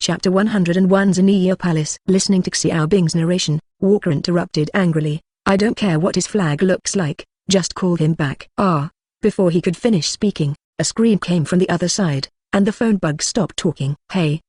Chapter 101 Zheniya Palace. Listening to Xiaobing's narration, Walker interrupted angrily. I don't care what his flag looks like, just call him back. Ah! Before he could finish speaking, a scream came from the other side, and the phone bug stopped talking. Hey,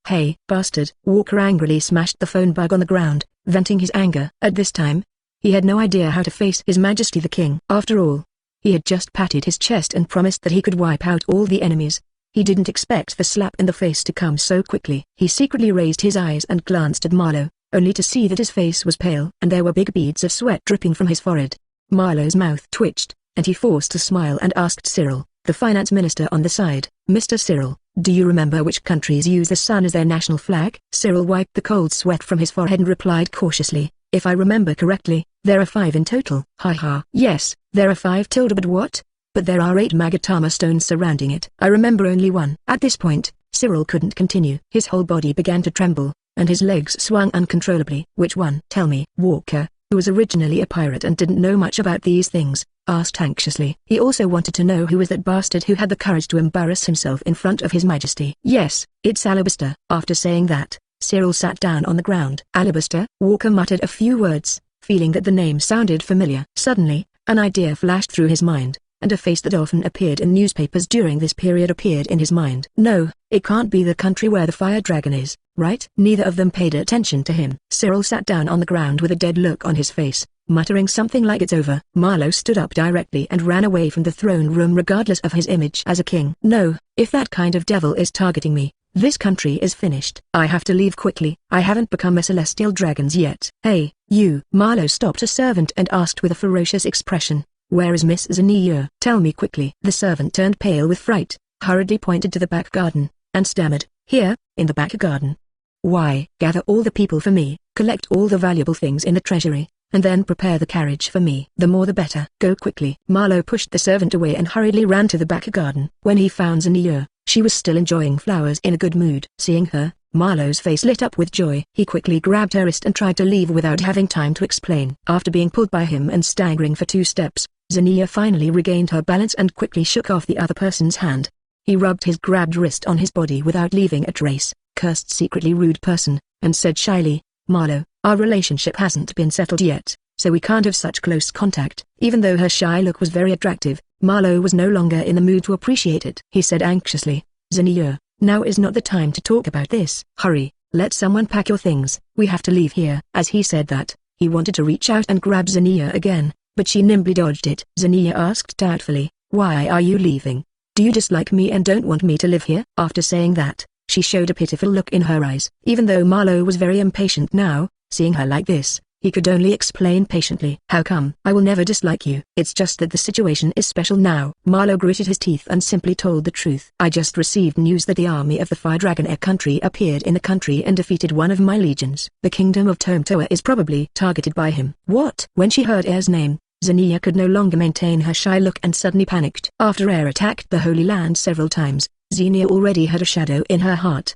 bastard! Walker angrily smashed the phone bug on the ground, venting his anger. At this time, he had no idea how to face His Majesty the King. After all, he had just patted his chest and promised that he could wipe out all the enemies. He didn't expect the slap in the face to come so quickly. He secretly raised his eyes and glanced at Marlowe, only to see that his face was pale and there were big beads of sweat dripping from his forehead. Marlowe's mouth twitched, and he forced a smile and asked Cyril, the finance minister on the side, Mr. Cyril, do you remember which countries use the sun as their national flag? Cyril wiped the cold sweat from his forehead and replied cautiously, if I remember correctly, there are 5 in total. Ha. Yes, there are 5 but what? But there are 8 Magatama stones surrounding it. I remember only 1. At this point, Cyril couldn't continue. His whole body began to tremble, and his legs swung uncontrollably. Which one? Tell me. Walker, who was originally a pirate and didn't know much about these things, asked anxiously. He also wanted to know who was that bastard who had the courage to embarrass himself in front of His Majesty. Yes, it's Alabaster. After saying that, Cyril sat down on the ground. Alabaster? Walker muttered a few words, feeling that the name sounded familiar. Suddenly, an idea flashed through his mind, and a face that often appeared in newspapers during this period appeared in his mind. No, it can't be the country where the fire dragon is, right? Neither of them paid attention to him. Cyril sat down on the ground with a dead look on his face, muttering something like it's over. Marlowe stood up directly and ran away from the throne room regardless of his image as a king. No, if that kind of devil is targeting me, this country is finished. I have to leave quickly. I haven't become a celestial dragon yet. Hey, you! Marlowe stopped a servant and asked with a ferocious expression, where is Miss Zheniya? Tell me quickly. The servant turned pale with fright, hurriedly pointed to the back garden, and stammered, here, in the back garden. Why? Gather all the people for me, collect all the valuable things in the treasury, and then prepare the carriage for me. The more the better. Go quickly. Marlowe pushed the servant away and hurriedly ran to the back garden. When he found Zheniya, she was still enjoying flowers in a good mood. Seeing her, Marlowe's face lit up with joy. He quickly grabbed her wrist and tried to leave without having time to explain. After being pulled by him and staggering for 2 steps, Zheniya finally regained her balance and quickly shook off the other person's hand. He rubbed his grabbed wrist on his body without leaving a trace, cursed secretly rude person, and said shyly, Marlowe, our relationship hasn't been settled yet, so we can't have such close contact. Even though her shy look was very attractive, Marlowe was no longer in the mood to appreciate it. He said anxiously, Zheniya, now is not the time to talk about this. Hurry, let someone pack your things, we have to leave here. As he said that, he wanted to reach out and grab Zheniya again, but she nimbly dodged it. Zheniya asked doubtfully, why are you leaving? Do you dislike me and don't want me to live here? After saying that, she showed a pitiful look in her eyes. Even though Marlowe was very impatient now, seeing her like this, he could only explain patiently. How come? I will never dislike you. It's just that the situation is special now. Marlowe gritted his teeth and simply told the truth. I just received news that the army of the Fire Dragon Air country appeared in the country and defeated one of my legions. The kingdom of Tomtoa is probably targeted by him. What? When she heard Air's name, Zheniya could no longer maintain her shy look and suddenly panicked. After Air attacked the Holy Land several times, Zheniya already had a shadow in her heart.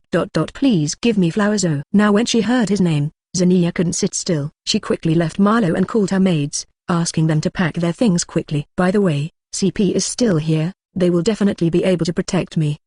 Please give me flowers. Oh. Now when she heard his name, Zheniya couldn't sit still. She quickly left Marlowe and called her maids, asking them to pack their things quickly. By the way, CP is still here, they will definitely be able to protect me.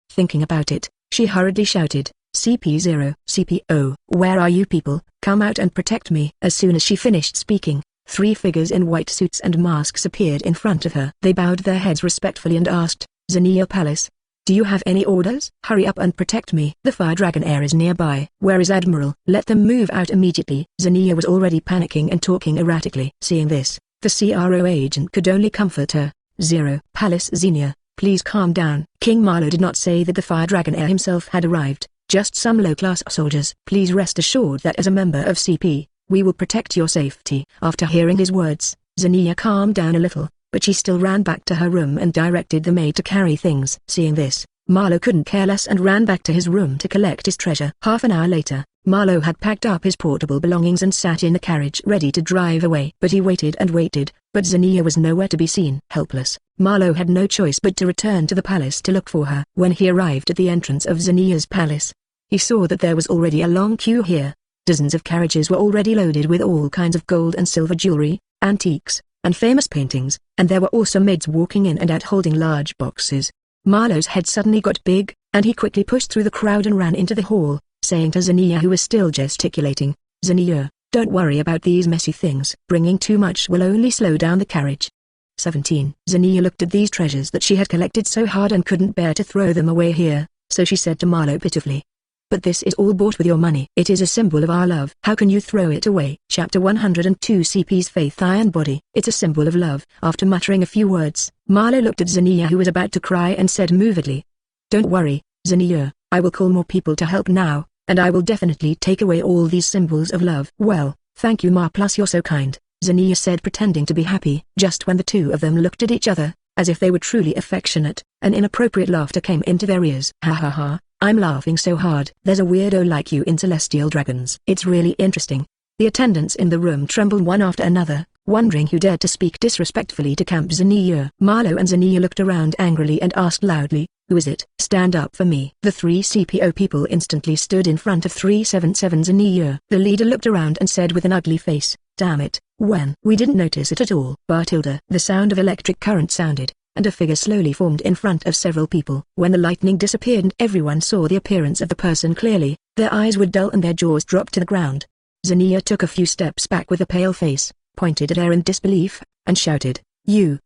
Thinking about it, she hurriedly shouted, CP0, CPO, where are you people? Come out and protect me. As soon as she finished speaking, 3 figures in white suits and masks appeared in front of her. They bowed their heads respectfully and asked, Zheniya Palace, do you have any orders? Hurry up and protect me. The Fire Dragon Air is nearby. Where is Admiral? Let them move out immediately. Zheniya was already panicking and talking erratically. Seeing this, the CRO agent could only comfort her. Zero. Palace Zheniya, please calm down. King Marlowe did not say that the Fire Dragon Air himself had arrived, just some low-class soldiers. Please rest assured that as a member of CP, we will protect your safety. After hearing his words, Zheniya calmed down a little, but she still ran back to her room and directed the maid to carry things. Seeing this, Marlowe couldn't care less and ran back to his room to collect his treasure. Half an hour later, Marlowe had packed up his portable belongings and sat in the carriage ready to drive away. But he waited and waited, but Zheniya was nowhere to be seen. Helpless, Marlowe had no choice but to return to the palace to look for her. When he arrived at the entrance of Zheniya's palace, he saw that there was already a long queue here. Dozens of carriages were already loaded with all kinds of gold and silver jewelry, antiques, and famous paintings, and there were also maids walking in and out holding large boxes. Marlowe's head suddenly got big, and he quickly pushed through the crowd and ran into the hall, saying to Zheniya, who was still gesticulating, "Zheniya, don't worry about these messy things. Bringing too much will only slow down the carriage." 17. Zheniya looked at these treasures that she had collected so hard and couldn't bear to throw them away here, so she said to Marlowe pitifully, "But this is all bought with your money. It is a symbol of our love. How can you throw it away?" Chapter 102 CP's Faith Iron Body. "It's a symbol of love." After muttering a few words, Marlowe looked at Zheniya, who was about to cry, and said movedly, "Don't worry, Zheniya, I will call more people to help now, and I will definitely take away all these symbols of love." "Well, thank you Ma, plus you're so kind," Zheniya said, pretending to be happy. Just when the two of them looked at each other, as if they were truly affectionate, an inappropriate laughter came into their ears. "Ha ha ha. I'm laughing so hard. There's a weirdo like you in Celestial Dragons. It's really interesting." The attendants in the room trembled one after another, wondering who dared to speak disrespectfully to Camp Zheniya. Marlowe and Zheniya looked around angrily and asked loudly, "Who is it? Stand up for me." The three CPO people instantly stood in front of 377 Zheniya. The leader looked around and said with an ugly face, "Damn it, when? We didn't notice it at all." Bartilda. The sound of electric current sounded, and a figure slowly formed in front of several people. When the lightning disappeared and everyone saw the appearance of the person clearly, their eyes were dull and their jaws dropped to the ground. Zheniya took a few steps back with a pale face, pointed at Air in disbelief, and shouted, You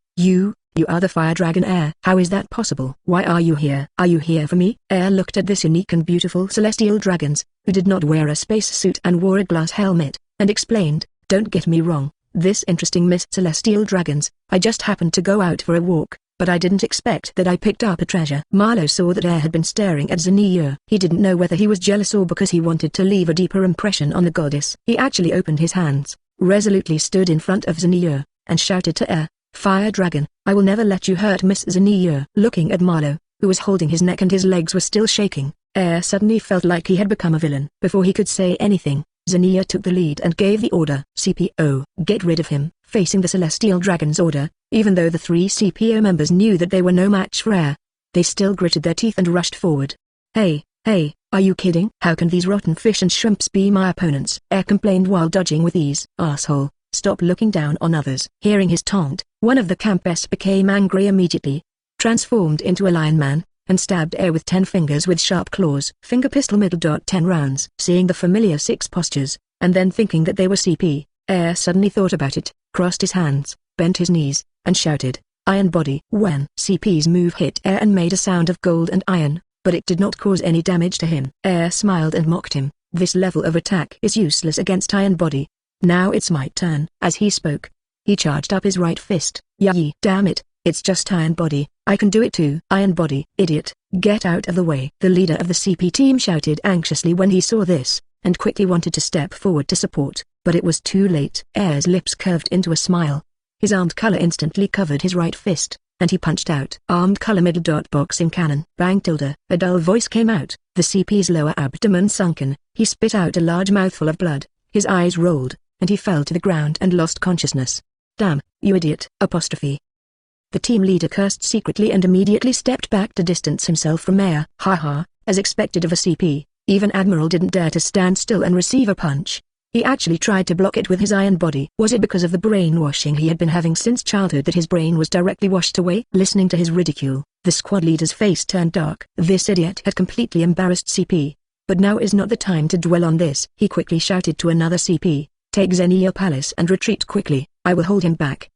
are the Fire Dragon Air. How is that possible? Why are you here? Are you here for me?" Air looked at this unique and beautiful celestial dragons, who did not wear a space suit and wore a glass helmet, and explained, "Don't get me wrong, this interesting Miss Celestial Dragons, I just happened to go out for a walk, but I didn't expect that I picked up a treasure." Marlowe saw that Air had been staring at Zheniya. He didn't know whether he was jealous or because he wanted to leave a deeper impression on the goddess. He actually opened his hands, resolutely stood in front of Zheniya, and shouted to Air, "Fire Dragon, I will never let you hurt Miss Zheniya." Looking at Marlowe, who was holding his neck and his legs were still shaking, Air suddenly felt like he had become a villain. Before he could say anything, Zheniya took the lead and gave the order, "CPO, get rid of him." Facing the Celestial Dragon's order, even though the three CPO members knew that they were no match for Air, they still gritted their teeth and rushed forward. Hey, are you kidding? How can these rotten fish and shrimps be my opponents?" Air complained while dodging with ease. "Asshole, stop looking down on others." Hearing his taunt, one of the campers became angry immediately, transformed into a lion man, and stabbed Air with 10 fingers with sharp claws. Finger pistol middle. 10 rounds. Seeing the familiar 6 postures, and then thinking that they were CP, Air suddenly thought about it, crossed his hands, bent his knees, and shouted, "Iron Body." When CP's move hit Air and made a sound of gold and iron, but it did not cause any damage to him. Air smiled and mocked him. "This level of attack is useless against Iron Body. Now it's my turn." As he spoke, he charged up his right fist. "Yee, damn it, it's just Iron Body. I can do it too." "Iron Body, idiot, get out of the way." The leader of the CP team shouted anxiously when he saw this, and quickly wanted to step forward to support, but it was too late. Air's lips curved into a smile. His armed color instantly covered his right fist, and he punched out. Armed color middle. Boxing cannon. Bang tilde. A dull voice came out. The CP's lower abdomen sunken, he spit out a large mouthful of blood, his eyes rolled, and he fell to the ground and lost consciousness. "Damn, you idiot!" Apostrophe. The team leader cursed secretly and immediately stepped back to distance himself from Air. Haha, as expected of a CP, even Admiral didn't dare to stand still and receive a punch. He actually tried to block it with his iron body. Was it because of the brainwashing he had been having since childhood that his brain was directly washed away? Listening to his ridicule, the squad leader's face turned dark. This idiot had completely embarrassed CP. But now is not the time to dwell on this. He quickly shouted to another CP, "Take Zheniya Palace and retreat quickly. I will hold him back."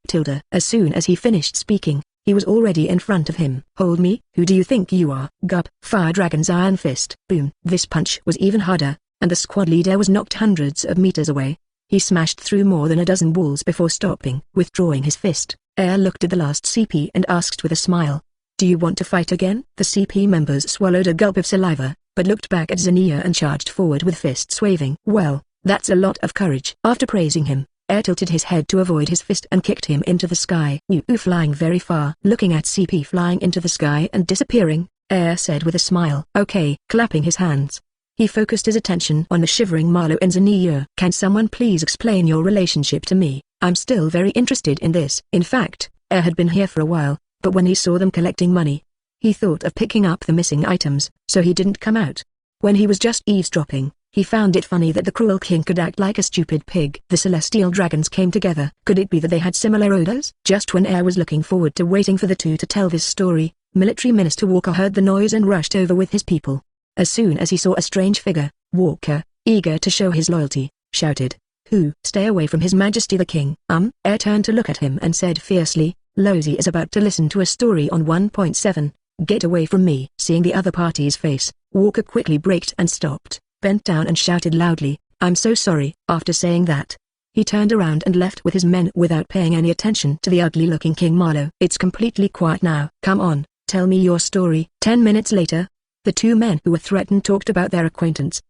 As soon as he finished speaking, he was already in front of him. "Hold me? Who do you think you are?" Gup. Fire Dragon's iron fist. Boom. This punch was even harder, and the squad leader was knocked hundreds of meters away. He smashed through more than a dozen walls before stopping. Withdrawing his fist, Air looked at the last CP and asked with a smile, "Do you want to fight again?" The CP members swallowed a gulp of saliva, but looked back at Zheniya and charged forward with fists waving. "Well, that's a lot of courage." After praising him, Air tilted his head to avoid his fist and kicked him into the sky. "You flying very far." Looking at CP flying into the sky and disappearing, Air said with a smile, "Okay." Clapping his hands, he focused his attention on the shivering Marlowe and Zheniya. "Can someone please explain your relationship to me? I'm still very interested in this." In fact, Air had been here for a while, but when he saw them collecting money, he thought of picking up the missing items, so he didn't come out. When he was just eavesdropping, he found it funny that the cruel king could act like a stupid pig. The celestial dragons came together. Could it be that they had similar odors? Just when Air was looking forward to waiting for the two to tell this story, Military Minister Walker heard the noise and rushed over with his people. As soon as he saw a strange figure, Walker, eager to show his loyalty, shouted, "Who? Stay away from His Majesty the King." Heir turned to look at him and said fiercely, "Lozi is about to listen to a story on 1.7. Get away from me." Seeing the other party's face, Walker quickly braked and stopped, bent down and shouted loudly, "I'm so sorry." After saying that, he turned around and left with his men without paying any attention to the ugly-looking King Marlow. "It's completely quiet now. Come on, tell me your story." 10 minutes later, the two men who were threatened talked about their acquaintance,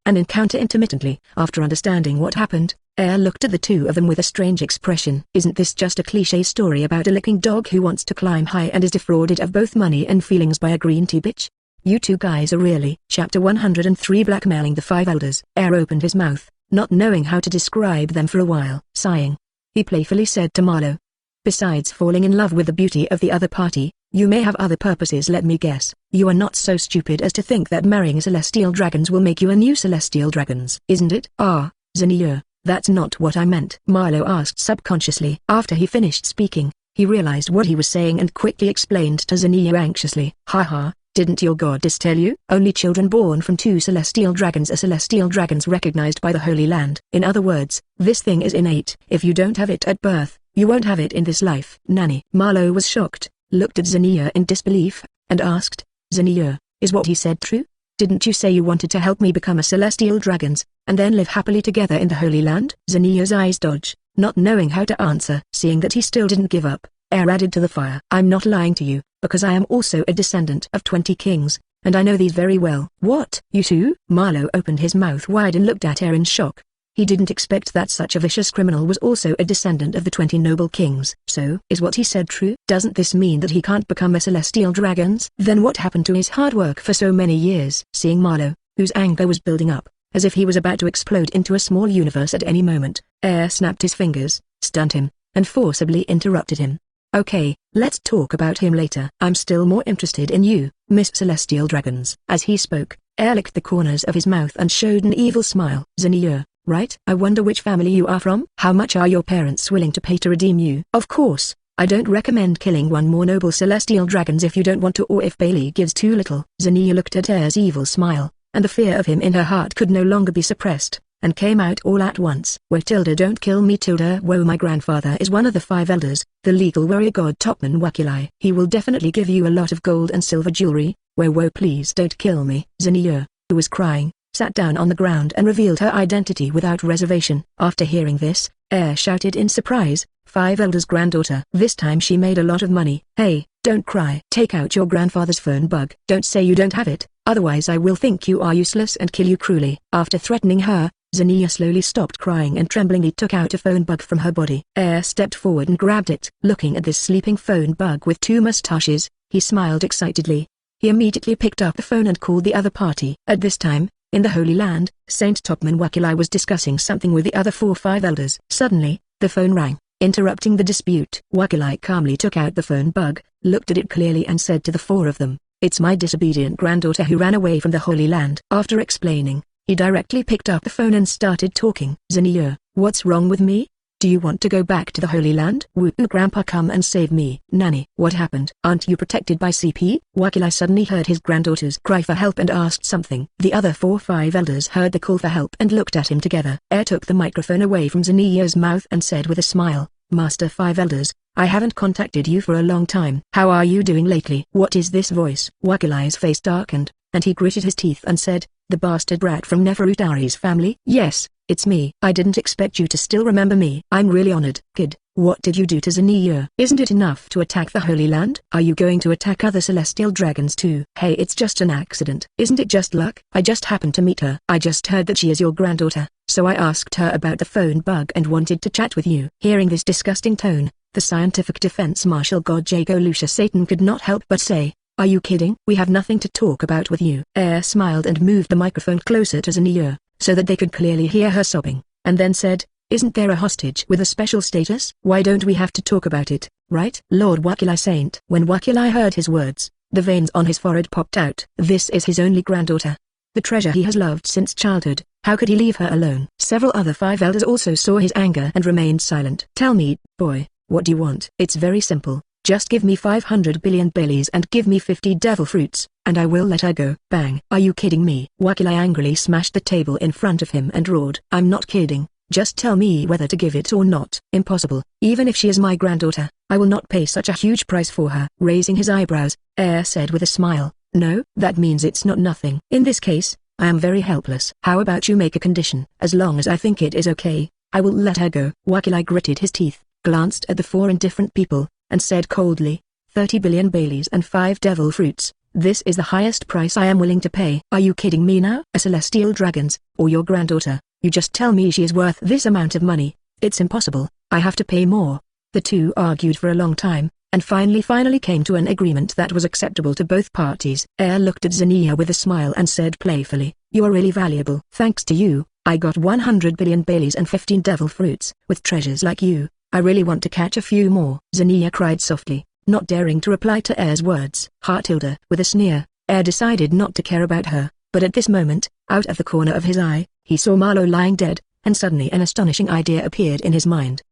and encounter intermittently. After understanding what happened, Heir looked at the two of them with a strange expression. "Isn't this just a cliché story about a licking dog who wants to climb high and is defrauded of both money and feelings by a green tea bitch? You two guys are really..." Chapter 103 Blackmailing the Five Elders. Heir opened his mouth, not knowing how to describe them for a while. Sighing, he playfully said to Marlow, "Besides falling in love with the beauty of the other party, you may have other purposes. Let me guess, you are not so stupid as to think that marrying celestial dragons will make you a new celestial dragons, isn't it?" Zheniya, that's not what I meant," Marlow asked subconsciously. After he finished speaking, he realized what he was saying and quickly explained to Zheniya anxiously. "Haha, didn't your goddess tell you? Only children born from two celestial dragons are celestial dragons recognized by the Holy Land. In other words, this thing is innate. If you don't have it at birth, you won't have it in this life." "Nanny?" Marlow was shocked, looked at Zheniya in disbelief, and asked, "Zheniya, is what he said true? Didn't you say you wanted to help me become a celestial dragons, and then live happily together in the Holy Land?" Zheniya's eyes dodged, not knowing how to answer. Seeing that he still didn't give up, Heir added to the fire, "I'm not lying to you, because I am also a descendant of 20 kings, and I know these very well." "What? You too?" Marlow opened his mouth wide and looked at Heir in shock. He didn't expect that such a vicious criminal was also a descendant of the 20 noble kings. "So, is what he said true? Doesn't this mean that he can't become a celestial dragons? Then what happened to his hard work for so many years?" Seeing Marlow, whose anger was building up, as if he was about to explode into a small universe at any moment, Heir snapped his fingers, stunned him, and forcibly interrupted him. "Okay, let's talk about him later. I'm still more interested in you, Miss Celestial Dragons." As he spoke, Heir licked the corners of his mouth and showed an evil smile. "Zheniya, right? I wonder which family you are from? How much are your parents willing to pay to redeem you? Of course, I don't recommend killing one more noble celestial dragons if you don't want to or if Bailey gives too little." Zheniya looked at Heir's evil smile, and the fear of him in her heart could no longer be suppressed, and came out all at once. "Whoa tilde don't kill me tilde whoa my grandfather is one of the 5 elders, the legal warrior god Topman Wakilai. He will definitely give you a lot of gold and silver jewelry. Whoa please don't kill me." Zheniya, who was crying, sat down on the ground and revealed her identity without reservation. After hearing this, Heir shouted in surprise, 5 elders' granddaughter. This time she made a lot of money. "Hey, don't cry. Take out your grandfather's phone bug. Don't say you don't have it, otherwise I will think you are useless and kill you cruelly." After threatening her, Zheniya slowly stopped crying and tremblingly took out a phone bug from her body. Heir stepped forward and grabbed it. Looking at this sleeping phone bug with 2 mustaches, he smiled excitedly. He immediately picked up the phone and called the other party. At this time, in the Holy Land, Saint Topman Wakilai was discussing something with the other 5 elders. Suddenly, the phone rang, interrupting the dispute. Wakilai calmly took out the phone bug, looked at it clearly and said to the 4 of them, "It's my disobedient granddaughter who ran away from the Holy Land." After explaining, he directly picked up the phone and started talking. "Zheniya, what's wrong with me? Do you want to go back to the Holy Land? Woo grandpa come and save me." "Nanny, what happened? Aren't you protected by CP?" Wakilai suddenly heard his granddaughters cry for help and asked something. The other 5 elders heard the call for help and looked at him together. Heir took the microphone away from Zheniya's mouth and said with a smile, "Master 5 elders, I haven't contacted you for a long time. How are you doing lately?" "What is this voice?" Wakilai's face darkened, and he gritted his teeth and said, "The bastard brat from Neferutari's family?" "Yes, it's me." "I didn't expect you to still remember me." "I'm really honored." "Kid, what did you do to Zheniya? Isn't it enough to attack the Holy Land? Are you going to attack other celestial dragons too?" "Hey, it's just an accident. Isn't it just luck? I just happened to meet her. I just heard that she is your granddaughter, so I asked her about the phone bug and wanted to chat with you." Hearing this disgusting tone, the scientific defense marshal god Jago Lucia Satan could not help but say, "Are you kidding? We have nothing to talk about with you." Heir smiled and moved the microphone closer to Zheniya, so that they could clearly hear her sobbing, and then said, "Isn't there a hostage with a special status? Why don't we have to talk about it, right?" Lord Wakilai Saint. When Wakilai heard his words, the veins on his forehead popped out. This is his only granddaughter, the treasure he has loved since childhood. How could he leave her alone? Several other 5 elders also saw his anger and remained silent. "Tell me, boy, what do you want?" "It's very simple. Just give me 500 billion Baileys and give me 50 devil fruits, and I will let her go. Bang! Are you kidding me? Hawkeye angrily smashed the table in front of him and roared. I'm not kidding. Just tell me whether to give it or not. Impossible. Even if she is my granddaughter, I will not pay such a huge price for her. Raising his eyebrows, said with a smile, no, that means it's not nothing. In this case, I am very helpless. How about you make a condition? As long as I think it is okay, I will let her go. Hawkeye gritted his teeth, glanced at the four indifferent people, and said coldly, 30 billion Baileys and 5 devil fruits. This is the highest price I am willing to pay. Are you kidding me now? A celestial dragon's, or your granddaughter, you just tell me she is worth this amount of money. It's impossible, I have to pay more. The two argued for a long time, and finally came to an agreement that was acceptable to both parties. Looked at Zheniya with a smile and said playfully, you are really valuable. Thanks to you, I got 100 billion Baileys and 15 devil fruits. With treasures like you, I really want to catch a few more. Zheniya cried softly, not daring to reply to Air's words. Heartilda. With a sneer, Air decided not to care about her, but at this moment, out of the corner of his eye, he saw Marlowe lying dead, and suddenly an astonishing idea appeared in his mind.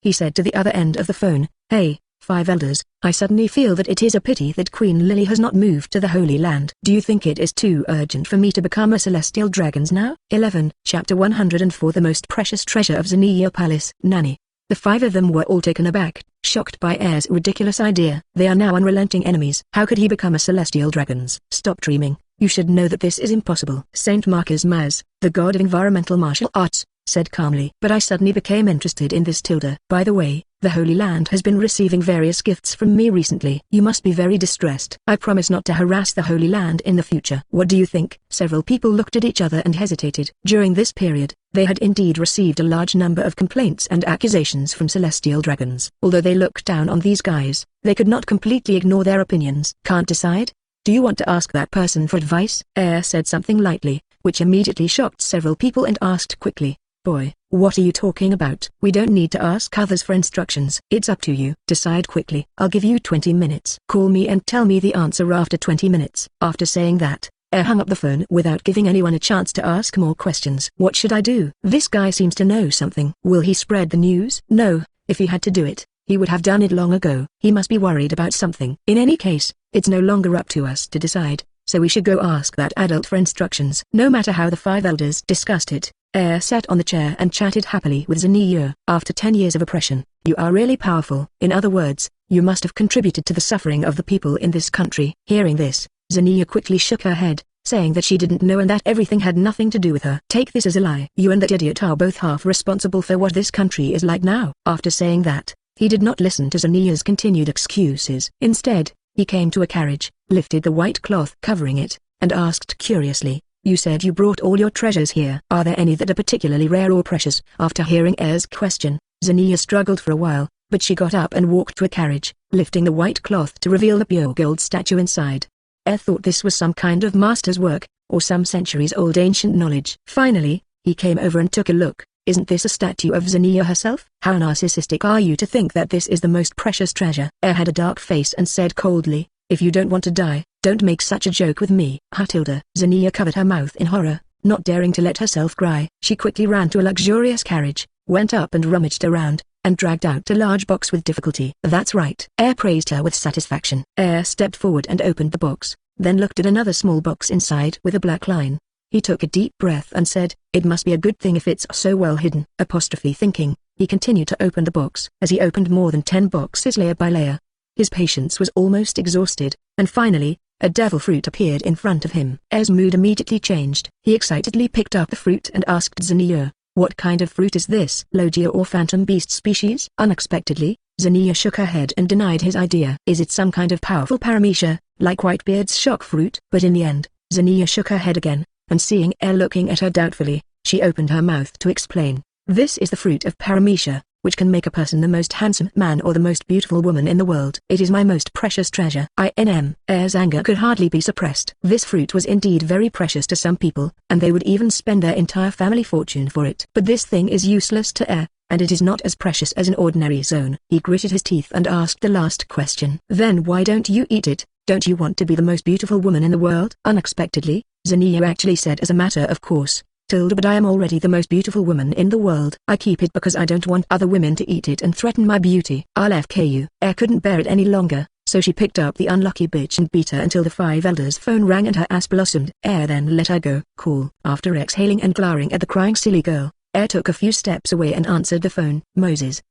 He said to the other end of the phone, hey, Five Elders, I suddenly feel that it is a pity that Queen Lily has not moved to the Holy Land. Do you think it is too urgent for me to become a celestial dragon now? 11. Chapter 104. The most precious treasure of Zheniya Palace. Nanny. The five of them were all taken aback, shocked by Air's ridiculous idea. They are now unrelenting enemies. How could he become a celestial dragon? Stop dreaming, you should know that this is impossible. Saint Marcus Maz, the god of environmental martial arts, said calmly. But I suddenly became interested in this Tilda. By the way, the Holy Land has been receiving various gifts from me recently. You must be very distressed. I promise not to harass the Holy Land in the future. What do you think? Several people looked at each other and hesitated. During this period, they had indeed received a large number of complaints and accusations from celestial dragons. Although they looked down on these guys, they could not completely ignore their opinions. Can't decide? Do you want to ask that person for advice? Air said something lightly, which immediately shocked several people and asked quickly, boy, what are you talking about? We don't need to ask others for instructions. It's up to you. Decide quickly. I'll give you 20 minutes. Call me and tell me the answer after 20 minutes. After saying that, Air hung up the phone without giving anyone a chance to ask more questions. What should I do? This guy seems to know something. Will he spread the news? No, if he had to do it, he would have done it long ago. He must be worried about something. In any case, it's no longer up to us to decide, so we should go ask that adult for instructions. No matter how the five elders discussed it, Air sat on the chair and chatted happily with Zheniya. After 10 years of oppression, you are really powerful. In other words, you must have contributed to the suffering of the people in this country. Hearing this, Zheniya quickly shook her head, saying that she didn't know and that everything had nothing to do with her. Take this as a lie. You and that idiot are both half responsible for what this country is like now. After saying that, he did not listen to Zheniya's continued excuses. Instead, he came to a carriage, lifted the white cloth covering it, and asked curiously, you said you brought all your treasures here. Are there any that are particularly rare or precious? After hearing Air's question, Zheniya struggled for a while, but she got up and walked to a carriage, lifting the white cloth to reveal the pure gold statue inside. Air thought this was some kind of master's work, or some centuries-old ancient knowledge. Finally, he came over and took a look. Isn't this a statue of Zheniya herself? How narcissistic are you to think that this is the most precious treasure? Air had a dark face and said coldly, if you don't want to die, don't make such a joke with me. Heartilda. Zheniya covered her mouth in horror, not daring to let herself cry. She quickly ran to a luxurious carriage, went up and rummaged around, and dragged out a large box with difficulty. That's right. Air praised her with satisfaction. Air stepped forward and opened the box, then looked at another small box inside with a black line. He took a deep breath and said, it must be a good thing if it's so well hidden. Thinking, he continued to open the box. As he opened more than 10 boxes layer by layer, his patience was almost exhausted, and finally, a devil fruit appeared in front of him. Air's mood immediately changed. He excitedly picked up the fruit and asked Zheniya, what kind of fruit is this? Logia or phantom beast species? Unexpectedly, Zheniya shook her head and denied his idea. Is it some kind of powerful paramecia, like Whitebeard's shock fruit? But in the end, Zheniya shook her head again, and seeing Air looking at her doubtfully, she opened her mouth to explain. This is the fruit of paramecia, which can make a person the most handsome man or the most beautiful woman in the world. It is my most precious treasure. Air's anger could hardly be suppressed. This fruit was indeed very precious to some people, and they would even spend their entire family fortune for it. But this thing is useless to Air, and it is not as precious as an ordinary zone. He gritted his teeth and asked the last question. Then why don't you eat it? Don't you want to be the most beautiful woman in the world? Unexpectedly, Zheniya actually said as a matter of course, But I am already the most beautiful woman in the world. I keep it because I don't want other women to eat it and threaten my beauty. I'll FK you. Couldn't bear it any longer, so she picked up the unlucky bitch and beat her until the 5 elders' phone rang and her ass blossomed. Then let her go. Cool. After exhaling and glaring at the crying silly girl, took a few steps away and answered the phone. Moses,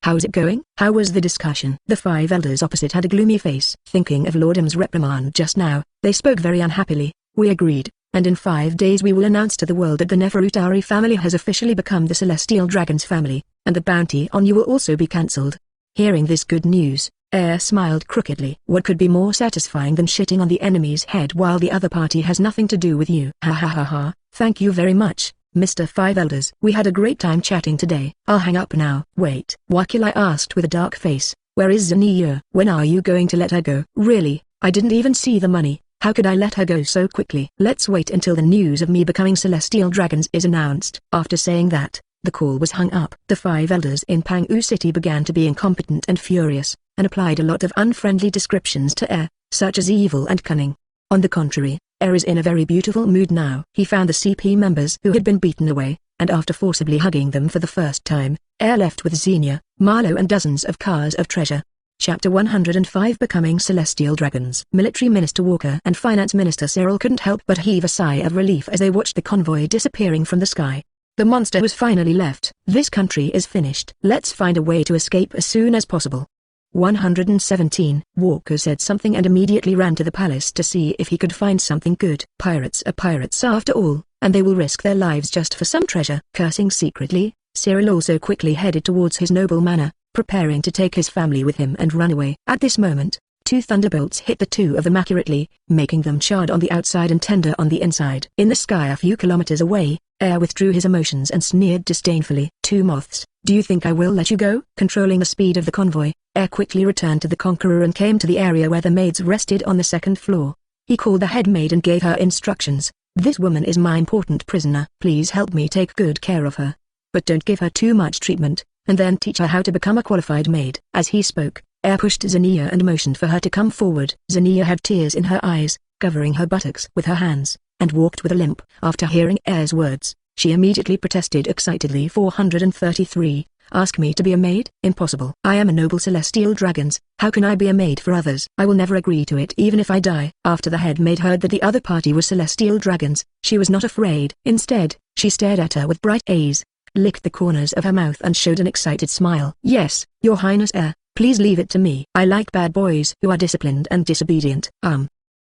how's it going? How was the discussion? The 5 elders opposite had a gloomy face. Thinking of Lord M's reprimand just now, they spoke very unhappily. We agreed, and in 5 days we will announce to the world that the Neferutari family has officially become the Celestial Dragon's family, and the bounty on you will also be cancelled. Hearing this good news, smiled crookedly. What could be more satisfying than shitting on the enemy's head while the other party has nothing to do with you? Ha ha ha ha, thank you very much, Mr. 5 Elders. We had a great time chatting today. I'll hang up now. Wait. Wakilai asked with a dark face, where is Zheniya? When are you going to let her go? Really, I didn't even see the money. How could I let her go so quickly? Let's wait until the news of me becoming Celestial Dragons is announced. After saying that, the call was hung up. The 5 elders in Pangwu City began to be incompetent and furious, and applied a lot of unfriendly descriptions to such as evil and cunning. On the contrary, is in a very beautiful mood now. He found the CP members who had been beaten away, and after forcibly hugging them for the first time, left with Zheniya, Marlowe and dozens of cars of treasure. Chapter 105 Becoming Celestial Dragons. Military Minister Walker and Finance Minister Cyril couldn't help but heave a sigh of relief as they watched the convoy disappearing from the sky. The monster was finally left. This country is finished. Let's find a way to escape as soon as possible. 117. Walker said something and immediately ran to the palace to see if he could find something good. Pirates are pirates after all, and they will risk their lives just for some treasure. Cursing secretly, Cyril also quickly headed towards his noble manor, preparing to take his family with him and run away. At this moment, 2 thunderbolts hit the 2 of them accurately, making them charred on the outside and tender on the inside. In the sky a few kilometers away, withdrew his emotions and sneered disdainfully. 2 moths, do you think I will let you go? Controlling the speed of the convoy, quickly returned to the Conqueror and came to the area where the maids rested on the 2nd floor. He called the head maid and gave her instructions. This woman is my important prisoner. Please help me take good care of her. But don't give her too much treatment, and then teach her how to become a qualified maid. As he spoke, pushed Zheniya and motioned for her to come forward. Zheniya had tears in her eyes, covering her buttocks with her hands, and walked with a limp. After hearing words, she immediately protested excitedly. 433. Ask me to be a maid? Impossible. I am a noble Celestial Dragons. How can I be a maid for others? I will never agree to it even if I die. After the head maid heard that the other party was Celestial Dragons, she was not afraid. Instead, she stared at her with bright eyes, licked the corners of her mouth and showed an excited smile. Yes, Your Highness please leave it to me. I like bad boys who are disciplined and disobedient.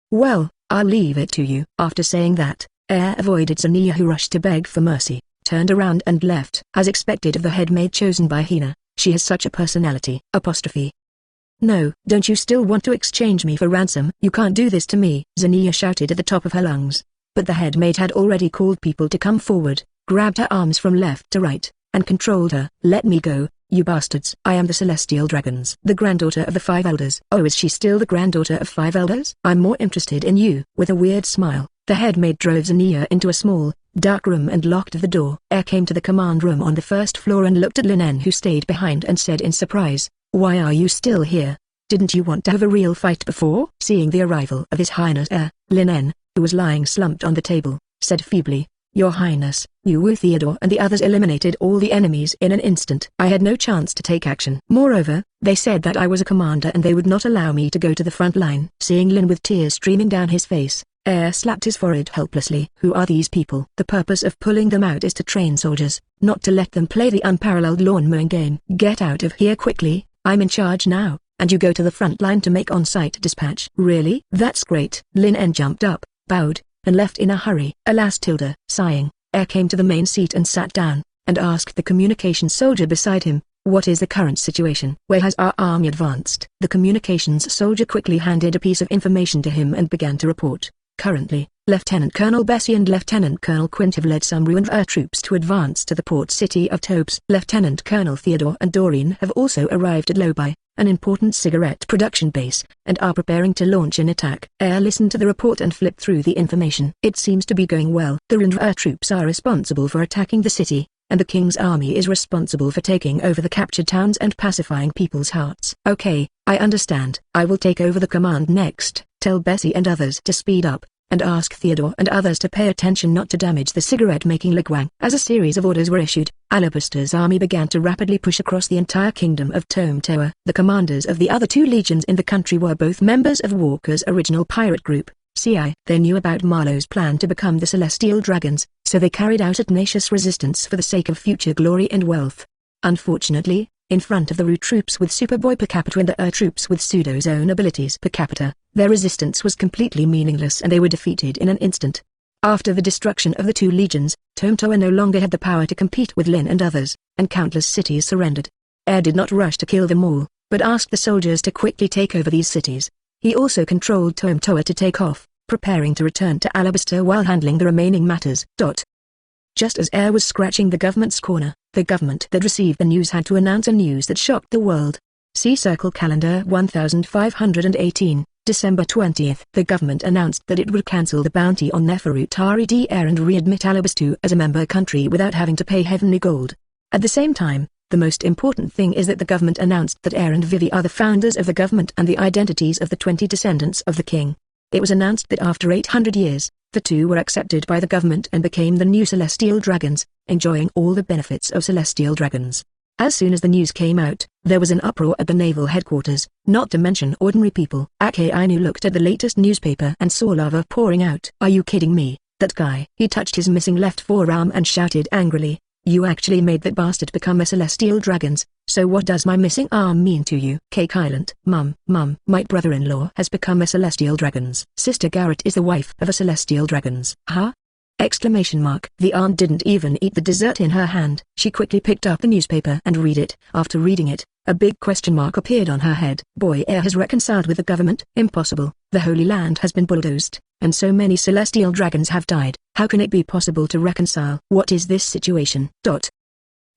Well, I'll leave it to you. After saying that, avoided Zheniya who rushed to beg for mercy, turned around and left. As expected of the head maid chosen by Hina, she has such a personality. No, don't you still want to exchange me for ransom? You can't do this to me, Zheniya shouted at the top of her lungs. But the head maid had already called people to come forward, grabbed her arms from left to right, and controlled her. Let me go, you bastards. I am the Celestial Dragons. The granddaughter of the 5 elders. Oh, is she still the granddaughter of 5 elders? I'm more interested in you. With a weird smile, the head maid drove Zheniya into a small, dark room and locked the door. Came to the command room on the 1st floor and looked at Linen who stayed behind and said in surprise, why are you still here? Didn't you want to have a real fight before? Seeing the arrival of His Highness Linen, who was lying slumped on the table, said feebly, Your Highness, Wu Theodore and the others eliminated all the enemies in an instant. I had no chance to take action. Moreover, they said that I was a commander and they would not allow me to go to the front line. Seeing Lin with tears streaming down his face, slapped his forehead helplessly. Who are these people? The purpose of pulling them out is to train soldiers, not to let them play the unparalleled lawn mowing game. Get out of here quickly, I'm in charge now, and you go to the front line to make on-site dispatch. Really? That's great. Lin jumped up, bowed, and left in a hurry. Alas sighing, came to the main seat and sat down, and asked the communications soldier beside him, what is the current situation? Where has our army advanced? The communications soldier quickly handed a piece of information to him and began to report. Currently, Lieutenant Colonel Bessie and Lieutenant Colonel Quint have led some ruined troops to advance to the port city of Tobes. Lieutenant Colonel Theodore and Doreen have also arrived at Lobai, an important cigarette production base, and are preparing to launch an attack. Listened to the report and flipped through the information. It seems to be going well. The ruined troops are responsible for attacking the city, and the king's army is responsible for taking over the captured towns and pacifying people's hearts. Okay, I understand. I will take over the command next. Tell Bessie and others to speed up. and ask Theodore and others to pay attention not to damage the cigarette-making Liguang. As a series of orders were issued, Alabaster's army began to rapidly push across the entire kingdom of Tomtoa. The commanders of the other two legions in the country were both members of Walker's original pirate group, CI. They knew about Marlowe's plan to become the Celestial Dragons, so they carried out a tenacious resistance for the sake of future glory and wealth. Unfortunately, in front of the Ru troops with Superboy per capita and the troops with pseudo-zone abilities per capita, their resistance was completely meaningless and they were defeated in an instant. After the destruction of the two legions, Tomtoa no longer had the power to compete with Lin and others, and countless cities surrendered. Did not rush to kill them all, but asked the soldiers to quickly take over these cities. He also controlled Tomtoa to take off, preparing to return to Alabaster while handling the remaining matters. Just as was scratching the government's corner, the government that received the news had to announce a news that shocked the world. See Circle Calendar 1518, December 20th. The government announced that it would cancel the bounty on Neferutari DR and readmit Alabaster as a member country without having to pay heavenly gold. At the same time, the most important thing is that the government announced that and Vivi are the founders of the government and the identities of the 20 descendants of the king. It was announced that after 800 years, the two were accepted by the government and became the new Celestial Dragons, enjoying all the benefits of Celestial Dragons. As soon as the news came out, there was an uproar at the naval headquarters, not to mention ordinary people. Ainu looked at the latest newspaper and saw lava pouring out. "Are you kidding me, that guy?" He touched his missing left forearm and shouted angrily, "You actually made that bastard become a Celestial Dragons, so what does my missing arm mean to you?" Cake Island. Mum, my brother-in-law has become a Celestial Dragons. Sister Garrett is the wife of a Celestial Dragons. Huh? Exclamation mark. The aunt didn't even eat the dessert in her hand. She quickly picked up the newspaper and read it. After reading it, a big question mark appeared on her head. Boy has reconciled with the government? Impossible. The Holy Land has been bulldozed, and so many Celestial Dragons have died. How can it be possible to reconcile? What is this situation?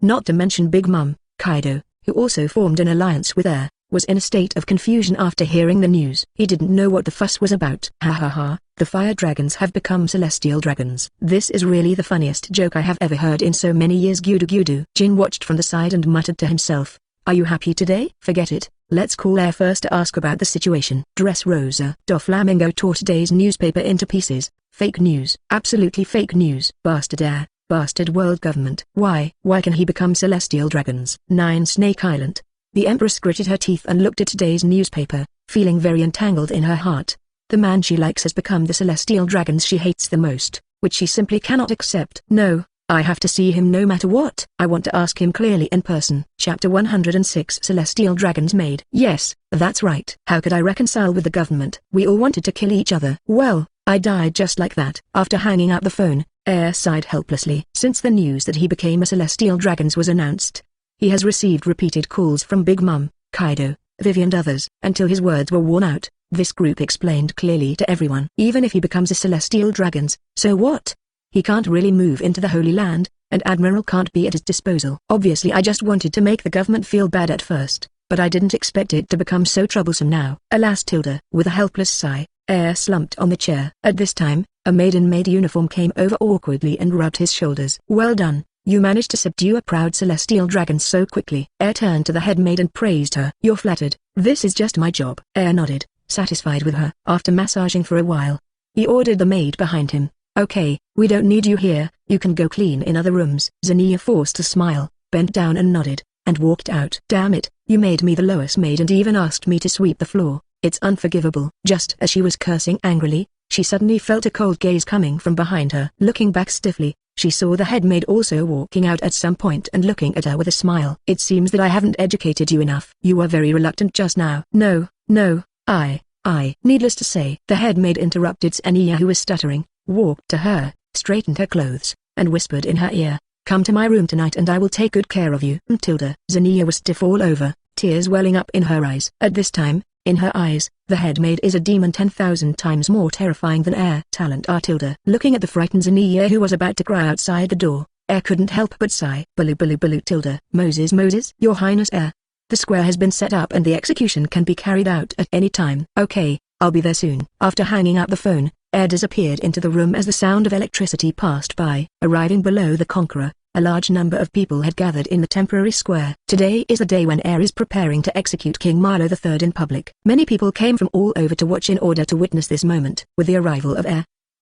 Not to mention Big Mum, Kaido, who also formed an alliance with was in a state of confusion after hearing the news. He didn't know what the fuss was about. Ha ha ha, the fire dragons have become Celestial Dragons. This is really the funniest joke I have ever heard in so many years. Gudu. Jin watched from the side and muttered to himself, "Are you happy today?" "Forget it, let's call first to ask about the situation." Dressrosa. Doflamingo tore today's newspaper into pieces. Fake news. Absolutely fake news. Bastard bastard world government. Why can he become Celestial Dragons? 9 Snake Island. The Empress gritted her teeth and looked at today's newspaper, feeling very entangled in her heart. The man she likes has become the Celestial Dragons she hates the most, which she simply cannot accept. No, I have to see him no matter what. I want to ask him clearly in person. Chapter 106 Celestial Dragons Maid. Yes, that's right. How could I reconcile with the government? We all wanted to kill each other. Well, I died just like that. After hanging up the phone, sighed helplessly. Since the news that he became a Celestial Dragons was announced, he has received repeated calls from Big Mum, Kaido, Vivi and others. Until his words were worn out, this group explained clearly to everyone. Even if he becomes a Celestial Dragons, so what? He can't really move into the Holy Land, and Admiral can't be at his disposal. Obviously I just wanted to make the government feel bad at first, but I didn't expect it to become so troublesome now. Alas. With a helpless sigh, slumped on the chair. At this time, a maid in maid uniform came over awkwardly and rubbed his shoulders. Well done. You managed to subdue a proud Celestial Dragon so quickly. Turned to the head maid and praised her. You're flattered. This is just my job. Nodded, satisfied with her. After massaging for a while, he ordered the maid behind him. Okay, we don't need you here, you can go clean in other rooms. Zheniya forced a smile, bent down and nodded, and walked out. Damn it, you made me the lowest maid and even asked me to sweep the floor. It's unforgivable. Just as she was cursing angrily, she suddenly felt a cold gaze coming from behind her. Looking back stiffly, she saw the head maid also walking out at some point and looking at her with a smile. It seems that I haven't educated you enough. You were very reluctant just now. No, I. Needless to say, the head maid interrupted Zheniya, who was stuttering, walked to her, straightened her clothes, and whispered in her ear, "Come to my room tonight and I will take good care of you." Zheniya was stiff all over, tears welling up in her eyes. At this time, in her eyes, the head maid is a demon 10,000 times more terrifying than Talent. Looking at the frightened Zheniya who was about to cry outside the door, couldn't help but sigh. Baloo. Moses, your highness the square has been set up and the execution can be carried out at any time. Okay, I'll be there soon. After hanging up the phone, disappeared into the room as the sound of electricity passed by. Arriving below the Conqueror, a large number of people had gathered in the temporary square. Today is the day when is preparing to execute King Marlowe III in public. Many people came from all over to watch in order to witness this moment. With the arrival of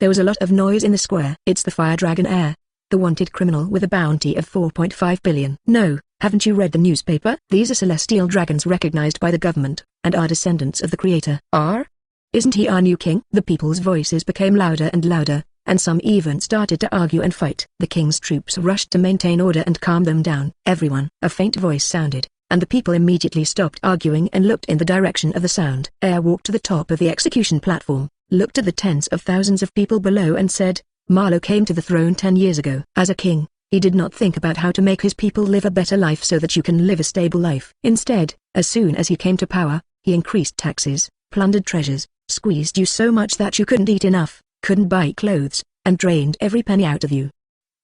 There was a lot of noise in the square. It's the Fire Dragon Heir, the wanted criminal with a bounty of 4.5 billion. No, haven't you read the newspaper? These are celestial dragons recognized by the government, and are descendants of the creator. Are? Isn't he our new king? The people's voices became louder and louder, and some even started to argue and fight. The king's troops rushed to maintain order and calm them down. Everyone. A faint voice sounded, and the people immediately stopped arguing and looked in the direction of the sound. Heir walked to the top of the execution platform, looked at the tens of thousands of people below and said, Marlowe came to the throne 10 years ago. As a king, he did not think about how to make his people live a better life so that you can live a stable life. Instead, as soon as he came to power, he increased taxes, plundered treasures, squeezed you so much that you couldn't eat enough, couldn't buy clothes, and drained every penny out of you.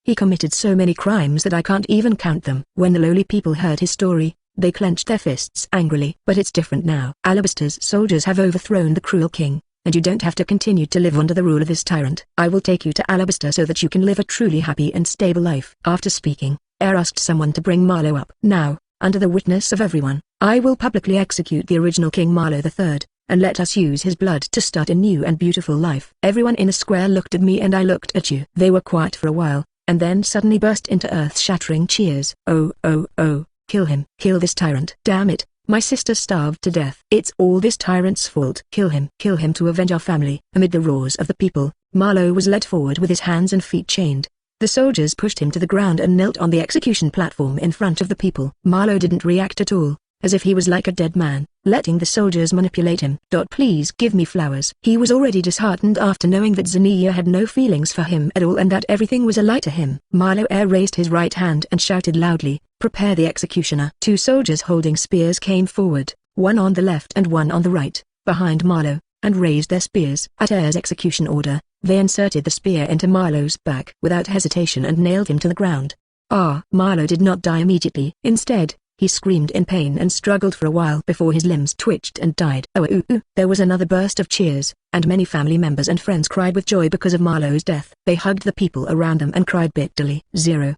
He committed so many crimes that I can't even count them. When the lowly people heard his story, they clenched their fists angrily. But it's different now. Alabaster's soldiers have overthrown the cruel king, and you don't have to continue to live under the rule of this tyrant. I will take you to Alabaster so that you can live a truly happy and stable life. After speaking, Heir asked someone to bring Marlowe up. Now, under the witness of everyone, I will publicly execute the original King Marlowe III, and let us use his blood to start a new and beautiful life. Everyone in the square looked at me and I looked at you. They were quiet for a while, and then suddenly burst into earth-shattering cheers. Oh, oh, oh, kill him. Kill this tyrant. Damn it. My sister starved to death. It's all this tyrant's fault. Kill him to avenge our family. Amid the roars of the people, Marlowe was led forward with his hands and feet chained. The soldiers pushed him to the ground and knelt on the execution platform in front of the people. Marlowe didn't react at all, as if he was like a dead man, letting the soldiers manipulate him. Please give me flowers. He was already disheartened after knowing that Zheniya had no feelings for him at all and that everything was a lie to him. Marlowe raised his right hand and shouted loudly, "Prepare the executioner." Two soldiers holding spears came forward, one on the left and one on the right, behind Marlowe, and raised their spears. At Heir's execution order, they inserted the spear into Marlowe's back without hesitation and nailed him to the ground. Marlowe did not die immediately. Instead, he screamed in pain and struggled for a while before his limbs twitched and died. There was another burst of cheers, and many family members and friends cried with joy because of Marlowe's death. They hugged the people around them and cried bitterly.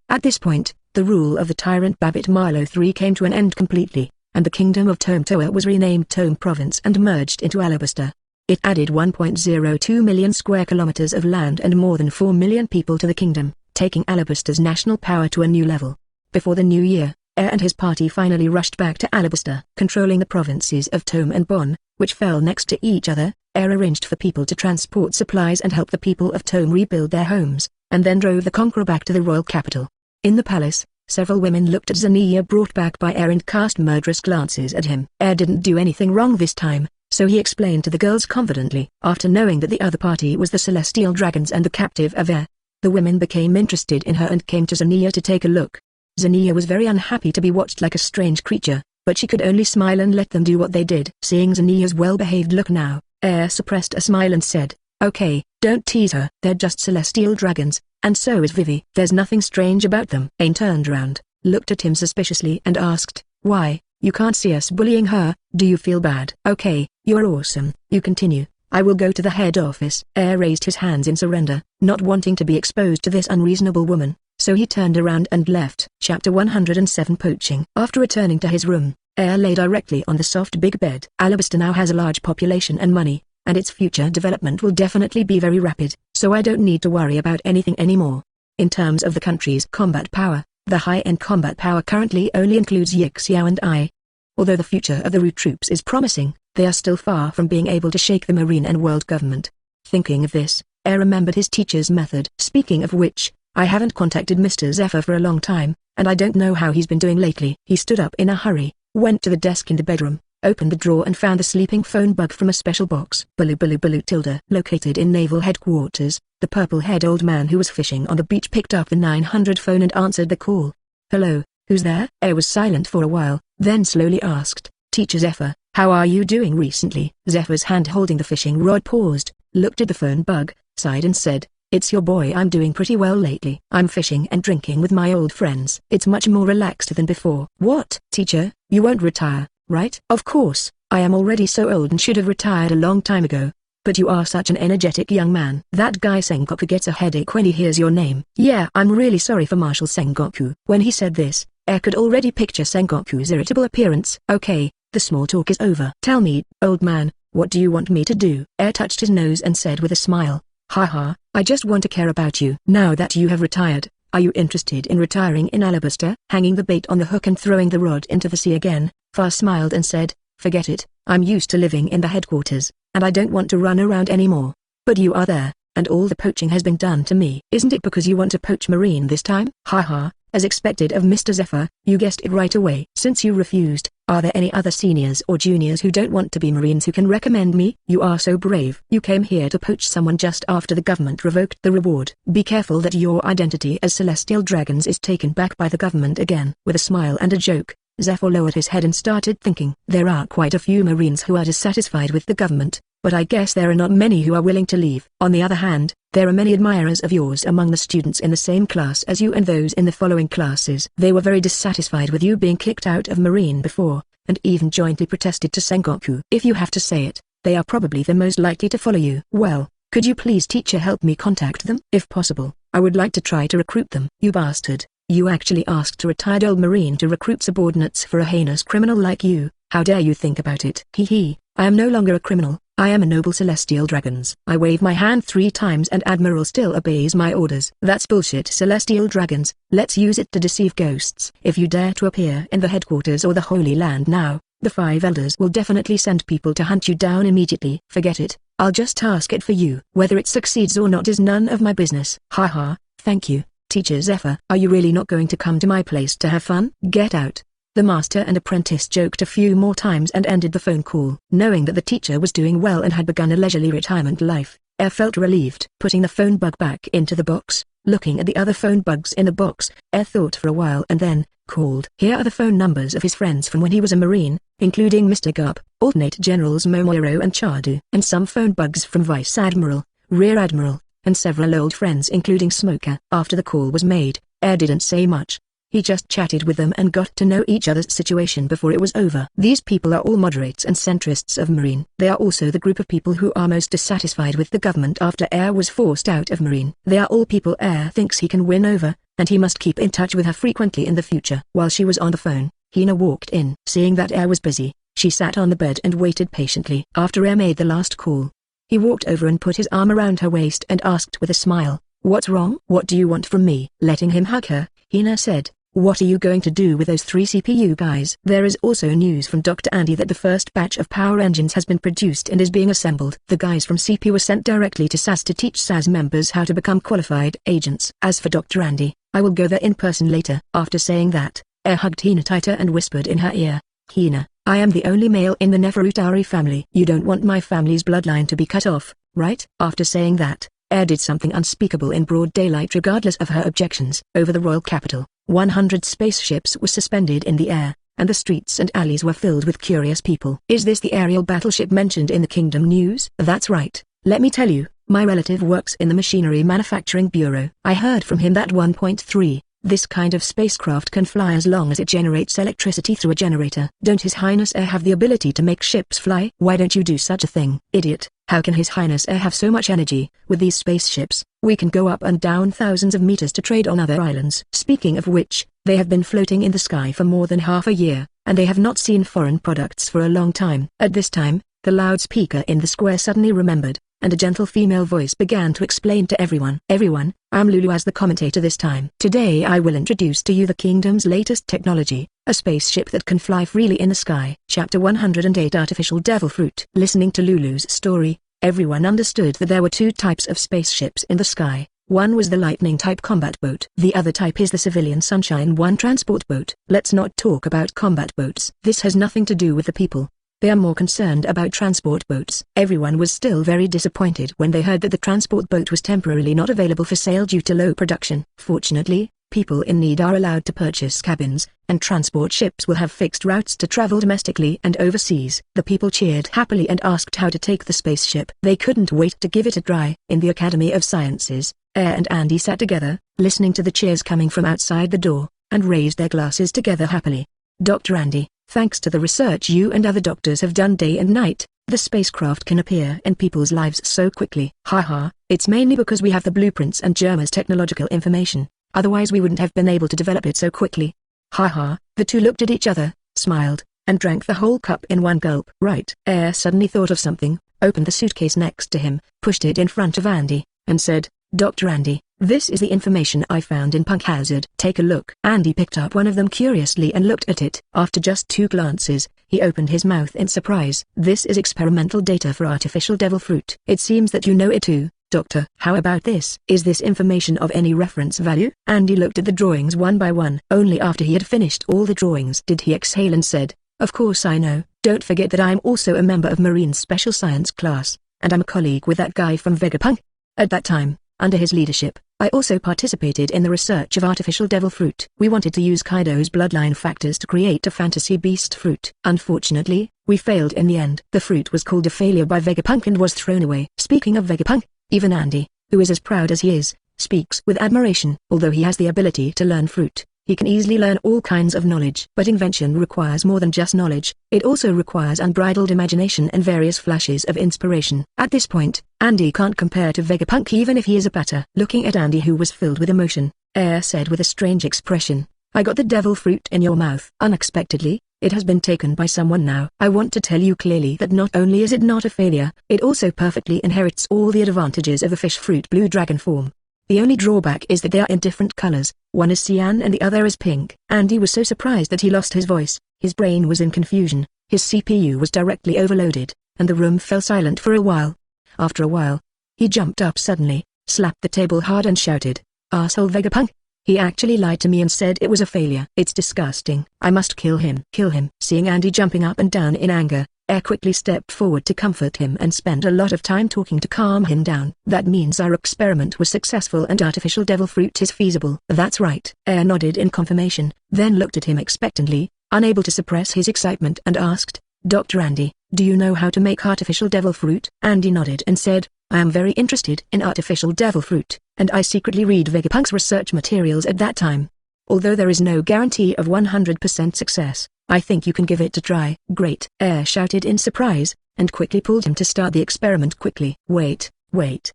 At this point, the rule of the tyrant Babbitt Marlowe III came to an end completely, and the kingdom of Tome Toa was renamed Tome Province and merged into Alabaster. It added 1.02 million square kilometers of land and more than 4 million people to the kingdom, taking Alabaster's national power to a new level. Before the new year, Heir and his party finally rushed back to Alabaster. Controlling the provinces of Tome and Bon, which fell next to each other, Heir arranged for people to transport supplies and help the people of Tome rebuild their homes, and then drove the conqueror back to the royal capital. In the palace, several women looked at Zheniya brought back by Heir and cast murderous glances at him. Heir didn't do anything wrong this time, so he explained to the girls confidently. After knowing that the other party was the Celestial Dragons and the captive of Heir, the women became interested in her and came to Zheniya to take a look. Zheniya was very unhappy to be watched like a strange creature, but she could only smile and let them do what they did. Seeing Zheniya's well-behaved look now, Heir suppressed a smile and said, "Okay, don't tease her. They're just celestial dragons, and so is Vivi. There's nothing strange about them." Aang turned round, looked at him suspiciously and asked, "Why, you can't see us bullying her, do you feel bad?" "Okay, you're awesome. You continue. I will go to the head office." Heir raised his hands in surrender, not wanting to be exposed to this unreasonable woman, so he turned around and left. Chapter 107 Poaching. After returning to his room, Heir lay directly on the soft big bed. Alabaster now has a large population and money, and its future development will definitely be very rapid, so I don't need to worry about anything anymore. In terms of the country's combat power, the high-end combat power currently only includes Yixiao and I. Although the future of the Ru troops is promising, they are still far from being able to shake the marine and world government. Thinking of this, Heir remembered his teacher's method. Speaking of which, I haven't contacted Mr. Zephyr for a long time, and I don't know how he's been doing lately. He stood up in a hurry, went to the desk in the bedroom, opened the drawer and found the sleeping phone bug from a special box. Located in Naval Headquarters, the purple-haired old man who was fishing on the beach picked up the 900 phone and answered the call. "Hello, who's there?" Heir was silent for a while, then slowly asked, "Teacher Zephyr, how are you doing recently?" Zephyr's hand holding the fishing rod paused, looked at the phone bug, sighed and said, "It's your boy. I'm doing pretty well lately. I'm fishing and drinking with my old friends. It's much more relaxed than before." "What? Teacher, you won't retire, right?" "Of course, I am already so old and should have retired a long time ago. But you are such an energetic young man. That guy Sengoku gets a headache when he hears your name." "Yeah, I'm really sorry for Marshal Sengoku." When he said this, Heir could already picture Sengoku's irritable appearance. "Okay, the small talk is over. Tell me, old man, what do you want me to do?" Heir touched his nose and said with a smile, Haha, I just want to care about you. Now that you have retired, are you interested in retiring in Alabaster? Hanging the bait on the hook and throwing the rod into the sea again, Far smiled and said, forget it, I'm used to living in the headquarters, and I don't want to run around anymore. But you are there, and all the poaching has been done to me. Isn't it because you want to poach Marine this time? Haha, as expected of Mr. Zephyr, you guessed it right away. Since you refused, are there any other seniors or juniors who don't want to be Marines who can recommend me? You are so brave. You came here to poach someone just after the government revoked the reward. Be careful that your identity as Celestial Dragons is taken back by the government again. With a smile and a joke, Zephyr lowered his head and started thinking. There are quite a few Marines who are dissatisfied with the government, but I guess there are not many who are willing to leave. On the other hand, there are many admirers of yours among the students in the same class as you and those in the following classes. They were very dissatisfied with you being kicked out of Marine before, and even jointly protested to Sengoku. If you have to say it, they are probably the most likely to follow you. Well, could you please teacher help me contact them? If possible, I would like to try to recruit them. You bastard, you actually asked a retired old Marine to recruit subordinates for a heinous criminal like you. How dare you think about it? Hee hee, I am no longer a criminal. I am a noble Celestial Dragons. I wave my hand 3 times and Admiral still obeys my orders. That's bullshit, Celestial Dragons. Let's use it to deceive ghosts. If you dare to appear in the headquarters or the Holy Land now, the 5 elders will definitely send people to hunt you down immediately. Forget it, I'll just task it for you. Whether it succeeds or not is none of my business. Haha, thank you, Teacher Zephyr. Are you really not going to come to my place to have fun? Get out. The master and apprentice joked a few more times and ended the phone call. Knowing that the teacher was doing well and had begun a leisurely retirement life, Air felt relieved. Putting the phone bug back into the box, looking at the other phone bugs in the box, Air thought for a while and then called. Here are the phone numbers of his friends from when he was a Marine, including Mr. Gup, Alternate Generals Momoro and Chadu, and some phone bugs from Vice Admiral, Rear Admiral, and several old friends including Smoker. After the call was made, Air didn't say much. He just chatted with them and got to know each other's situation before it was over. These people are all moderates and centrists of Marine. They are also the group of people who are most dissatisfied with the government after Air was forced out of Marine. They are all people Air thinks he can win over, and he must keep in touch with her frequently in the future. While she was on the phone, Hina walked in. Seeing that Air was busy, she sat on the bed and waited patiently. After Air made the last call, he walked over and put his arm around her waist and asked with a smile, "What's wrong? What do you want from me?" Letting him hug her, Hina said, "What are you going to do with those 3 CPU guys?" There is also news from Dr. Andy that the first batch of power engines has been produced and is being assembled. The guys from CP were sent directly to SAS to teach SAS members how to become qualified agents. As for Dr. Andy, I will go there in person later. After saying that, Air hugged Hina tighter and whispered in her ear, "Hina, I am the only male in the Neferutari family. You don't want my family's bloodline to be cut off, right?" After saying that, Air did something unspeakable in broad daylight regardless of her objections. Over the royal capital, 100 spaceships were suspended in the air, and the streets and alleys were filled with curious people. Is this the aerial battleship mentioned in the Kingdom news? That's right. Let me tell you, my relative works in the Machinery Manufacturing Bureau. I heard from him that 1.3, this kind of spacecraft can fly as long as it generates electricity through a generator. Don't His Highness Air have the ability to make ships fly? Why don't you do such a thing? Idiot. How can His Highness Air have so much energy? With these spaceships, we can go up and down thousands of meters to trade on other islands. Speaking of which, they have been floating in the sky for more than half a year, and they have not seen foreign products for a long time. At this time, the loudspeaker in the square suddenly remembered, and a gentle female voice began to explain to everyone. "Everyone, I'm Lulu as the commentator this time. Today I will introduce to you the kingdom's latest technology, a spaceship that can fly freely in the sky." Chapter 108 Artificial Devil Fruit. Listening to Lulu's story, everyone understood that there were 2 types of spaceships in the sky. One was the lightning-type combat boat. The other type is the civilian Sunshine 1 transport boat. Let's not talk about combat boats. This has nothing to do with the people. They are more concerned about transport boats. Everyone was still very disappointed when they heard that the transport boat was temporarily not available for sale due to low production. Fortunately, people in need are allowed to purchase cabins, and transport ships will have fixed routes to travel domestically and overseas. The people cheered happily and asked how to take the spaceship. They couldn't wait to give it a try. In the Academy of Sciences, Air and Andy sat together, listening to the cheers coming from outside the door, and raised their glasses together happily. "Dr. Andy, thanks to the research you and other doctors have done day and night, the spacecraft can appear in people's lives so quickly." "Haha, it's mainly because we have the blueprints and Germa's technological information, otherwise we wouldn't have been able to develop it so quickly." "Haha." The two looked at each other, smiled, and drank the whole cup in one gulp. Right. Air suddenly thought of something, opened the suitcase next to him, pushed it in front of Andy, and said, "Dr. Andy, this is the information I found in Punk Hazard. Take a look." Andy picked up one of them curiously and looked at it. After just 2 glances, he opened his mouth in surprise. "This is experimental data for artificial devil fruit. It seems that you know it too, Doctor. How about this? Is this information of any reference value?" Andy looked at the drawings one by one. Only after he had finished all the drawings did he exhale and said, "Of course I know. Don't forget that I am also a member of Marine's special science class, and I'm a colleague with that guy from Vegapunk. At that time, under his leadership, I also participated in the research of artificial devil fruit. We wanted to use Kaido's bloodline factors to create a fantasy beast fruit. Unfortunately, we failed in the end. The fruit was called a failure by Vegapunk and was thrown away." Speaking of Vegapunk, even Andy, who is as proud as he is, speaks with admiration. Although he has the ability to learn fruit, he can easily learn all kinds of knowledge. But invention requires more than just knowledge. It also requires unbridled imagination and various flashes of inspiration. At this point, Andy can't compare to Vegapunk even if he is a batter. Looking at Andy, who was filled with emotion, Air said with a strange expression, "I got the devil fruit in your mouth. Unexpectedly, it has been taken by someone now. I want to tell you clearly that not only is it not a failure, it also perfectly inherits all the advantages of the fish fruit blue dragon form. The only drawback is that they are in different colors, one is cyan and the other is pink." Andy was so surprised that he lost his voice, his brain was in confusion, his CPU was directly overloaded, and the room fell silent for a while. After a while, he jumped up suddenly, slapped the table hard and shouted, "Arsehole Vegapunk! He actually lied to me and said it was a failure. It's disgusting. I must kill him." "Kill him." Seeing Andy jumping up and down in anger, Air quickly stepped forward to comfort him and spent a lot of time talking to calm him down. "That means our experiment was successful and artificial devil fruit is feasible." "That's right." Air nodded in confirmation, then looked at him expectantly, unable to suppress his excitement, and asked, "Dr. Andy, do you know how to make artificial devil fruit?" Andy nodded and said, "I am very interested in artificial devil fruit, and I secretly read Vegapunk's research materials at that time. Although there is no guarantee of 100% success, I think you can give it a try." "Great!" Air shouted in surprise, and quickly pulled him to start the experiment quickly. Wait,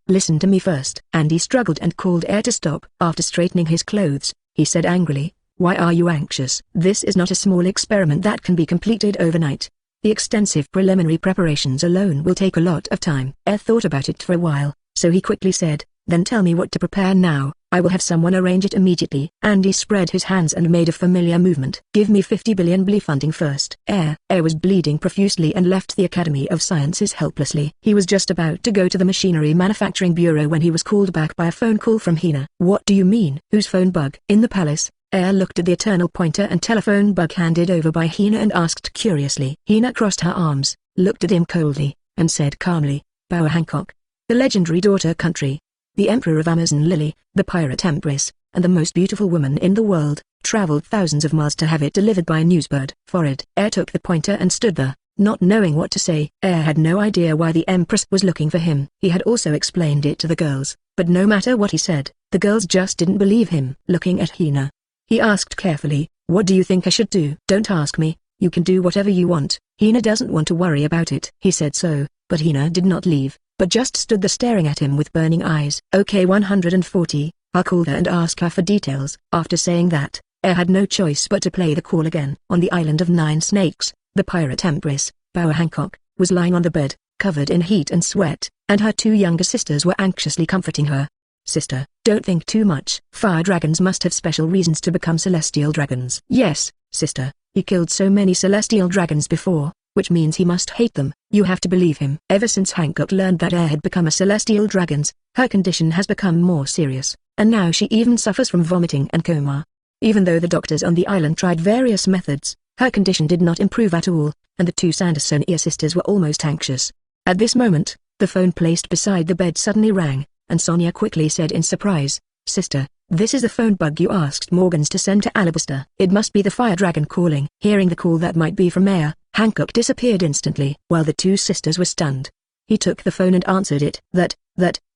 listen to me first." Andy struggled and called Air to stop. After straightening his clothes, he said angrily, "Why are you anxious? This is not a small experiment that can be completed overnight. The extensive preliminary preparations alone will take a lot of time." Air thought about it for a while, so he quickly said, "Then tell me what to prepare now. I will have someone arrange it immediately." Andy spread his hands and made a familiar movement. "Give me 50 billion blee funding first." Air was bleeding profusely and left the Academy of Sciences helplessly. He was just about to go to the Machinery Manufacturing Bureau when he was called back by a phone call from Hina. "What do you mean? Whose phone bug?" "In the palace." Air looked at the eternal pointer and telephone bug handed over by Hina and asked curiously. Hina crossed her arms, looked at him coldly, and said calmly, "Boa Hancock, the legendary daughter country, the Emperor of Amazon Lily, the pirate Empress, and the most beautiful woman in the world, traveled thousands of miles to have it delivered by a newsbird." Forehead. Air took the pointer and stood there, not knowing what to say. Air had no idea why the Empress was looking for him. He had also explained it to the girls, but no matter what he said, the girls just didn't believe him. Looking at Hina, he asked carefully, "What do you think I should do?" "Don't ask me, you can do whatever you want." Hina doesn't want to worry about it. He said so, but Hina did not leave, but just stood there staring at him with burning eyes. "Okay, 140, I'll call her and ask her for details." After saying that, Air had no choice but to play the call again. On the island of 9 snakes, the pirate Empress, Boa Hancock, was lying on the bed, covered in heat and sweat, and her 2 younger sisters were anxiously comforting her. "Sister, don't think too much. Fire dragons must have special reasons to become celestial dragons." "Yes, sister, he killed so many celestial dragons before, which means he must hate them." "You have to believe him." Ever since Hancock learned that Air had become a celestial dragon, her condition has become more serious, and now she even suffers from vomiting and coma. Even though the doctors on the island tried various methods, her condition did not improve at all, and the 2 Sandersonia sisters were almost anxious. At this moment, the phone placed beside the bed suddenly rang, and Sonia quickly said in surprise, "Sister, this is the phone bug you asked Morgans to send to Alabaster." "It must be the fire dragon calling." Hearing the call that might be from Air, Hancock disappeared instantly. While the 2 sisters were stunned, he took the phone and answered it. That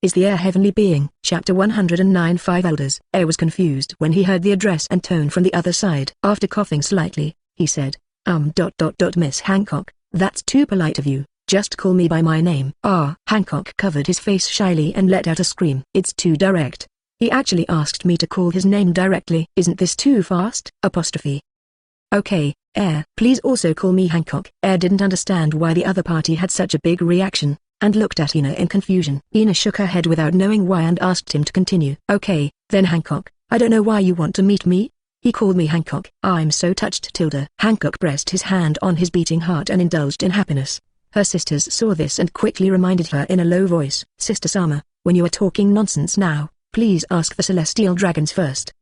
is the Air heavenly being." Chapter 109. 5 Elders. Air was confused when he heard the address and tone from the other side. After coughing slightly, he said, Miss Hancock, that's too polite of you. Just call me by my name." Hancock covered his face shyly and let out a scream. "It's too direct. He actually asked me to call his name directly. Isn't this too fast?" "Okay, Air, please also call me Hancock." Air didn't understand why the other party had such a big reaction, and looked at Hina in confusion. Hina shook her head without knowing why and asked him to continue. Okay, then Hancock, I don't know why you want to meet me. He called me Hancock. I'm so touched. Hancock pressed his hand on his beating heart and indulged in happiness. Her sisters saw this and quickly reminded her in a low voice. Sister Sama, when you are talking nonsense now, please ask the Celestial Dragons first.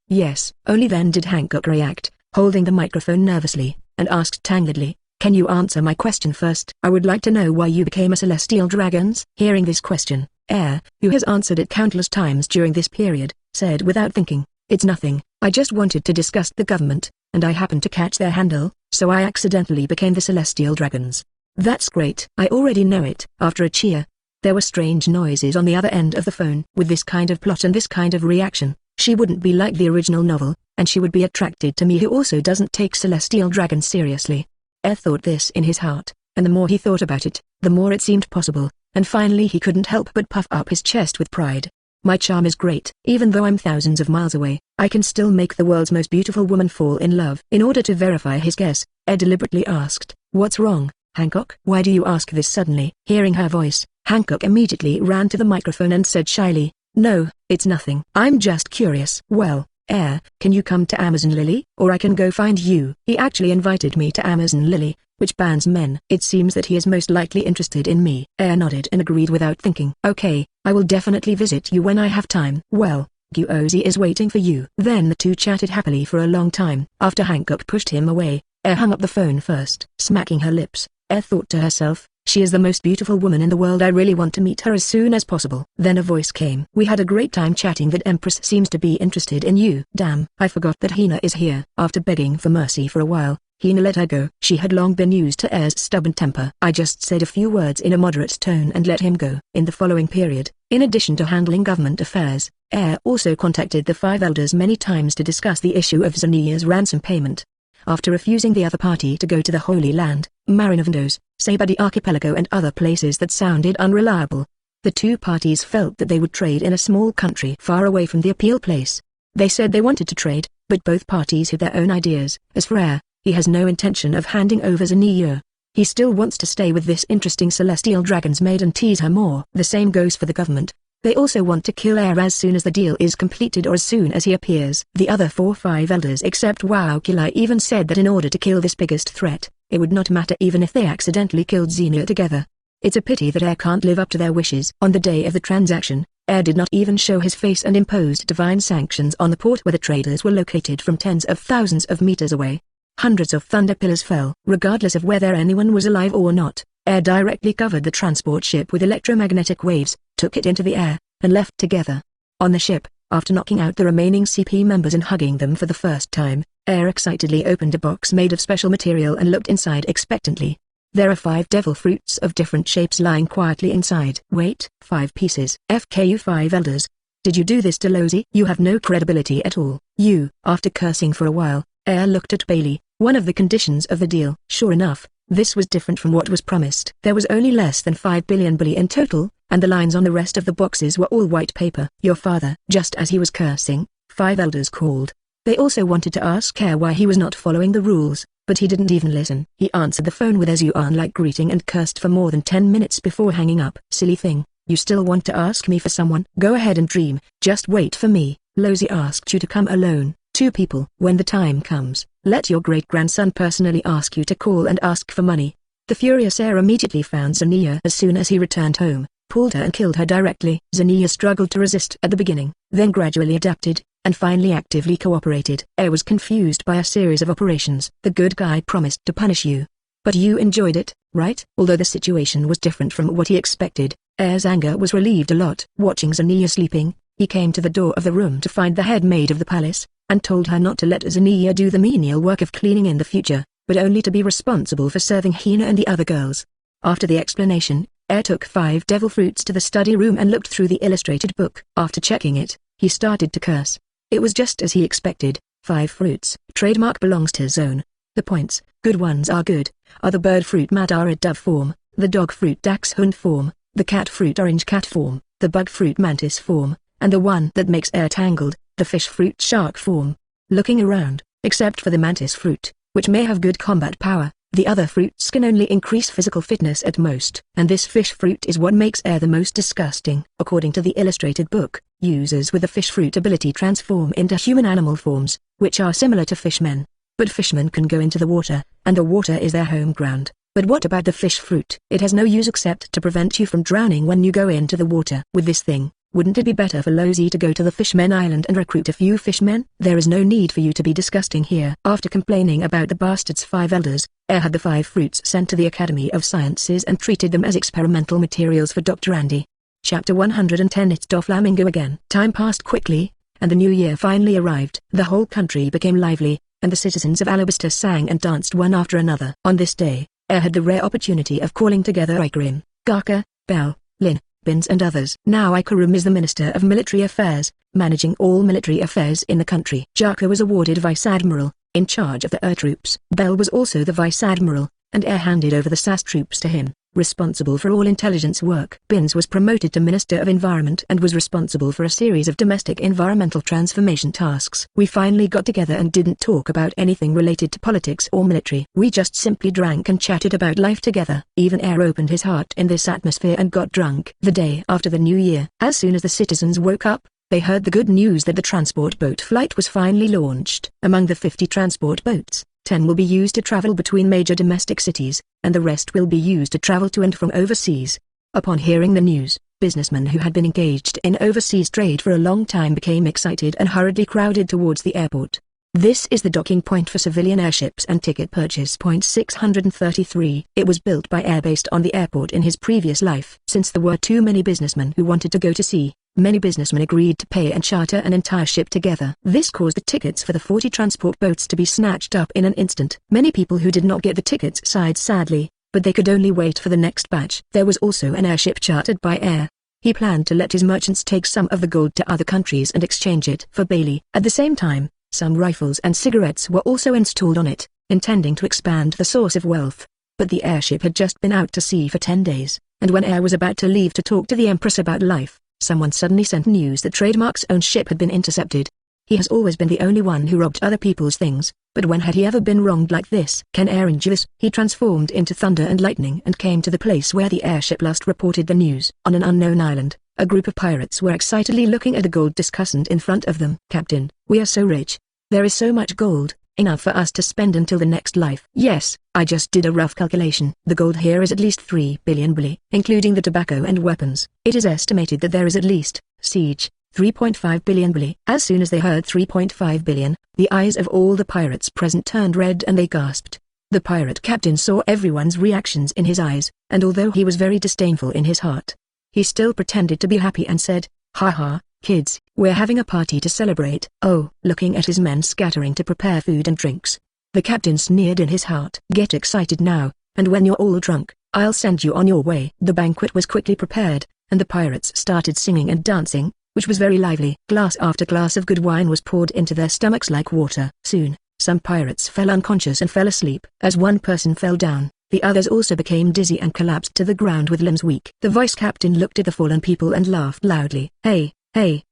Yes. Only then did Hancock react, holding the microphone nervously, and asked tangledly, can you answer my question first? I would like to know why you became a Celestial Dragons. Hearing this question, who has answered it countless times during this period, said without thinking, it's nothing, I just wanted to discuss the government, and I happened to catch their handle, so I accidentally became the Celestial Dragons. That's great. I already know it. After a cheer, there were strange noises on the other end of the phone. With this kind of plot and this kind of reaction, she wouldn't be like the original novel, and she would be attracted to me who also doesn't take Celestial Dragons seriously. Thought this in his heart, and the more he thought about it, the more it seemed possible, and finally he couldn't help but puff up his chest with pride. My charm is great. Even though I'm thousands of miles away, I can still make the world's most beautiful woman fall in love. In order to verify his guess, deliberately asked, what's wrong, Hancock? Why do you ask this suddenly? Hearing her voice, Hancock immediately ran to the microphone and said shyly, no, it's nothing. I'm just curious. Well, can you come to Amazon Lily, or I can go find you? He actually invited me to Amazon Lily, which bans men. It seems that he is most likely interested in me. Nodded and agreed without thinking. Okay, I will definitely visit you when I have time. Well, Guozi is waiting for you. Then the two chatted happily for a long time. After Hancock pushed him away, hung up the phone first. Smacking her lips, thought to herself, she is the most beautiful woman in the world. I really want to meet her as soon as possible. Then a voice came. We had a great time chatting. That Empress seems to be interested in you. Damn, I forgot that Hina is here. After begging for mercy for a while, Hina let her go. She had long been used to Air's stubborn temper. I just said a few words in a moderate tone and let him go. In the following period, in addition to handling government affairs, Air also contacted the five elders many times to discuss the issue of Zheniya's ransom payment. After refusing the other party to go to the Holy Land, Marinavendos, Sabadi Archipelago and other places that sounded unreliable, the two parties felt that they would trade in a small country far away from the appeal place. They said they wanted to trade, but both parties had their own ideas. As for Air, he has no intention of handing over Zheniya. He still wants to stay with this interesting Celestial Dragon's maid and tease her more. The same goes for the government. They also want to kill Air as soon as the deal is completed or as soon as he appears. The other 4-5 elders except Waokilai even said that in order to kill this biggest threat, it would not matter even if they accidentally killed Zheniya together. It's a pity that Air can't live up to their wishes. On the day of the transaction, Air did not even show his face and imposed divine sanctions on the port where the traders were located from tens of thousands of meters away. Hundreds of thunder pillars fell. Regardless of whether anyone was alive or not, Air directly covered the transport ship with electromagnetic waves, took it into the air, and left together. On the ship, after knocking out the remaining CP members and hugging them for the first time, Air excitedly opened a box made of special material and looked inside expectantly. There are 5 devil fruits of different shapes lying quietly inside. Wait, 5 pieces. FKU 5 elders. Did you do this to Lozi? You have no credibility at all. You. After cursing for a while, Air looked at Bailey, one of the conditions of the deal. Sure enough, this was different from what was promised. There was only less than 5 billion bully in total, and the lines on the rest of the boxes were all white paper. Your father. Just as he was cursing, 5 elders called. They also wanted to ask Air why he was not following the rules, but he didn't even listen. He answered the phone with a Yuan-like greeting and cursed for more than 10 minutes before hanging up. Silly thing, you still want to ask me for someone? Go ahead and dream, just wait for me. Lozi asked you to come alone. 2 people. When the time comes, let your great-grandson personally ask you to call and ask for money. The furious Air immediately found Zheniya as soon as he returned home, pulled her and killed her directly. Zheniya struggled to resist at the beginning, then gradually adapted, and finally actively cooperated. Air was confused by a series of operations. The good guy promised to punish you. But you enjoyed it, right? Although the situation was different from what he expected, Air's anger was relieved a lot. Watching Zheniya sleeping, he came to the door of the room to find the head maid of the palace, and told her not to let Zheniya do the menial work of cleaning in the future, but only to be responsible for serving Hina and the other girls. After the explanation, Air took 5 devil fruits to the study room and looked through the illustrated book. After checking it, he started to curse. It was just as he expected. 5 fruits. Trademark belongs to Zone. The points, good ones are good, are the bird fruit Madara dove form, the dog fruit dachshund form, the cat fruit orange cat form, the bug fruit mantis form, and the one that makes Air tangled, the fish fruit shark form. Looking around, except for the mantis fruit, which may have good combat power, The other fruits can only increase physical fitness at most, and this fish fruit is what makes air the most disgusting. According to the illustrated book, users with the fish fruit ability transform into human animal forms, which are similar to fishmen. But fishmen can go into the water, and the water is their home ground. But what about the fish fruit? It has no use except to prevent you from drowning when you go into the water. With this thing, wouldn't it be better for Lozi to go to the Fishmen Island and recruit a few fishmen? There is no need for you to be disgusting here. After complaining about the bastard's 5 elders, Air had the 5 fruits sent to the Academy of Sciences and treated them as experimental materials for Dr. Andy. Chapter 110. It's Doflamingo again. Time passed quickly, and the new year finally arrived. The whole country became lively, and the citizens of Alabaster sang and danced one after another. On this day, Air had the rare opportunity of calling together Ikarim, Gaka, Bell, Lin, Bins and others. Now Ikarim is the Minister of Military Affairs, managing all military affairs in the country. Gaka was awarded Vice Admiral, in charge of the air troops. Bell was also the Vice Admiral, and Air handed over the SAS troops to him, responsible for all intelligence work. Bins was promoted to Minister of Environment and was responsible for a series of domestic environmental transformation tasks. We finally got together and didn't talk about anything related to politics or military. We just simply drank and chatted about life together. Even Air opened his heart in this atmosphere and got drunk. The day after the new year, as soon as the citizens woke up, they heard the good news that the transport boat flight was finally launched. Among the 50 transport boats, 10 will be used to travel between major domestic cities, and the rest will be used to travel to and from overseas. Upon hearing the news, businessmen who had been engaged in overseas trade for a long time became excited and hurriedly crowded towards the airport. This is the docking point for civilian airships and ticket purchase point 633. It was built by Air based on the airport in his previous life. Since there were too many businessmen who wanted to go to sea, many businessmen agreed to pay and charter an entire ship together. This caused the tickets for the 40 transport boats to be snatched up in an instant. Many people who did not get the tickets sighed sadly, but they could only wait for the next batch. There was also an airship chartered by Air. He planned to let his merchants take some of the gold to other countries and exchange it for Bailey. At the same time, some rifles and cigarettes were also installed on it, intending to expand the source of wealth. But the airship had just been out to sea for 10 days, and when Air was about to leave to talk to the Empress about life, someone suddenly sent news that Trademark's own ship had been intercepted. He has always been the only one who robbed other people's things, but when had he ever been wronged like this? Can Air endure this? He transformed into thunder and lightning and came to the place where the airship last reported the news. On an unknown island, a group of pirates were excitedly looking at the gold discussant in front of them. Captain, we are so rich. There is so much gold, enough for us to spend until the next life. Yes, I just did a rough calculation. The gold here is at least 3 billion bili, including the tobacco and weapons. It is estimated that there is at least, siege, 3.5 billion bili. As soon as they heard 3.5 billion, the eyes of all the pirates present turned red and they gasped. The pirate captain saw everyone's reactions in his eyes, and although he was very disdainful in his heart, he still pretended to be happy and said, "Ha, kids, we're having a party to celebrate." Oh, looking at his men scattering to prepare food and drinks, the captain sneered in his heart. "Get excited now, and when you're all drunk, I'll send you on your way." The banquet was quickly prepared, and the pirates started singing and dancing, which was very lively. Glass after glass of good wine was poured into their stomachs like water. Soon, some pirates fell unconscious and fell asleep. As one person fell down, the others also became dizzy and collapsed to the ground with limbs weak. The vice captain looked at the fallen people and laughed loudly. Hey,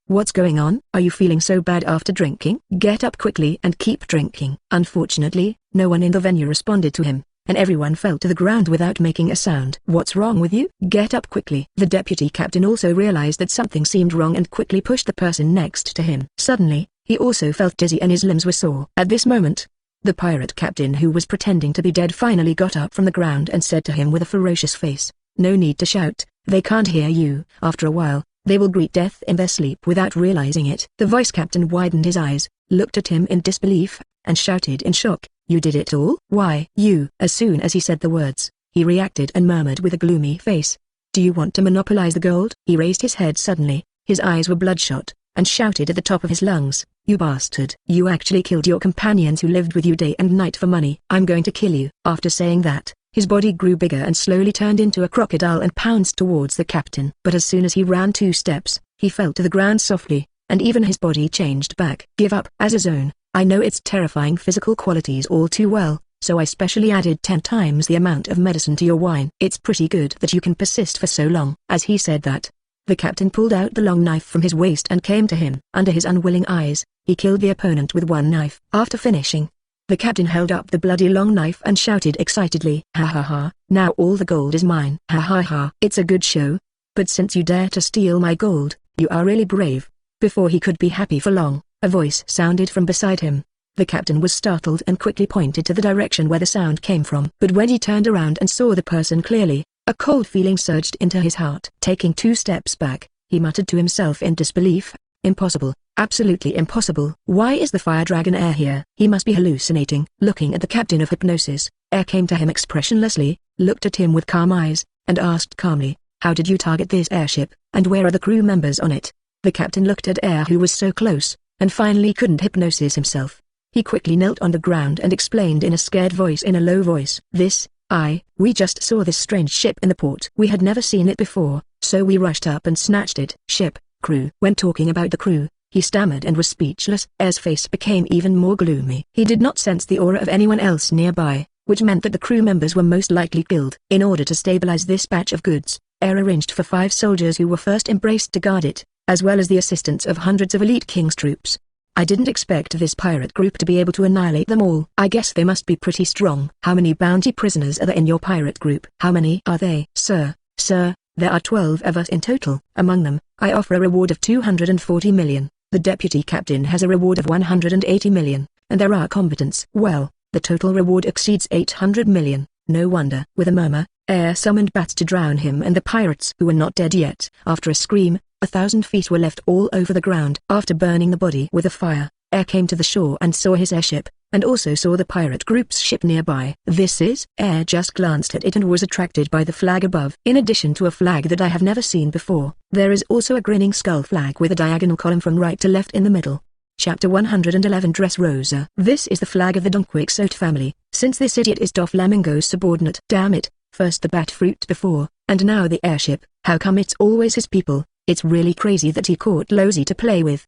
what's going on? Are you feeling so bad after drinking? Get up quickly and keep drinking." Unfortunately, no one in the venue responded to him, and everyone fell to the ground without making a sound. "What's wrong with you? Get up quickly." The deputy captain also realized that something seemed wrong and quickly pushed the person next to him. Suddenly, he also felt dizzy and his limbs were sore. At this moment, the pirate captain who was pretending to be dead finally got up from the ground and said to him with a ferocious face, "No need to shout, they can't hear you." After a while, they will greet death in their sleep without realizing it. The vice captain widened his eyes, looked at him in disbelief, and shouted in shock, "You did it all? Why, you?" As soon as he said the words, he reacted and murmured with a gloomy face, "Do you want to monopolize the gold?" He raised his head suddenly, his eyes were bloodshot, and shouted at the top of his lungs, "You bastard! You actually killed your companions who lived with you day and night for money. I'm going to kill you." After saying that, his body grew bigger and slowly turned into a crocodile and pounced towards the captain. But as soon as he ran 2 steps, he fell to the ground softly, and even his body changed back. "Give up." As a zone, I know its terrifying physical qualities all too well, so I specially added 10 times the amount of medicine to your wine. It's pretty good that you can persist for so long. As he said that, the captain pulled out the long knife from his waist and came to him. Under his unwilling eyes, he killed the opponent with one knife. After finishing, The captain held up the bloody long knife and shouted excitedly, "Ha ha ha, now all the gold is mine." "Ha ha ha, it's a good show. But since you dare to steal my gold, you are really brave." Before he could be happy for long, a voice sounded from beside him. The captain was startled and quickly pointed to the direction where the sound came from. But when he turned around and saw the person clearly, a cold feeling surged into his heart. Taking 2 steps back, he muttered to himself in disbelief, "Impossible, absolutely impossible. Why is the fire dragon Air here?" He must be hallucinating. Looking at the captain of hypnosis, Air came to him expressionlessly, looked at him with calm eyes, and asked calmly, "How did you target this airship, and where are the crew members on it?" The captain looked at Air, who was so close, and finally couldn't hypnosis himself. He quickly knelt on the ground and explained in a scared voice in a low voice, We just saw this strange ship in the port. We had never seen it before, so we rushed up and snatched it." "Ship, crew." When talking about the crew, he stammered and was speechless. Air's face became even more gloomy. He did not sense the aura of anyone else nearby, which meant that the crew members were most likely killed. In order to stabilize this batch of goods, Air arranged for 5 soldiers who were first embraced to guard it, as well as the assistance of hundreds of elite king's troops. "I didn't expect this pirate group to be able to annihilate them all. I guess they must be pretty strong." "How many bounty prisoners are there in your pirate group?" "How many are they?" Sir, there are 12 of us in total. Among them, I offer a reward of 240 million. The deputy captain has a reward of 180 million, and there are combatants. Well, the total reward exceeds 800 million. No wonder." With a murmur, Air summoned bats to drown him and the pirates who were not dead yet. After a scream, 1,000 feet were left all over the ground. After burning the body with a fire, Air came to the shore and saw his airship, and also saw the pirate group's ship nearby. "This is?" Air just glanced at it and was attracted by the flag above. In addition to a flag that I have never seen before, there is also a grinning skull flag with a diagonal column from right to left in the middle. Chapter 111 Dressrosa. "This is the flag of the Don Quixote family, since this idiot is Doflamingo's subordinate." "Damn it, first the bat fruit before, and now the airship. How come it's always his people? It's really crazy that he caught Losey to play with."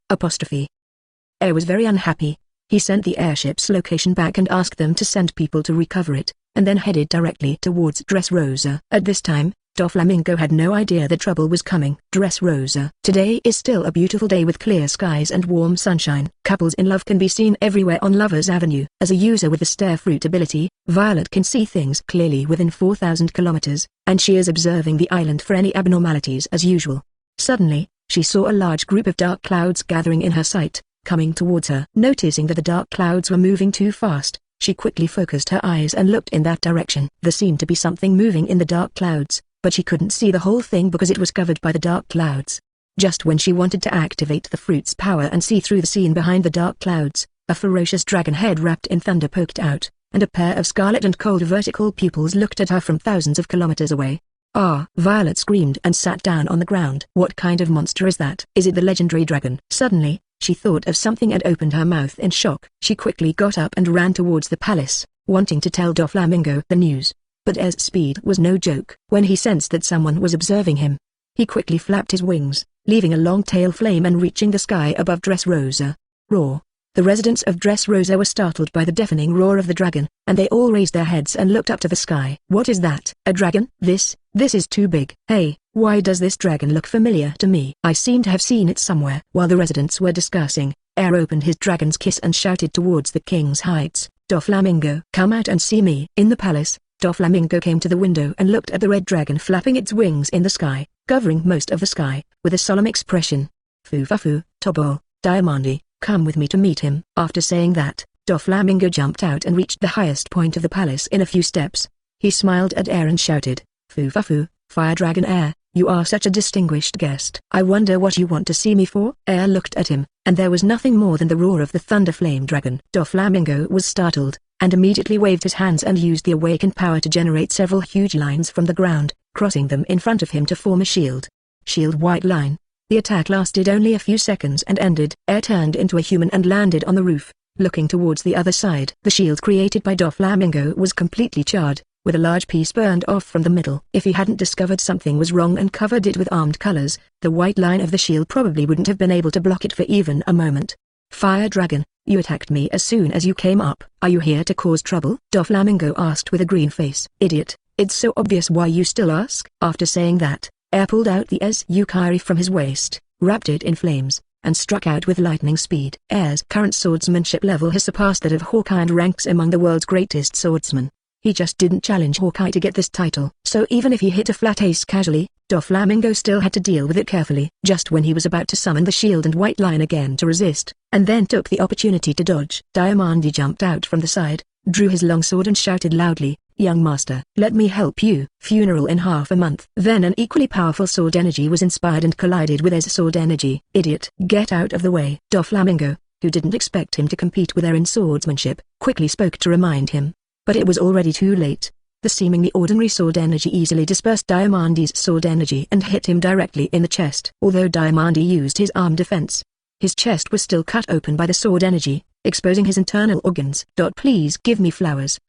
Air was very unhappy. He sent the airship's location back and asked them to send people to recover it, and then headed directly towards Dressrosa. At this time, Doflamingo had no idea that trouble was coming. Dressrosa. Today is still a beautiful day with clear skies and warm sunshine. Couples in love can be seen everywhere on Lovers Avenue. As a user with the stare fruit ability, Violet can see things clearly within 4,000 kilometers, and she is observing the island for any abnormalities as usual. Suddenly, she saw a large group of dark clouds gathering in her sight, coming towards her. Noticing that the dark clouds were moving too fast, she quickly focused her eyes and looked in that direction. There seemed to be something moving in the dark clouds, but she couldn't see the whole thing because it was covered by the dark clouds. Just when she wanted to activate the fruit's power and see through the scene behind the dark clouds, a ferocious dragon head wrapped in thunder poked out, and a pair of scarlet and cold vertical pupils looked at her from thousands of kilometers away. "Ah!" Violet screamed and sat down on the ground. "What kind of monster is that? Is it the legendary dragon?" Suddenly, she thought of something and opened her mouth in shock. She quickly got up and ran towards the palace, wanting to tell Doflamingo the news. But Air's speed was no joke. When he sensed that someone was observing him, he quickly flapped his wings, leaving a long tail flame and reaching the sky above Dressrosa. Roar! The residents of Dressrosa were startled by the deafening roar of the dragon, and they all raised their heads and looked up to the sky. "What is that? A dragon? This is too big. Hey, why does this dragon look familiar to me? I seem to have seen it somewhere." While the residents were discussing, Air opened his dragon's kiss and shouted towards the king's heights, "Doflamingo, come out and see me." In the palace, Doflamingo came to the window and looked at the red dragon flapping its wings in the sky, covering most of the sky, with a solemn expression. "Fufafu, Tobol, Diamandi, come with me to meet him." After saying that, Doflamingo jumped out and reached the highest point of the palace in a few steps. He smiled at Air and shouted, "Fufafu, Fire Dragon Air, you are such a distinguished guest. I wonder what you want to see me for?" Air looked at him, and there was nothing more than the roar of the Thunder Flame Dragon. Doflamingo was startled, and immediately waved his hands and used the awakened power to generate several huge lines from the ground, crossing them in front of him to form a shield. Shield white line. The attack lasted only a few seconds and ended. Air turned into a human and landed on the roof, looking towards the other side. The shield created by Doflamingo was completely charred, with a large piece burned off from the middle. If he hadn't discovered something was wrong and covered it with armed colors, the white line of the shield probably wouldn't have been able to block it for even a moment. "Fire Dragon, you attacked me as soon as you came up. Are you here to cause trouble?" Doflamingo asked with a green face. "Idiot, it's so obvious, why you still ask?" After saying that, Air pulled out the Hawkeye from his waist, wrapped it in flames, and struck out with lightning speed. Air's current swordsmanship level has surpassed that of Hawkeye and ranks among the world's greatest swordsmen. He just didn't challenge Hawkeye to get this title. So even if he hit a flat ace casually, Doflamingo still had to deal with it carefully. Just when he was about to summon the shield and white line again to resist, and then took the opportunity to dodge, Diamandi jumped out from the side, drew his longsword and shouted loudly, "Young master, let me help you." Funeral in half a month. Then an equally powerful sword energy was inspired and collided with Air's sword energy. Idiot, get out of the way. Doflamingo, who didn't expect him to compete with Air in swordsmanship, quickly spoke to remind him. But it was already too late. The seemingly ordinary sword energy easily dispersed Diamandi's sword energy and hit him directly in the chest. Although Diamandi used his arm defense, his chest was still cut open by the sword energy, exposing his internal organs. "Please give me flowers."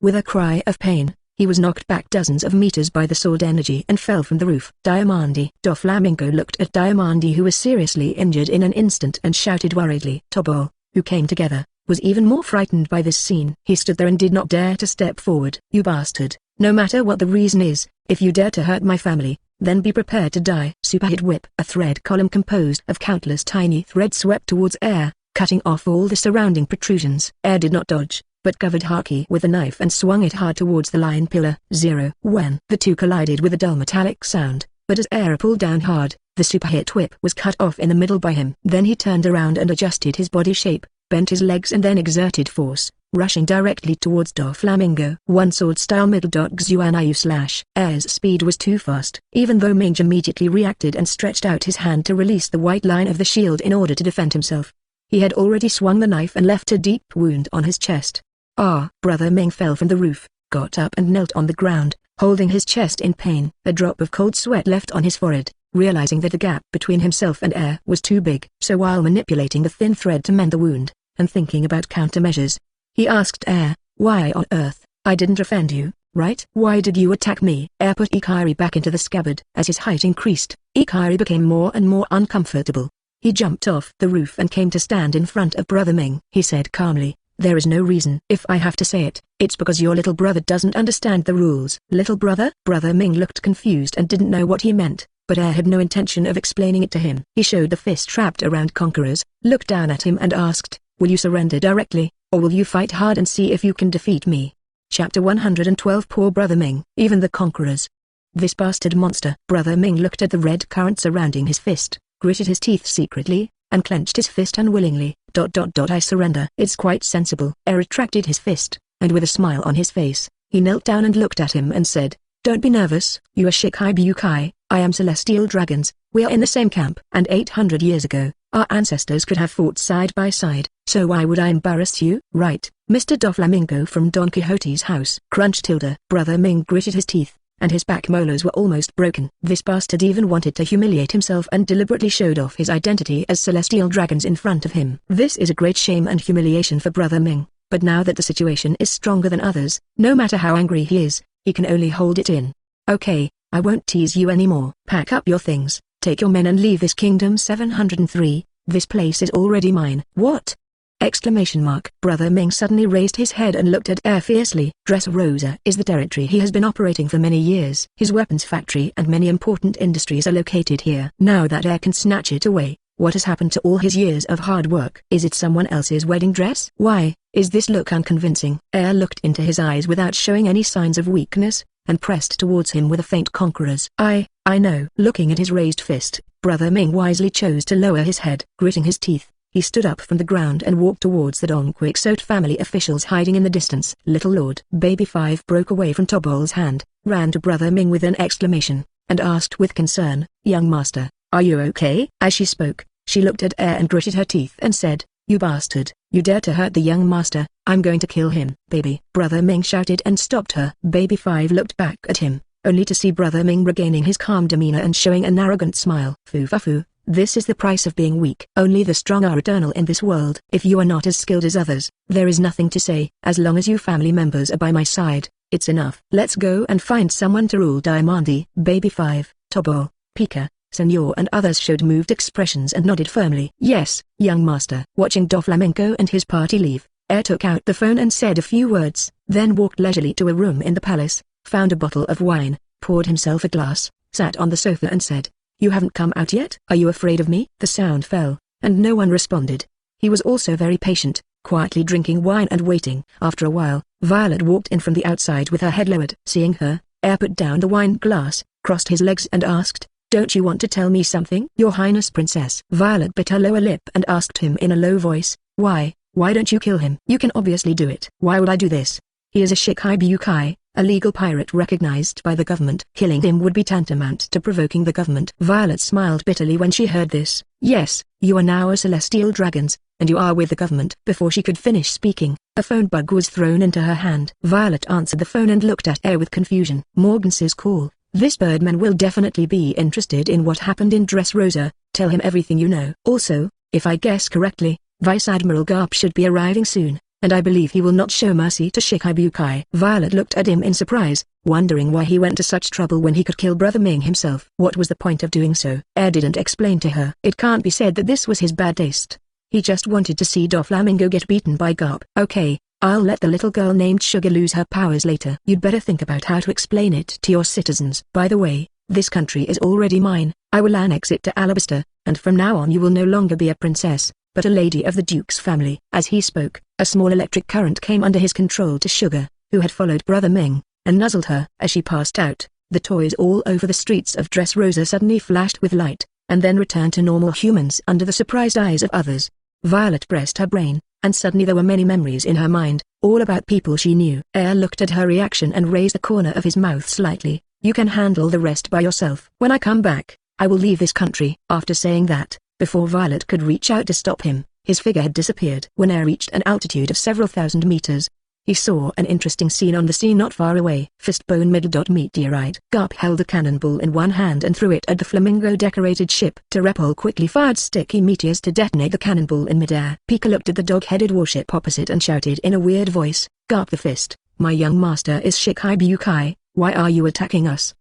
With a cry of pain, he was knocked back dozens of meters by the sword energy and fell from the roof. Diamandi. Doflamingo looked at Diamandi, who was seriously injured in an instant, and shouted worriedly. Tobol, who came together, was even more frightened by this scene. He stood there and did not dare to step forward. "You bastard, no matter what the reason is, if you dare to hurt my family, then be prepared to die." Super hit whip. A thread column composed of countless tiny threads swept towards Air, cutting off all the surrounding protrusions. Air did not dodge, but covered Hawkeye with a knife and swung it hard towards the line pillar. Zero. When the two collided with a dull metallic sound, but as Air pulled down hard, the super hit whip was cut off in the middle by him. Then he turned around and adjusted his body shape, bent his legs and then exerted force, rushing directly towards Doflamingo. One sword-style middle Xuanayu/. Air's speed was too fast. Even though Ming immediately reacted and stretched out his hand to release the white line of the shield in order to defend himself, he had already swung the knife and left a deep wound on his chest. Brother Ming fell from the roof, got up and knelt on the ground, holding his chest in pain. A drop of cold sweat left on his forehead, realizing that the gap between himself and Air was too big. So while manipulating the thin thread to mend the wound, and thinking about countermeasures, he asked Air, "Why on earth? I didn't offend you, right? Why did you attack me?" Air put Ikari back into the scabbard. As his height increased, Ikari became more and more uncomfortable. He jumped off the roof and came to stand in front of Brother Ming. He said calmly, "There is no reason. If I have to say it, it's because your little brother doesn't understand the rules." Little brother? Brother Ming looked confused and didn't know what he meant, but Air had no intention of explaining it to him. He showed the fist trapped around Conquerors, looked down at him and asked, "Will you surrender directly, or will you fight hard and see if you can defeat me?" Chapter 112. Poor Brother Ming. Even the Conquerors. This bastard monster. Brother Ming looked at the red current surrounding his fist, gritted his teeth secretly, and clenched his fist unwillingly. "I surrender." "It's quite sensible." Air retracted his fist, and with a smile on his face, he knelt down and looked at him and said, "Don't be nervous. You are Shikai Bukai, I am Celestial Dragons, we are in the same camp. And 800 years ago, our ancestors could have fought side by side, so why would I embarrass you?" "Right, Mr. Doflamingo from Don Quixote's house." Crunch tilde. Brother Ming gritted his teeth, and his back molars were almost broken. This bastard even wanted to humiliate himself and deliberately showed off his identity as Celestial Dragons in front of him. This is a great shame and humiliation for Brother Ming, but now that the situation is stronger than others, no matter how angry he is, he can only hold it in. "Okay, I won't tease you anymore. Pack up your things, take your men and leave this kingdom." 703, "This place is already mine." "What?" Exclamation mark. Brother Ming suddenly raised his head and looked at Air fiercely. Dressrosa is the territory he has been operating for many years. His weapons factory and many important industries are located here. Now that Air can snatch it away, what has happened to all his years of hard work? Is it someone else's wedding dress? Why is this look unconvincing? Air looked into his eyes without showing any signs of weakness, and pressed towards him with a faint Conquerors. I know." Looking at his raised fist, Brother Ming wisely chose to lower his head. Gritting his teeth, he stood up from the ground and walked towards the Don Quixote family officials hiding in the distance. Little Lord Baby 5 broke away from Tobol's hand, ran to Brother Ming with an exclamation, and asked with concern, "Young master, are you okay?" As she spoke, she looked at Air and gritted her teeth and said, "You bastard, you dare to hurt the young master, I'm going to kill him." "Baby!" Brother Ming shouted and stopped her. Baby 5 looked back at him, only to see Brother Ming regaining his calm demeanor and showing an arrogant smile. "Foo-fa-foo, this is the price of being weak. Only the strong are eternal in this world. If you are not as skilled as others, there is nothing to say. As long as you family members are by my side, it's enough. Let's go and find someone to rule Diamandi." Baby 5, Tobol, Pika, Senor and others showed moved expressions and nodded firmly. "Yes, young master." Watching Doflamingo and his party leave, Air took out the phone and said a few words, then walked leisurely to a room in the palace, found a bottle of wine, poured himself a glass, sat on the sofa and said, "You haven't come out yet? Are you afraid of me?" The sound fell, and no one responded. He was also very patient, quietly drinking wine and waiting. After a while, Violet walked in from the outside with her head lowered. Seeing her, Air put down the wine glass, crossed his legs and asked, "Don't you want to tell me something?" "Your Highness, Princess." Violet bit her lower lip and asked him in a low voice, "Why don't you kill him? You can obviously do it." "Why would I do this? He is a Shikibukai, a legal pirate recognized by the government. Killing him would be tantamount to provoking the government." Violet smiled bitterly when she heard this. "Yes, you are now a celestial dragons, and you are with the government." Before she could finish speaking, a phone bug was thrown into her hand. Violet answered the phone and looked at Air with confusion. "Morgan's call. This Birdman will definitely be interested in what happened in Dressrosa. Tell him everything you know. Also, if I guess correctly, Vice Admiral Garp should be arriving soon, and I believe he will not show mercy to Shikibukai." Violet looked at him in surprise, wondering why he went to such trouble when he could kill Brother Ming himself. What was the point of doing so? Air didn't explain to her. It can't be said that this was his bad taste. He just wanted to see Doflamingo get beaten by Garp. "Okay, I'll let the little girl named Sugar lose her powers later. You'd better think about how to explain it to your citizens. By the way, this country is already mine. I will annex it to Alabaster, and from now on you will no longer be a princess, but a lady of the Duke's family." As he spoke, a small electric current came under his control to Sugar, who had followed Brother Ming, and nuzzled her. As she passed out, the toys all over the streets of Dressrosa suddenly flashed with light, and then returned to normal humans under the surprised eyes of others. Violet pressed her brain, and suddenly there were many memories in her mind, all about people she knew. Air looked at her reaction and raised the corner of his mouth slightly. "You can handle the rest by yourself. When I come back, I will leave this country." After saying that, before Violet could reach out to stop him, his figure had disappeared. When Air reached an altitude of several thousand meters, he saw an interesting scene on the sea not far away. Fistbone middle. Meteorite. Garp held a cannonball in one hand and threw it at the flamingo-decorated ship. Terepol quickly fired sticky meteors to detonate the cannonball in midair. Pika looked at the dog-headed warship opposite and shouted in a weird voice, "Garp the Fist, my young master is Shikibukai, why are you attacking us?"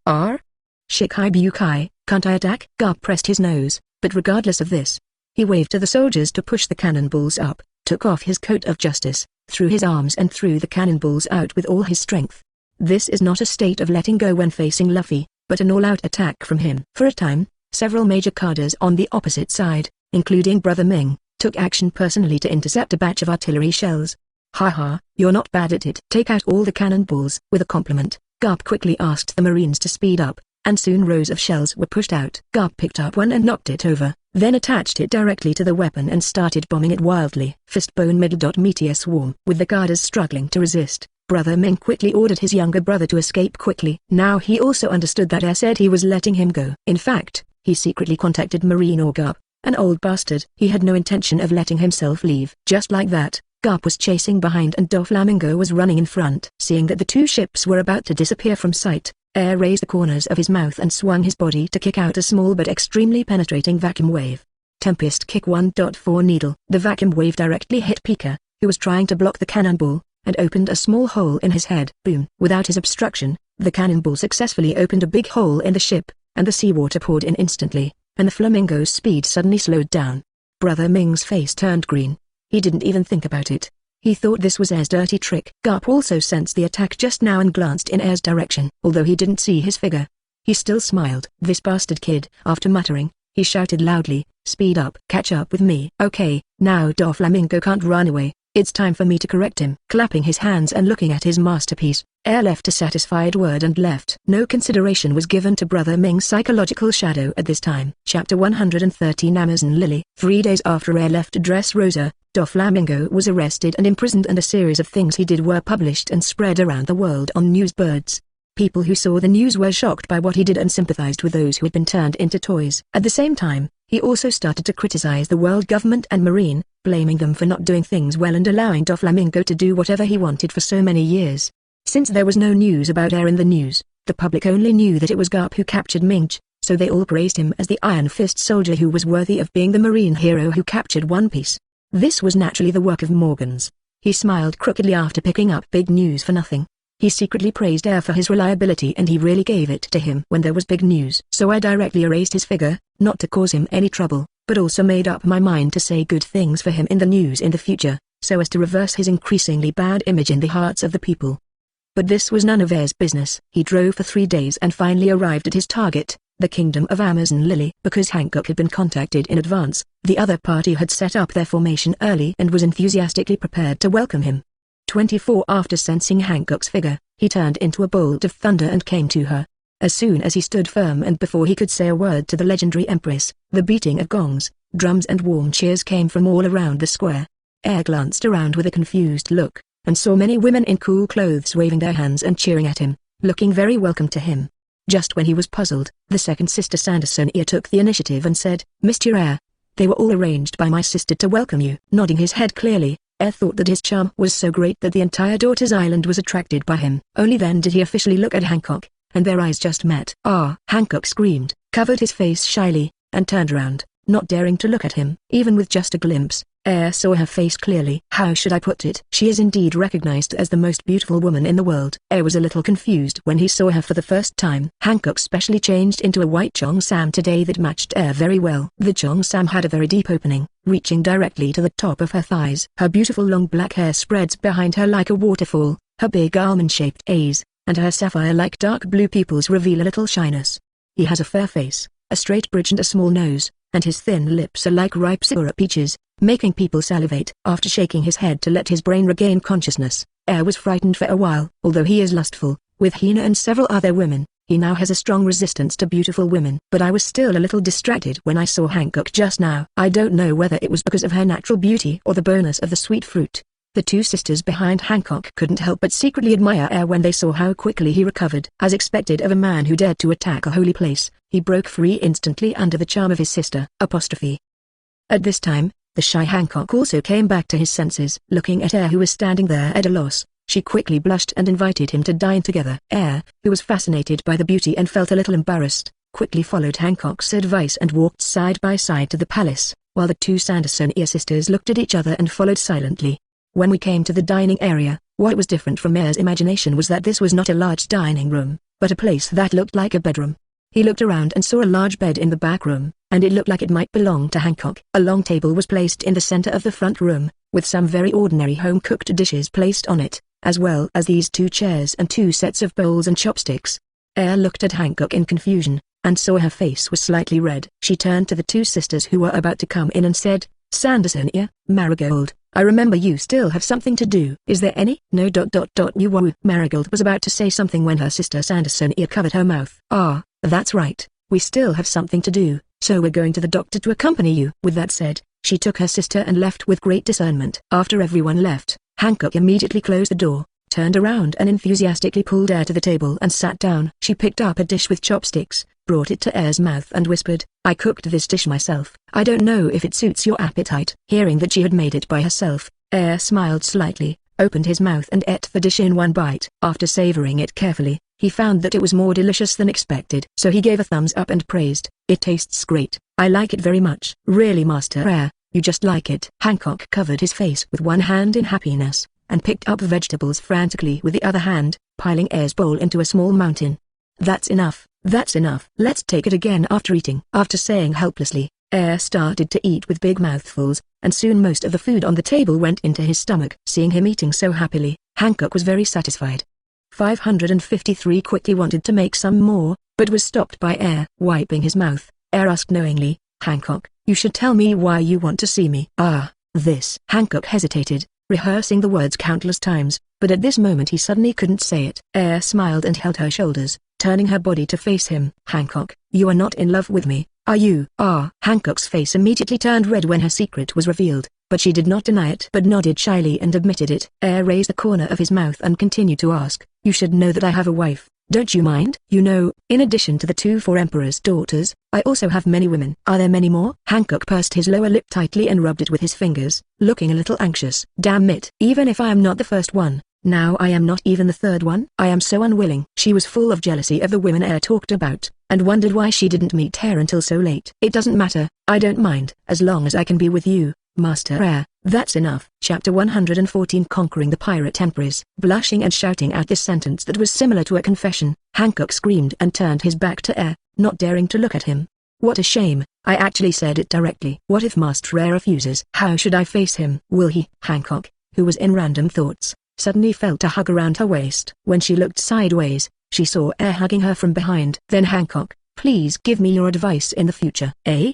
"Shikibukai, can't I attack?" Garp pressed his nose, but regardless of this, he waved to the soldiers to push the cannonballs up, took off his coat of justice, threw his arms and threw the cannonballs out with all his strength. This is not a state of letting go when facing Luffy, but an all-out attack from him. For a time, several major cadres on the opposite side, including Brother Ming, took action personally to intercept a batch of artillery shells. "Haha, you're not bad at it. Take out all the cannonballs." With a compliment, Garp quickly asked the Marines to speed up, and soon rows of shells were pushed out. Garp picked up one and knocked it over, then attached it directly to the weapon and started bombing it wildly. Fistbone middle. Meteor swarm. With the guards struggling to resist, Brother Ming quickly ordered his younger brother to escape quickly. Now he also understood that Air said he was letting him go. In fact, he secretly contacted Marine or Garp, an old bastard. He had no intention of letting himself leave. Just like that, Garp was chasing behind and Doflamingo was running in front. Seeing that the two ships were about to disappear from sight, Air raised the corners of his mouth and swung his body to kick out a small but extremely penetrating vacuum wave. Tempest Kick 1.4 Needle. The vacuum wave directly hit Pika, who was trying to block the cannonball, and opened a small hole in his head. Boom! Without his obstruction, the cannonball successfully opened a big hole in the ship, and the seawater poured in instantly, and the flamingo's speed suddenly slowed down. Brother Ming's face turned green. He didn't even think about it. He thought this was Air's dirty trick. Garp also sensed the attack just now and glanced in Air's direction. Although he didn't see his figure, he still smiled. "This bastard kid." After muttering, he shouted loudly, "Speed up. Catch up with me." "Okay, now Doflamingo can't run away. It's time for me to correct him." Clapping his hands and looking at his masterpiece, Air left a satisfied word and left. No consideration was given to Brother Ming's psychological shadow at this time. Chapter 113 Amazon Lily. 3 days after Air left Dressrosa, Doflamingo was arrested and imprisoned, and a series of things he did were published and spread around the world on newsboards. People who saw the news were shocked by what he did and sympathized with those who had been turned into toys. At the same time, he also started to criticize the world government and Marine, blaming them for not doing things well and allowing Doflamingo to do whatever he wanted for so many years. Since there was no news about Air in the news, the public only knew that it was Garp who captured Ming, so they all praised him as the Iron Fist soldier who was worthy of being the Marine hero who captured One Piece. This was naturally the work of Morgans. He smiled crookedly after picking up big news for nothing. He secretly praised Air for his reliability, and he really gave it to him when there was big news. So I directly erased his figure, not to cause him any trouble, but also made up my mind to say good things for him in the news in the future, so as to reverse his increasingly bad image in the hearts of the people. But this was none of Air's business. He drove for 3 days and finally arrived at his target, the kingdom of Amazon Lily. Because Hancock had been contacted in advance, the other party had set up their formation early and was enthusiastically prepared to welcome him. 24 After sensing Hancock's figure, he turned into a bolt of thunder and came to her. As soon as he stood firm and before he could say a word to the legendary Empress, the beating of gongs, drums and warm cheers came from all around the square. Air glanced around with a confused look, and saw many women in cool clothes waving their hands and cheering at him, looking very welcome to him. Just when he was puzzled, the second sister Zheniya took the initiative and said, "Mr. Air, they were all arranged by my sister to welcome you." Nodding his head clearly, Air thought that his charm was so great that the entire Daughter's Island was attracted by him. Only then did he officially look at Hancock, and their eyes just met. "Ah!" Hancock screamed, covered his face shyly, and turned around, not daring to look at him. Even with just a glimpse, Air saw her face clearly. How should I put it? She is indeed recognized as the most beautiful woman in the world. Air was a little confused when he saw her for the first time. Hancock specially changed into a white cheongsam today that matched Air very well. The cheongsam had a very deep opening, reaching directly to the top of her thighs. Her beautiful long black hair spreads behind her like a waterfall, her big almond-shaped eyes, and her sapphire-like dark blue pupils reveal a little shyness. He has a fair face, a straight bridge and a small nose, and his thin lips are like ripe syrup peaches, making people salivate. After shaking his head to let his brain regain consciousness, Air was frightened for a while. Although he is lustful, with Hina and several other women, he now has a strong resistance to beautiful women. But I was still a little distracted when I saw Hancock just now. I don't know whether it was because of her natural beauty or the bonus of the sweet fruit. The two sisters behind Hancock couldn't help but secretly admire Air when they saw how quickly he recovered. As expected of a man who dared to attack a holy place, he broke free instantly under the charm of his sister. At this time, the shy Hancock also came back to his senses. Looking at Air, who was standing there at a loss, she quickly blushed and invited him to dine together. Air, who was fascinated by the beauty and felt a little embarrassed, quickly followed Hancock's advice and walked side by side to the palace, while the two Zheniya sisters looked at each other and followed silently. When we came to the dining area, what was different from Air's imagination was that this was not a large dining room, but a place that looked like a bedroom. He looked around and saw a large bed in the back room, and it looked like it might belong to Hancock. A long table was placed in the center of the front room, with some very ordinary home-cooked dishes placed on it, as well as these two chairs and two sets of bowls and chopsticks. Air looked at Hancock in confusion, and saw her face was slightly red. She turned to the two sisters who were about to come in and said, "Zheniya, Marigold, I remember you still have something to do. Is there any?" "No. You woo." Marigold was about to say something when her sister Zheniya covered her mouth. "Ah, that's right, we still have something to do, so we're going to the doctor to accompany you." With that said, she took her sister and left with great discernment. After everyone left, Hancock immediately closed the door, turned around and enthusiastically pulled Air to the table and sat down. She picked up a dish with chopsticks, brought it to Air's mouth and whispered, "I cooked this dish myself. I don't know if it suits your appetite." Hearing that she had made it by herself, Air smiled slightly, opened his mouth and ate the dish in one bite. After savoring it carefully, he found that it was more delicious than expected. So he gave a thumbs up and praised, "It tastes great. I like it very much." "Really, Master Air, you just like it." Hancock covered his face with one hand in happiness, and picked up vegetables frantically with the other hand, piling Air's bowl into a small mountain. "That's enough, that's enough. Let's take it again after eating." After saying helplessly, Air started to eat with big mouthfuls, and soon most of the food on the table went into his stomach. Seeing him eating so happily, Hancock was very satisfied. 553 quickly wanted to make some more, but was stopped by Air. Wiping his mouth, Air asked knowingly, "Hancock, you should tell me why you want to see me." This." Hancock hesitated, rehearsing the words countless times, but at this moment he suddenly couldn't say it. Air smiled and held her shoulders, turning her body to face him. "Hancock, you are not in love with me, are you?" Hancock's face immediately turned red when her secret was revealed, but she did not deny it but nodded shyly and admitted it. Air raised the corner of his mouth and continued to ask, "You should know that I have a wife, don't you mind?" "You know, in addition to the 4 Emperor's daughters, I also have many women." "Are there many more?" Hancock pursed his lower lip tightly and rubbed it with his fingers, looking a little anxious. "Damn it. Even if I am not the first one, now I am not even the third one. I am so unwilling." She was full of jealousy of the women Air talked about, and wondered why she didn't meet Air until so late. "It doesn't matter, I don't mind, as long as I can be with you, Master Air. That's enough." Chapter 114 Conquering the Pirate Empress. Blushing and shouting out this sentence that was similar to a confession, Hancock screamed and turned his back to Air, not daring to look at him. "What a shame, I actually said it directly. What if Master Air refuses? How should I face him?" "Will he?" Hancock, who was in random thoughts, suddenly felt a hug around her waist. When she looked sideways, she saw Air hugging her from behind. Then Hancock, Please give me your advice in the future." "Eh?"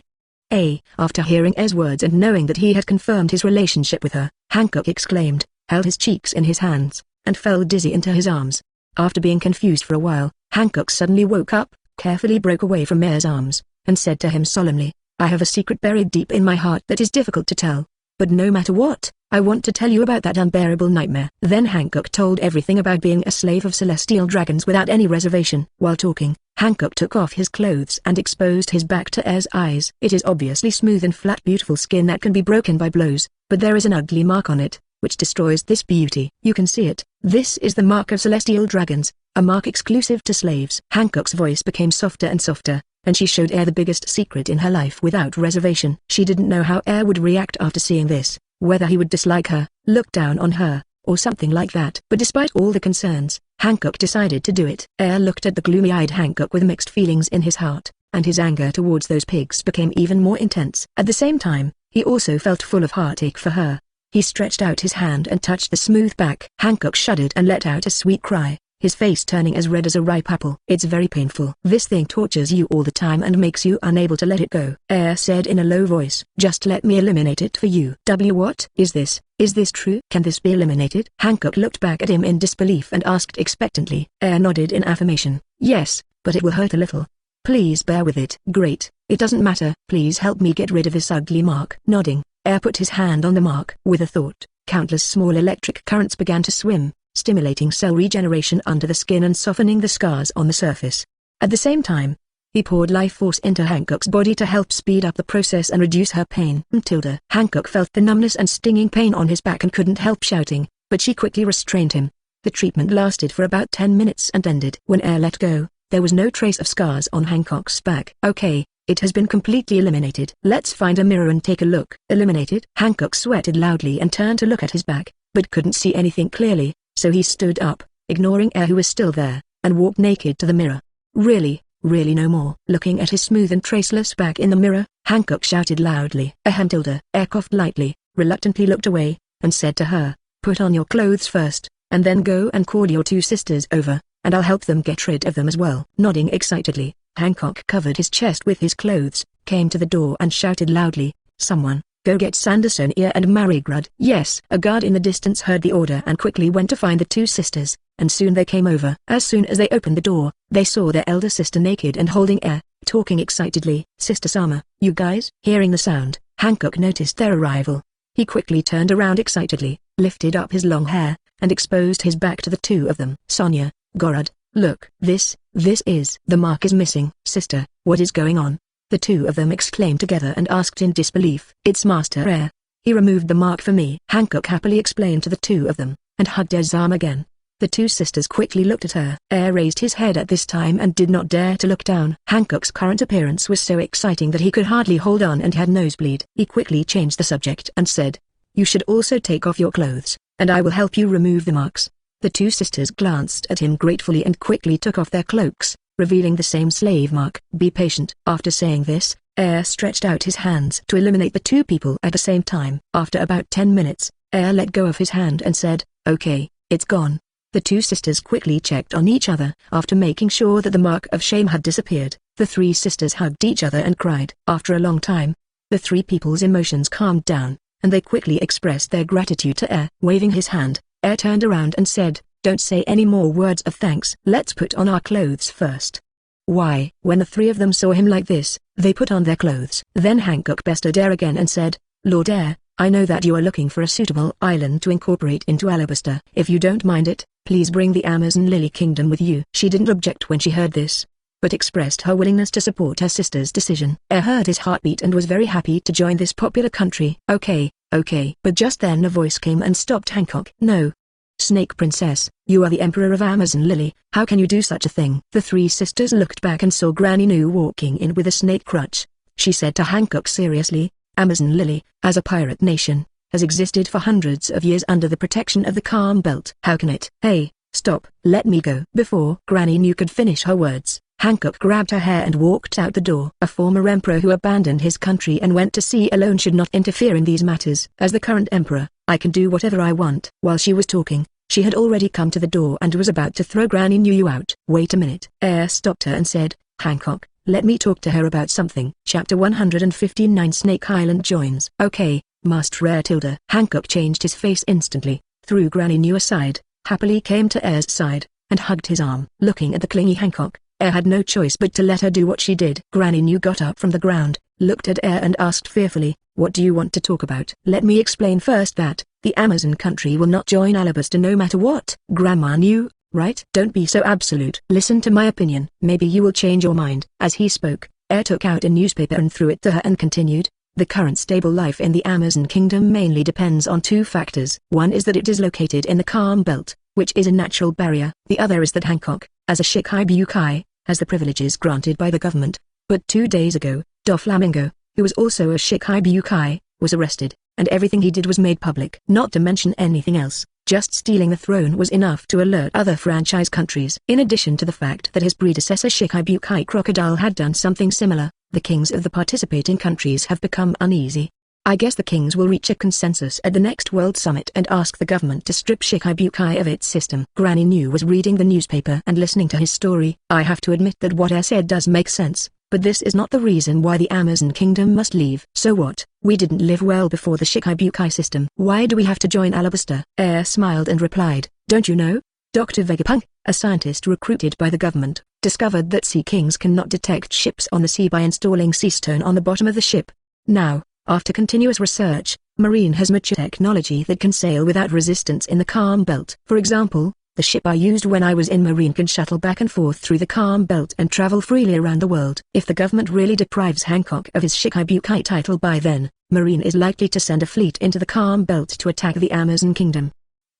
After hearing Air's words and knowing that he had confirmed his relationship with her, Hancock exclaimed, held his cheeks in his hands, and fell dizzy into his arms. After being confused for a while, Hancock suddenly woke up, carefully broke away from Air's arms, and said to him solemnly, "I have a secret buried deep in my heart that is difficult to tell. But no matter what, I want to tell you about that unbearable nightmare." Then Hancock told everything about being a slave of celestial dragons without any reservation. While talking, Hancock took off his clothes and exposed his back to Air's eyes. It is obviously smooth and flat, beautiful skin that can be broken by blows, but there is an ugly mark on it, which destroys this beauty. You can see it. This is the mark of celestial dragons, a mark exclusive to slaves. Hancock's voice became softer and softer, and she showed Air the biggest secret in her life without reservation. She didn't know how Air would react after seeing this, whether he would dislike her, look down on her, or something like that. But despite all the concerns, Hancock decided to do it. Air looked at the gloomy-eyed Hancock with mixed feelings in his heart, and his anger towards those pigs became even more intense. At the same time, he also felt full of heartache for her. He stretched out his hand and touched the smooth back. Hancock shuddered and let out a sweet cry, his face turning as red as a ripe apple. "It's very painful. This thing tortures you all the time and makes you unable to let it go," Air said in a low voice. "Just let me eliminate it for you." What is this? Is this true? Can this be eliminated? Hancock looked back at him in disbelief and asked expectantly. Air nodded in affirmation. "Yes, but it will hurt a little. Please bear with it." "Great, it doesn't matter. Please help me get rid of this ugly mark." Nodding, Air put his hand on the mark. With a thought, countless small electric currents began to swim, stimulating cell regeneration under the skin and softening the scars on the surface. At the same time, he poured life force into Hancock's body to help speed up the process and reduce her pain. Hancock felt the numbness and stinging pain on his back and couldn't help shouting, but she quickly restrained him. The treatment lasted for about 10 minutes and ended. When Air let go, there was no trace of scars on Hancock's back. "Okay, it has been completely eliminated. Let's find a mirror and take a look." "Eliminated?" Hancock sweated loudly and turned to look at his back, but couldn't see anything clearly, so he stood up, ignoring Air who was still there, and walked naked to the mirror. Really no more." Looking at his smooth and traceless back in the mirror, Hancock shouted loudly. Air coughed lightly, reluctantly looked away, and said to her, "Put on your clothes first, and then go and call your 2 sisters over, and I'll help them get rid of them as well." Nodding excitedly, Hancock covered his chest with his clothes, came to the door and shouted loudly, "Someone, go get Zheniya and Marigrud." Yes. A guard in the distance heard the order and quickly went to find the 2 sisters, and soon they came over. As soon as they opened the door, they saw their elder sister naked and holding Air, talking excitedly. "Sister Sama, you guys?" Hearing the sound, Hancock noticed their arrival. He quickly turned around excitedly, lifted up his long hair, and exposed his back to the 2 of them. "Sonya, Gorud, look. This is... the mark is missing." "Sister, what is going on?" the 2 of them exclaimed together and asked in disbelief. "It's Master Air. He removed the mark for me." Hancock happily explained to the 2 of them, and hugged Air's arm again. The 2 sisters quickly looked at her. Air raised his head at this time and did not dare to look down. Hancock's current appearance was so exciting that he could hardly hold on and had nosebleed. He quickly changed the subject and said, "You should also take off your clothes, and I will help you remove the marks." The 2 sisters glanced at him gratefully and quickly took off their cloaks, revealing the same slave mark. "Be patient." After saying this, Air stretched out his hands to eliminate the 2 people at the same time. After about 10 minutes, Air let go of his hand and said, "Okay, it's gone." The 2 sisters quickly checked on each other. After making sure that the mark of shame had disappeared, the 3 sisters hugged each other and cried. After a long time, the 3 people's emotions calmed down, and they quickly expressed their gratitude to Air. Waving his hand, Air turned around and said, "Don't say any more words of thanks. Let's put on our clothes first." Why? When the 3 of them saw him like this, they put on their clothes. Then Hancock bested Air again and said, "Lord Air, I know that you are looking for a suitable island to incorporate into Alabaster. If you don't mind it, please bring the Amazon Lily Kingdom with you." She didn't object when she heard this, but expressed her willingness to support her sister's decision. Air heard his heartbeat and was very happy to join this popular country. Okay. But just then a voice came and stopped Hancock. "No. Snake Princess, you are the Emperor of Amazon Lily. How can you do such a thing?" The 3 sisters looked back and saw Granny Nu walking in with a snake crutch. She said to Hancock seriously, "Amazon Lily, as a pirate nation, has existed for hundreds of years under the protection of the Calm Belt. How can it—" "Hey, stop, let me go." Before Granny Nu could finish her words, Hancock grabbed her hair and walked out the door. A former emperor who abandoned his country and went to sea alone should not interfere in these matters. As the current emperor, I can do whatever I want. While she was talking, she had already come to the door and was about to throw Granny Nu out. "Wait a minute." Air stopped her and said, "Hancock, Let me talk to her about something. Chapter 159 Snake Island joins. Okay, Master Air tilde. Hancock changed his face instantly, threw Granny New aside, happily came to Air's side, and hugged his arm. Looking at the clingy Hancock, Air had no choice but to let her do what she did. Granny New got up from the ground, looked at Air and asked fearfully, "What do you want to talk about?" "Let me explain first that the Amazon country will not join Alabaster no matter what." "Grandma New, right? Don't be so absolute. Listen to my opinion. Maybe you will change your mind." As he spoke, Air took out a newspaper and threw it to her and continued, "The current stable life in the Amazon kingdom mainly depends on two factors. One is that it is located in the calm belt, which is a natural barrier. The other is that Hancock, as a Shikibukai, has the privileges granted by the government. But 2 days ago, Doflamingo, who was also a Shikibukai, was arrested, and everything he did was made public. Not to mention anything else, just stealing the throne was enough to alert other franchise countries. In addition to the fact that his predecessor Shikibukai Crocodile had done something similar, the kings of the participating countries have become uneasy. I guess the kings will reach a consensus at the next World Summit and ask the government to strip Shikibukai of its system." Granny New was reading the newspaper and listening to his story. "I have to admit that what Air said does make sense, but this is not the reason why the Amazon kingdom must leave." "So what? We didn't live well before the Shikibukai system. Why do we have to join Alabaster?" Air smiled and replied, "Don't you know? Dr. Vegapunk, a scientist recruited by the government, discovered that sea kings cannot detect ships on the sea by installing sea stone on the bottom of the ship. Now, after continuous research, Marine has mature technology that can sail without resistance in the calm belt. For example, the ship I used when I was in Marine can shuttle back and forth through the calm belt and travel freely around the world. If the government really deprives Hancock of his Shikibukai title by then, Marine is likely to send a fleet into the calm belt to attack the Amazon kingdom."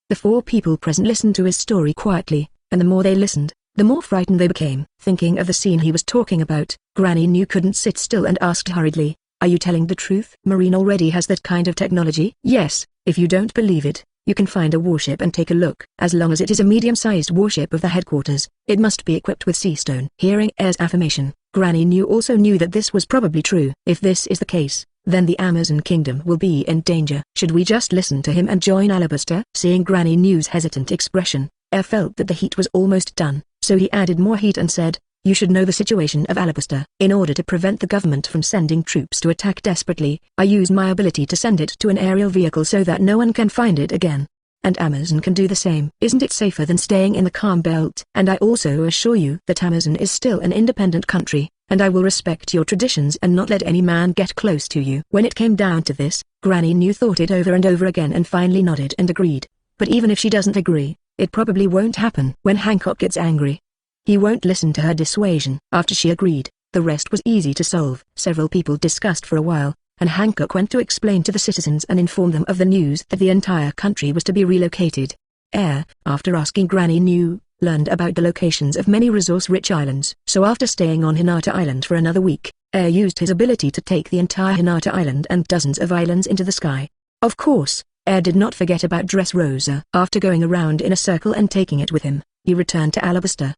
The 4 people present listened to his story quietly, and the more they listened, the more frightened they became. Thinking of the scene he was talking about, Granny New couldn't sit still and asked hurriedly, "Are you telling the truth? Marine already has that kind of technology?" "Yes, if you don't believe it, you can find a warship and take a look. As long as it is a medium-sized warship of the headquarters, it must be equipped with sea stone." Hearing Air's affirmation, Granny New also knew that this was probably true. If this is the case, then the Amazon kingdom will be in danger. Should we just listen to him and join Alabaster? Seeing Granny New's hesitant expression, Air felt that the heat was almost done, so he added more heat and said, "You should know the situation of Alabaster. In order to prevent the government from sending troops to attack desperately, I use my ability to send it to an aerial vehicle so that no one can find it again. And Amazon can do the same. Isn't it safer than staying in the calm belt? And I also assure you that Amazon is still an independent country, and I will respect your traditions and not let any man get close to you." When it came down to this, Granny New thought it over and over again and finally nodded and agreed. But even if she doesn't agree, it probably won't happen. When Hancock gets angry, he won't listen to her dissuasion. After she agreed, the rest was easy to solve. Several people discussed for a while, and Hancock went to explain to the citizens and inform them of the news that the entire country was to be relocated. Air, after asking Granny New, learned about the locations of many resource-rich islands. So after staying on Hinata Island for another week, Air used his ability to take the entire Hinata Island and dozens of islands into the sky. Of course, Air did not forget about Dressrosa. After going around in a circle and taking it with him, he returned to Alabaster.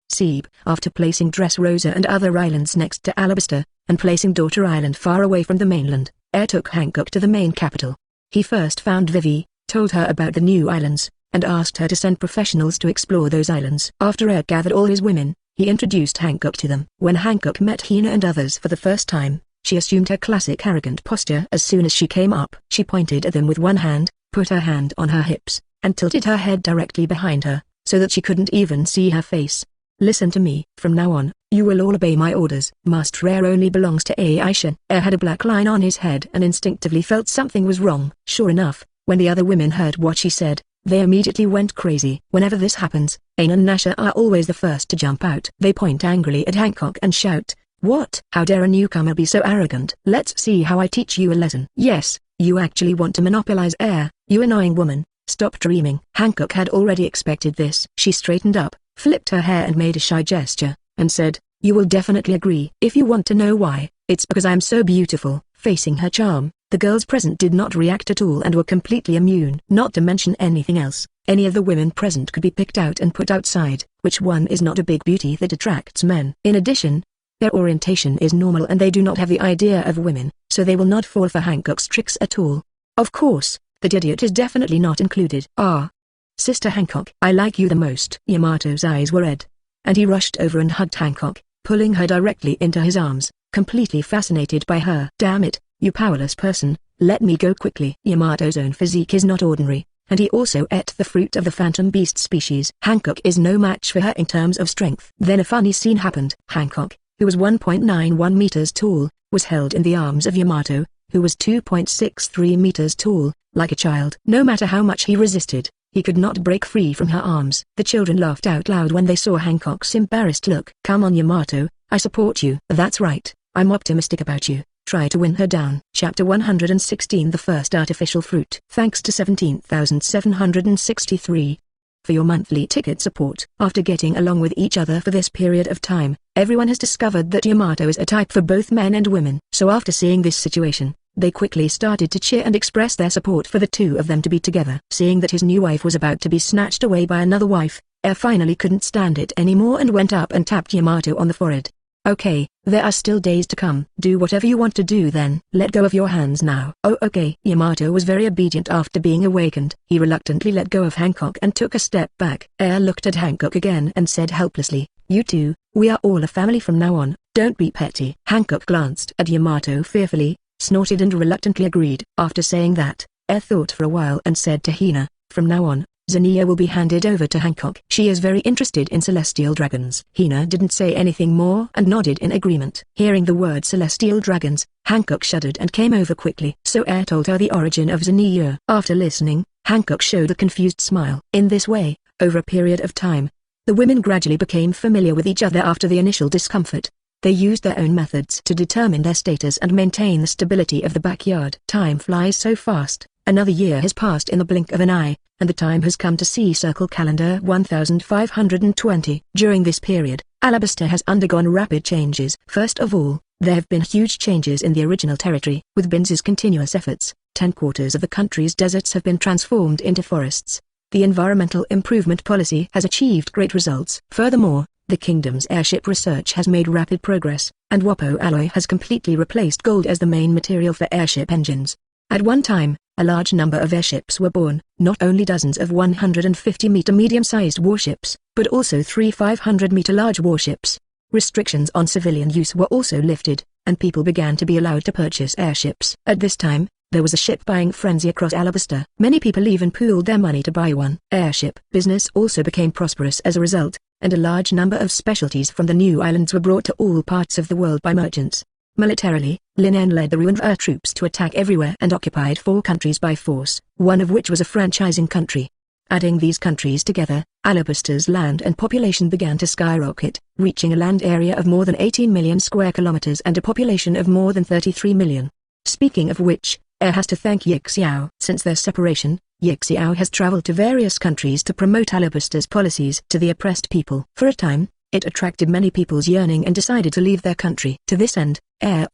Seeb, after placing Dressrosa and other islands next to Alabaster, and placing Daughter Island far away from the mainland, Air took Hancock to the main capital. He first found Vivi, told her about the new islands, and asked her to send professionals to explore those islands. After Air gathered all his women, he introduced Hancock to them. When Hancock met Hina and others for the first time, she assumed her classic arrogant posture. As soon as she came up, she pointed at them with one hand, put her hand on her hips, and tilted her head directly behind her, so that she couldn't even see her face. "Listen to me. From now on, you will all obey my orders. Master Air only belongs to Aisha." Air had a black line on his head and instinctively felt something was wrong. Sure enough, when the other women heard what she said, they immediately went crazy. Whenever this happens, Ain and Nasha are always the first to jump out. They point angrily at Hancock and shout, "What? How dare a newcomer be so arrogant? Let's see how I teach you a lesson." "Yes, you actually want to monopolize Air, you annoying woman. Stop dreaming." Hancock had already expected this. She straightened up, flipped her hair and made a shy gesture, and said, "You will definitely agree. If you want to know why, it's because I am so beautiful." Facing her charm, the girls present did not react at all and were completely immune. Not to mention anything else, any of the women present could be picked out and put outside. Which one is not a big beauty that attracts men? In addition, their orientation is normal and they do not have the idea of women, so they will not fall for Hancock's tricks at all. Of course, that idiot is definitely not included. "Ah, Sister Hancock, I like you the most." Yamato's eyes were red, and he rushed over and hugged Hancock, pulling her directly into his arms, completely fascinated by her. "Damn it, you powerless person, let me go quickly." Yamato's own physique is not ordinary, and he also ate the fruit of the phantom beast species. Hancock is no match for her in terms of strength. Then a funny scene happened. Hancock, who was 1.91 meters tall, was held in the arms of Yamato, who was 2.63 meters tall, like a child. No matter how much he resisted, he could not break free from her arms. The children laughed out loud when they saw Hancock's embarrassed look. "Come on Yamato, I support you." "That's right, I'm optimistic about you. Try to win her down." Chapter 116 The First Artificial Fruit. Thanks to 17,763 for your monthly ticket support. After getting along with each other for this period of time, everyone has discovered that Yamato is a type for both men and women. So after seeing this situation, they quickly started to cheer and express their support for the two of them to be together. Seeing that his new wife was about to be snatched away by another wife, finally couldn't stand it anymore and went up and tapped Yamato on the forehead. "Okay, there are still days to come. Do whatever you want to do then. Let go of your hands now." "Oh okay." Yamato was very obedient after being awakened. He reluctantly let go of Hancock and took a step back. Looked at Hancock again and said helplessly, "You two, we are all a family from now on, don't be petty." Hancock glanced at Yamato fearfully, snorted and reluctantly agreed. After saying that, thought for a while and said to Hina, "From now on, Zheniya will be handed over to Hancock. She is very interested in celestial dragons." Hina didn't say anything more and nodded in agreement. Hearing the word celestial dragons, Hancock shuddered and came over quickly. So told her the origin of Zheniya. After listening, Hancock showed a confused smile. In this way, over a period of time, the women gradually became familiar with each other after the initial discomfort. They used their own methods to determine their status and maintain the stability of the backyard. Time flies so fast. Another year has passed in the blink of an eye, and the time has come to see circle calendar 1520. During this period, Alabaster has undergone rapid changes. First of all, there have been huge changes in the original territory. With Binz's continuous efforts, 10 quarters of the country's deserts have been transformed into forests. The environmental improvement policy has achieved great results. Furthermore, the kingdom's airship research has made rapid progress, and Wapo alloy has completely replaced gold as the main material for airship engines. At one time, a large number of airships were born, not only dozens of 150-meter medium-sized warships, but also 3 500-meter large warships. Restrictions on civilian use were also lifted, and people began to be allowed to purchase airships. At this time, there was a ship-buying frenzy across Alabaster. Many people even pooled their money to buy one. Airship business also became prosperous as a result, and a large number of specialties from the new islands were brought to all parts of the world by merchants. Militarily, Linen led the ruined troops to attack everywhere and occupied 4 countries by force, one of which was a franchising country. Adding these countries together, Alabaster's land and population began to skyrocket, reaching a land area of more than 18 million square kilometers and a population of more than 33 million. Speaking of which, has to thank Yixiao. Since their separation, Yixiao has traveled to various countries to promote Alabaster's policies to the oppressed people. For a time, it attracted many people's yearning and decided to leave their country. To this end,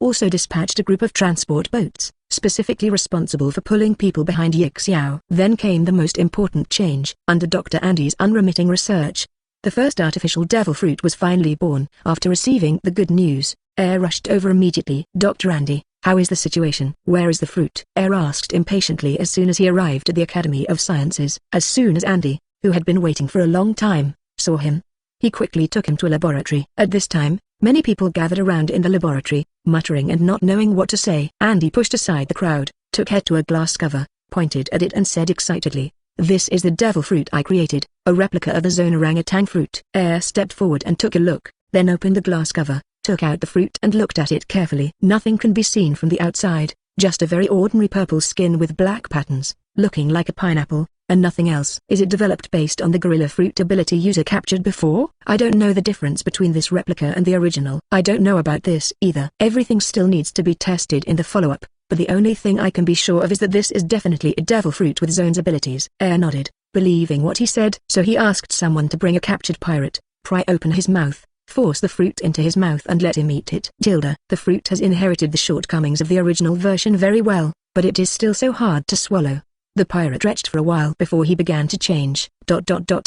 also dispatched a group of transport boats, specifically responsible for pulling people behind Yixiao. Then came the most important change. Under Dr. Andy's unremitting research, the first artificial devil fruit was finally born. After receiving the good news, rushed over immediately. "Dr. Andy, how is the situation? Where is the fruit?" Asked impatiently as soon as he arrived at the Academy of Sciences. As soon as Andy, who had been waiting for a long time, saw him, he quickly took him to a laboratory. At this time, many people gathered around in the laboratory, muttering and not knowing what to say. Andy pushed aside the crowd, took head to a glass cover, pointed at it and said excitedly, "This is the devil fruit I created, a replica of the zone orangutan fruit." Stepped forward and took a look, then opened the glass cover, took out the fruit and looked at it carefully. Nothing can be seen from the outside, just a very ordinary purple skin with black patterns, looking like a pineapple, and nothing else. "Is it developed based on the gorilla fruit ability user captured before? I don't know the difference between this replica and the original." "I don't know about this either. Everything still needs to be tested in the follow-up, but the only thing I can be sure of is that this is definitely a devil fruit with Zone's abilities." Nodded, believing what he said. So he asked someone to bring a captured pirate, pry open his mouth, force the fruit into his mouth and let him eat it. The fruit has inherited the shortcomings of the original version very well, but it is still so hard to swallow. The pirate stretched for a while before he began to change.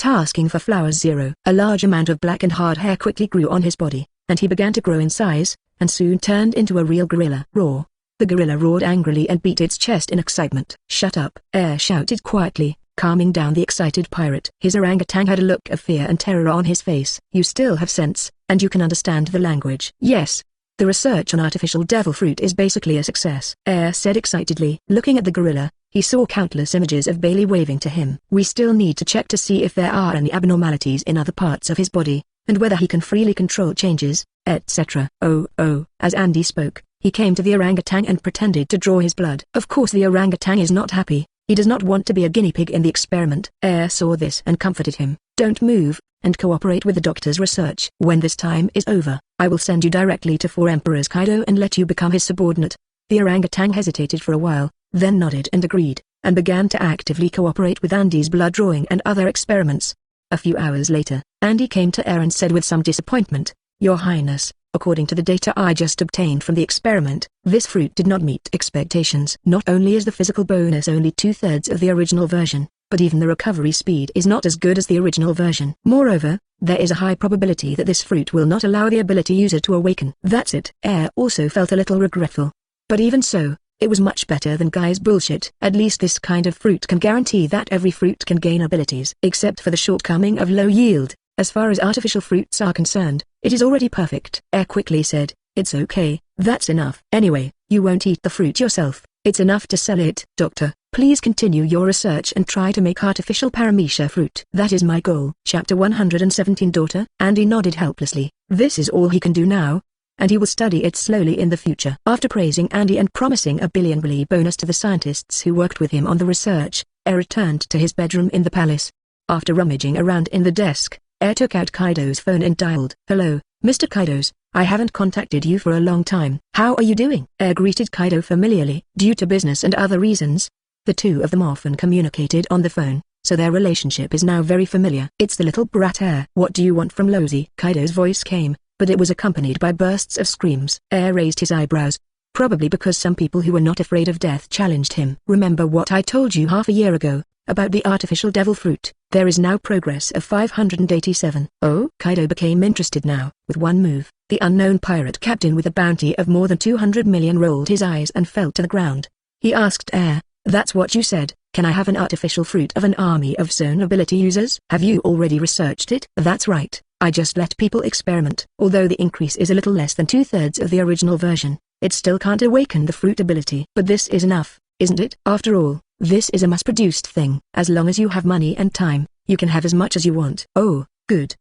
Asking for flowers. Zero. A large amount of black and hard hair quickly grew on his body, and he began to grow in size, and soon turned into a real gorilla. Roar. The gorilla roared angrily and beat its chest in excitement. "Shut up!" Shouted quietly, calming down the excited pirate. His orangutan had a look of fear and terror on his face. You still have sense, and you can understand the language. Yes. The research on artificial devil fruit is basically a success, Air said excitedly. Looking at the gorilla, he saw countless images of Bailey waving to him. We still need to check to see if there are any abnormalities in other parts of his body, and whether he can freely control changes, etc. As Andy spoke, he came to the orangutan and pretended to draw his blood. Of course the orangutan is not happy. He does not want to be a guinea pig in the experiment. Air saw this and comforted him. Don't move, and cooperate with the doctor's research. When this time is over, I will send you directly to 4 Emperors Kaido and let you become his subordinate. The orangutan hesitated for a while, then nodded and agreed, and began to actively cooperate with Andy's blood drawing and other experiments. A few hours later, Andy came to Air and said with some disappointment, Your Highness, according to the data I just obtained from the experiment, this fruit did not meet expectations. Not only is the physical bonus only 2/3 of the original version, but even the recovery speed is not as good as the original version. Moreover, there is a high probability that this fruit will not allow the ability user to awaken. That's it. Air also felt a little regretful. But even so, it was much better than Guy's bullshit. At least this kind of fruit can guarantee that every fruit can gain abilities. Except for the shortcoming of low yield, as far as artificial fruits are concerned, it is already perfect. Air quickly said, It's okay, that's enough. Anyway, you won't eat the fruit yourself. It's enough to sell it. Doctor, please continue your research and try to make artificial paramecia fruit. That is my goal. Chapter 117 Daughter. Andy nodded helplessly. This is all he can do now, and he will study it slowly in the future. After praising Andy and promising a billion bonus to the scientists who worked with him on the research, Air returned to his bedroom in the palace. After rummaging around in the desk, Air took out Kaido's phone and dialed. Hello, Mr. Kaidos. I haven't contacted you for a long time. How are you doing? Air greeted Kaido familiarly. Due to business and other reasons, the two of them often communicated on the phone, so their relationship is now very familiar. It's the little brat Air. What do you want from Losey? Kaido's voice came, but it was accompanied by bursts of screams. Air raised his eyebrows, probably because some people who were not afraid of death challenged him. Remember what I told you half a year ago, about the artificial devil fruit? There is now progress of 587. Oh? Kaido became interested now. With one move, the unknown pirate captain with a bounty of more than 200 million rolled his eyes and fell to the ground. He asked Air, That's what you said, can I have an artificial fruit of an army of zone ability users? Have you already researched it? That's right, I just let people experiment. Although the increase is a little less than 2/3 of the original version, it still can't awaken the fruit ability. But this is enough, isn't it? After all, this is a mass-produced thing. As long as you have money and time, you can have as much as you want. Oh, good.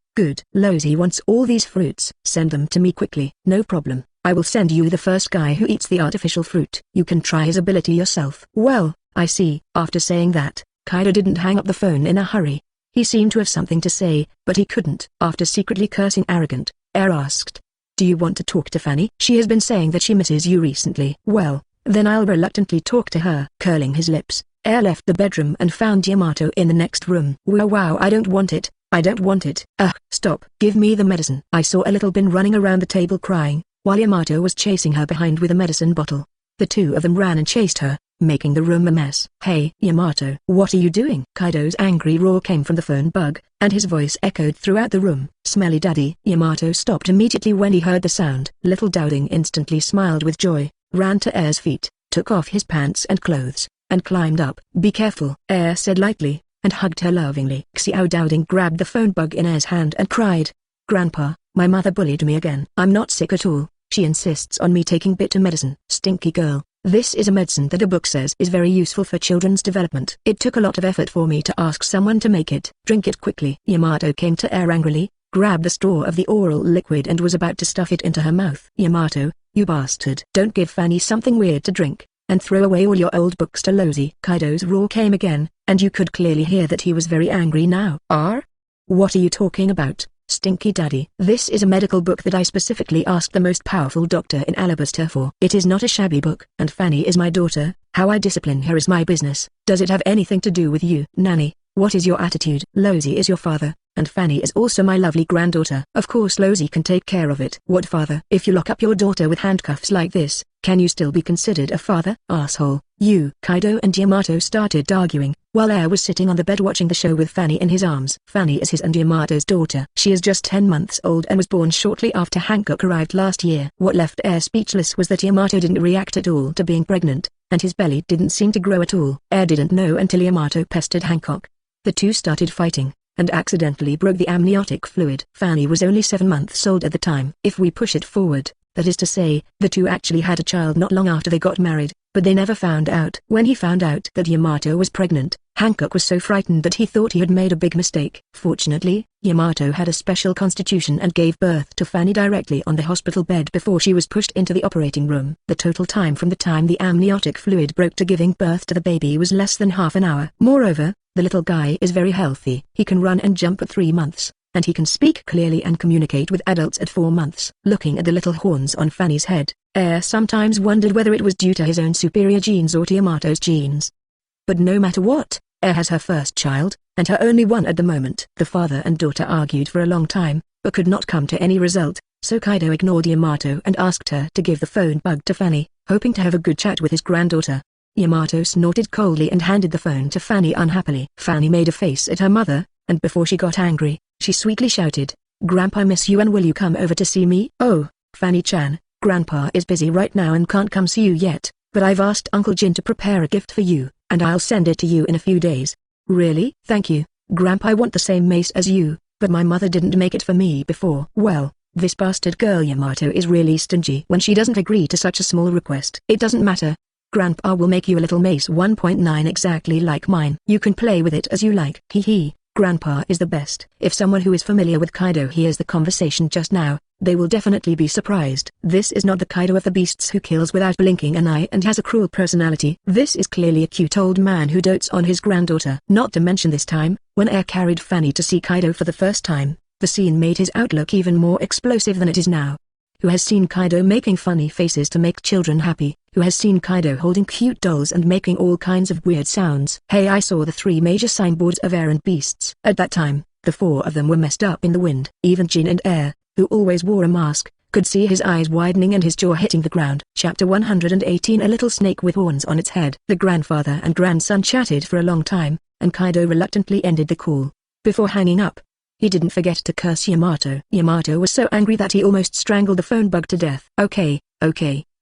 Losey wants all these fruits. Send them to me quickly. No problem. I will send you the first guy who eats the artificial fruit. You can try his ability yourself. Well, I see. After saying that, Kaido didn't hang up the phone in a hurry. He seemed to have something to say, but he couldn't. After secretly cursing arrogant, Air asked, Do you want to talk to Fanny? She has been saying that she misses you recently. Well, then I'll reluctantly talk to her. Curling his lips, Air left the bedroom and found Yamato in the next room. Wow, I don't want it. Stop. Give me the medicine. I saw a little bin running around the table crying, while Yamato was chasing her behind with a medicine bottle. The two of them ran and chased her, making the room a mess. Hey, Yamato, what are you doing? Kaido's angry roar came from the phone bug, and his voice echoed throughout the room. Smelly daddy. Yamato stopped immediately when he heard the sound. Little Dowding instantly smiled with joy, ran to Air's feet, took off his pants and clothes, and climbed up. Be careful, Air said lightly, and hugged her lovingly. Xiao Dowding grabbed the phone bug in Air's hand and cried, Grandpa, my mother bullied me again. I'm not sick at all. She insists on me taking bitter medicine. Stinky girl. This is a medicine that a book says is very useful for children's development. It took a lot of effort for me to ask someone to make it. Drink it quickly. Yamato came to Air angrily, grabbed the straw of the oral liquid and was about to stuff it into her mouth. Yamato, you bastard. Don't give Fanny something weird to drink, and throw away all your old books to Losey. Kaido's roar came again, and you could clearly hear that he was very angry now. What are you talking about, Stinky Daddy? This is a medical book that I specifically asked the most powerful doctor in Alabaster for. It is not a shabby book. And Fanny is my daughter. How I discipline her is my business. Does it have anything to do with you? Nanny, what is your attitude? Losey is your father, and Fanny is also my lovely granddaughter. Of course Losey can take care of it. What father? If you lock up your daughter with handcuffs like this, Can you still be considered a father, asshole? You. Kaido and Yamato started arguing, while Air was sitting on the bed watching the show with Fanny in his arms. Fanny is his and Yamato's daughter. She is just 10 months old and was born shortly after Hancock arrived last year. What left Air speechless was that Yamato didn't react at all to being pregnant, and his belly didn't seem to grow at all. Air didn't know until Yamato pestered Hancock. The two started fighting, and accidentally broke the amniotic fluid. Fanny was only 7 months old at the time. If we push it forward, that is to say, the two actually had a child not long after they got married, but they never found out. When he found out that Yamato was pregnant, Hancock was so frightened that he thought he had made a big mistake. Fortunately, Yamato had a special constitution and gave birth to Fanny directly on the hospital bed before she was pushed into the operating room. The total time from the time the amniotic fluid broke to giving birth to the baby was less than half an hour. Moreover, the little guy is very healthy. He can run and jump at 3 months, and he can speak clearly and communicate with adults at 4 months. Looking at the little horns on Fanny's head, Air sometimes wondered whether it was due to his own superior genes or to Yamato's genes. But no matter what, Air has her first child, and her only one at the moment. The father and daughter argued for a long time, but could not come to any result, so Kaido ignored Yamato and asked her to give the phone bug to Fanny, hoping to have a good chat with his granddaughter. Yamato snorted coldly and handed the phone to Fanny unhappily. Fanny made a face at her mother, and before she got angry, she sweetly shouted, "Grandpa, I miss you, and will you come over to see me?" "Oh, Fanny-chan, Grandpa is busy right now and can't come see you yet, but I've asked Uncle Jin to prepare a gift for you, and I'll send it to you in a few days." "Really? Thank you, Grandpa. I want the same mace as you, but my mother didn't make it for me before." "Well, this bastard girl Yamato is really stingy when she doesn't agree to such a small request." "It doesn't matter. Grandpa will make you a little mace 1.9 exactly like mine. You can play with it as you like." "Hee hee, Grandpa is the best." If someone who is familiar with Kaido hears the conversation just now, they will definitely be surprised. This is not the Kaido of the beasts who kills without blinking an eye and has a cruel personality. This is clearly a cute old man who dotes on his granddaughter. Not to mention this time, when Air carried Fanny to see Kaido for the first time, the scene made his outlook even more explosive than it is now. Who has seen Kaido making funny faces to make children happy? Who has seen Kaido holding cute dolls and making all kinds of weird sounds? Hey, I saw the 3 major signboards of Air and Beasts. At that time, the 4 of them were messed up in the wind. Even Jin and Air, who always wore a mask, could see his eyes widening and his jaw hitting the ground. Chapter 118. A little snake with horns on its head. The grandfather and grandson chatted for a long time, and Kaido reluctantly ended the call. Before hanging up, he didn't forget to curse Yamato. Yamato was so angry that he almost strangled the phone bug to death. Okay,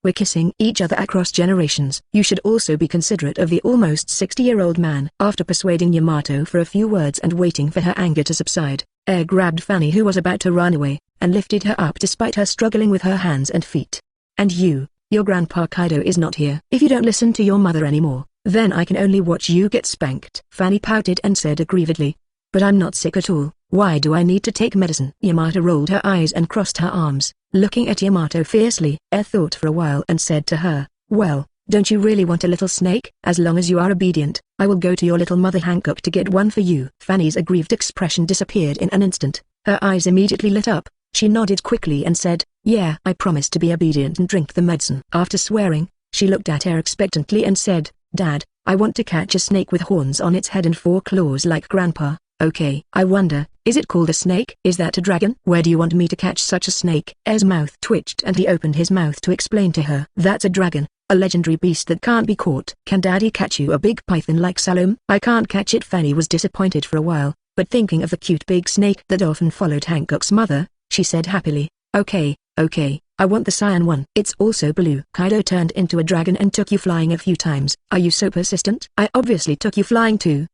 we're kissing each other across generations. You should also be considerate of the almost 60-year-old man. After persuading Yamato for a few words and waiting for her anger to subside, Air grabbed Fanny, who was about to run away, and lifted her up despite her struggling with her hands and feet. "And your grandpa Kaido is not here. If you don't listen to your mother anymore, then I can only watch you get spanked." Fanny pouted and said aggrievedly, "But I'm not sick at all. Why do I need to take medicine?" Yamato rolled her eyes and crossed her arms, looking at Yamato fiercely. Air thought for a while and said to her, "Well, don't you really want a little snake? As long as you are obedient, I will go to your little mother Hancock to get one for you." Fanny's aggrieved expression disappeared in an instant. Her eyes immediately lit up. She nodded quickly and said, "Yeah, I promise to be obedient and drink the medicine." After swearing, she looked at Air expectantly and said, "Dad, I want to catch a snake with horns on its head and 4 claws like Grandpa." "Okay. I wonder, is it called a snake? Is that a dragon? Where do you want me to catch such a snake?" Air's mouth twitched and he opened his mouth to explain to her. "That's a dragon, a legendary beast that can't be caught." "Can Daddy catch you a big python like Salome?" "I can't catch it." Fanny was disappointed for a while, but thinking of the cute big snake that often followed Hancock's mother, she said happily, Okay, I want the cyan one. It's also blue." "Kaido turned into a dragon and took you flying a few times. Are you so persistent?" "I obviously took you flying too."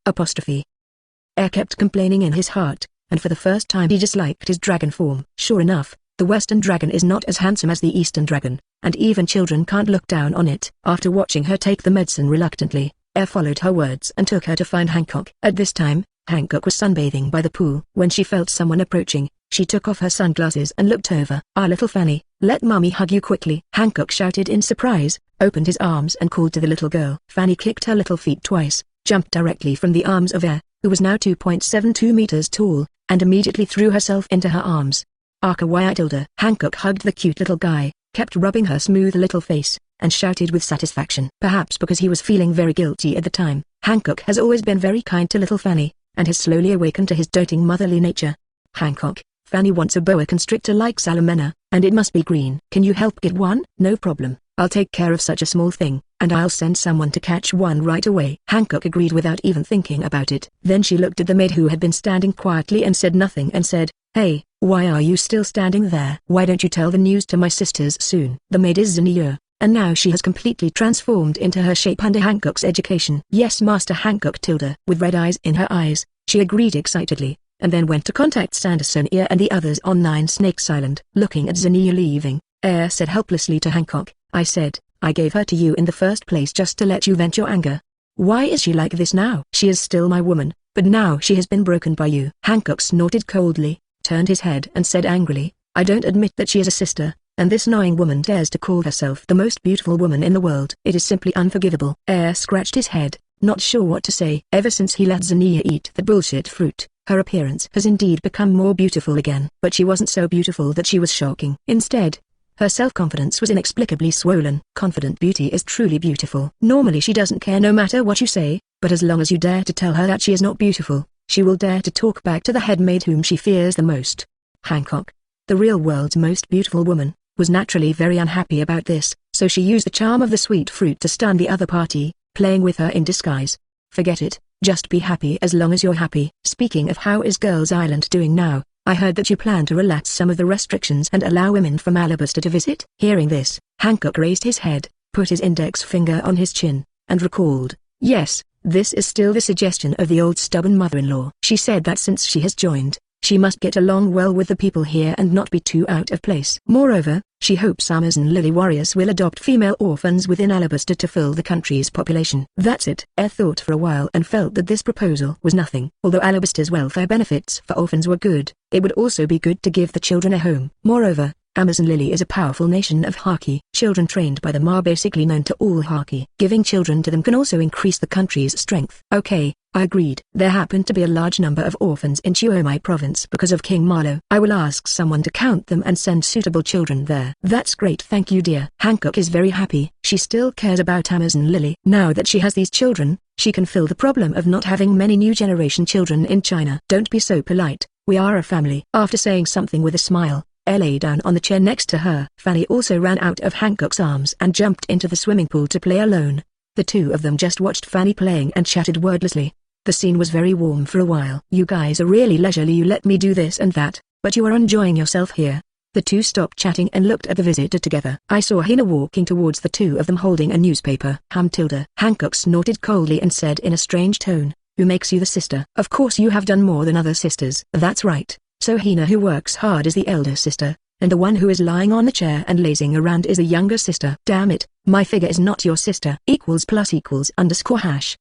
Air kept complaining in his heart, and for the first time he disliked his dragon form. Sure enough, the Western dragon is not as handsome as the Eastern dragon, and even children can't look down on it. After watching her take the medicine reluctantly, Air followed her words and took her to find Hancock. At this time, Hancock was sunbathing by the pool. When she felt someone approaching, she took off her sunglasses and looked over. "Ah, little Fanny, let mommy hug you quickly." Hancock shouted in surprise, opened his arms and called to the little girl. Fanny kicked her little feet twice, jumped directly from the arms of Air, who was now 2.72 meters tall, and immediately threw herself into her arms. "Akawaii." Hancock hugged the cute little guy, kept rubbing her smooth little face, and shouted with satisfaction. Perhaps because he was feeling very guilty at the time, Hancock has always been very kind to little Fanny, and has slowly awakened to his doting motherly nature. "Hancock, Fanny wants a boa constrictor like Salomena, and it must be green. Can you help get one?" "No problem. I'll take care of such a small thing, and I'll send someone to catch one right away." Hancock agreed without even thinking about it. Then she looked at the maid who had been standing quietly and said nothing and said, "Hey, why are you still standing there? Why don't you tell the news to my sisters soon?" The maid is Zheniya, and now she has completely transformed into her shape under Hancock's education. "Yes, Master Hancock." Tilda, with red eyes in her eyes, she agreed excitedly, and then went to contact Zheniya and the others on Nine Snakes Island. Looking at Zheniya leaving, said helplessly to Hancock, I gave her to you in the first place just to let you vent your anger. Why is she like this now? She is still my woman, but now she has been broken by you." Hancock snorted coldly, turned his head and said angrily, "I don't admit that she is a sister, and this knowing woman dares to call herself the most beautiful woman in the world. It is simply unforgivable." Scratched his head, not sure what to say. Ever since he let Zheniya eat the bullshit fruit, her appearance has indeed become more beautiful again. But she wasn't so beautiful that she was shocking. Instead, her self-confidence was inexplicably swollen. Confident beauty is truly beautiful. Normally she doesn't care no matter what you say, but as long as you dare to tell her that she is not beautiful, she will dare to talk back to the head maid whom she fears the most. Hancock, the real world's most beautiful woman, was naturally very unhappy about this, so she used the charm of the sweet fruit to stun the other party, playing with her in disguise. "Forget it, just be happy as long as you're happy." Speaking of how is Girls Island doing now, I heard that you plan to relax some of the restrictions and allow women from Alabaster to visit. Hearing this, Hancock raised his head, put his index finger on his chin, and recalled, "Yes, this is still the suggestion of the old stubborn mother-in-law. She said that since she has joined, she must get along well with the people here and not be too out of place. Moreover, she hopes Amazon Lily warriors will adopt female orphans within Alabaster to fill the country's population." That's it. Thought for a while and felt that this proposal was nothing. Although Alabaster's welfare benefits for orphans were good, it would also be good to give the children a home. Moreover, Amazon Lily is a powerful nation of Hawkeye. Children trained by them are basically known to all Hawkeye. Giving children to them can also increase the country's strength. Okay, I agreed. There happened to be a large number of orphans in Chiomai province because of King Marlowe. I will ask someone to count them and send suitable children there. That's great, thank you dear. Hancock is very happy. She still cares about Amazon Lily. Now that she has these children, she can fill the problem of not having many new generation children in China. Don't be so polite, we are a family. After saying something with a smile, lay down on the chair next to her. Fanny also ran out of Hancock's arms and jumped into the swimming pool to play alone. The two of them just watched Fanny playing and chatted wordlessly. The scene was very warm for a while. "You guys are really leisurely, you let me do this and that, but you are enjoying yourself here." The two stopped chatting and looked at the visitor together. I saw Hina walking towards the two of them holding a newspaper. Tilda. Hancock snorted coldly and said in a strange tone, "Who makes you the sister? Of course you have done more than other sisters." "That's right. So Hina who works hard is the elder sister, and the one who is lying on the chair and lazing around is the younger sister." "Damn it, my figure is not your sister." =+=_.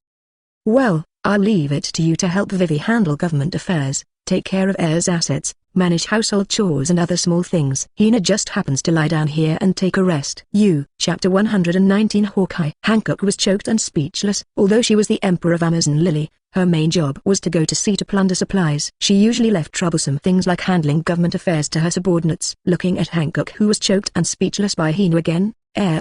"Well, I'll leave it to you to help Vivi handle government affairs, take care of heirs' assets, manage household chores and other small things. Hina just happens to lie down here and take a rest." Chapter 119 Hawkeye. Hancock was choked and speechless. Although she was the Emperor of Amazon Lily, her main job was to go to sea to plunder supplies. She usually left troublesome things like handling government affairs to her subordinates. Looking at Hancock who was choked and speechless by Hina again,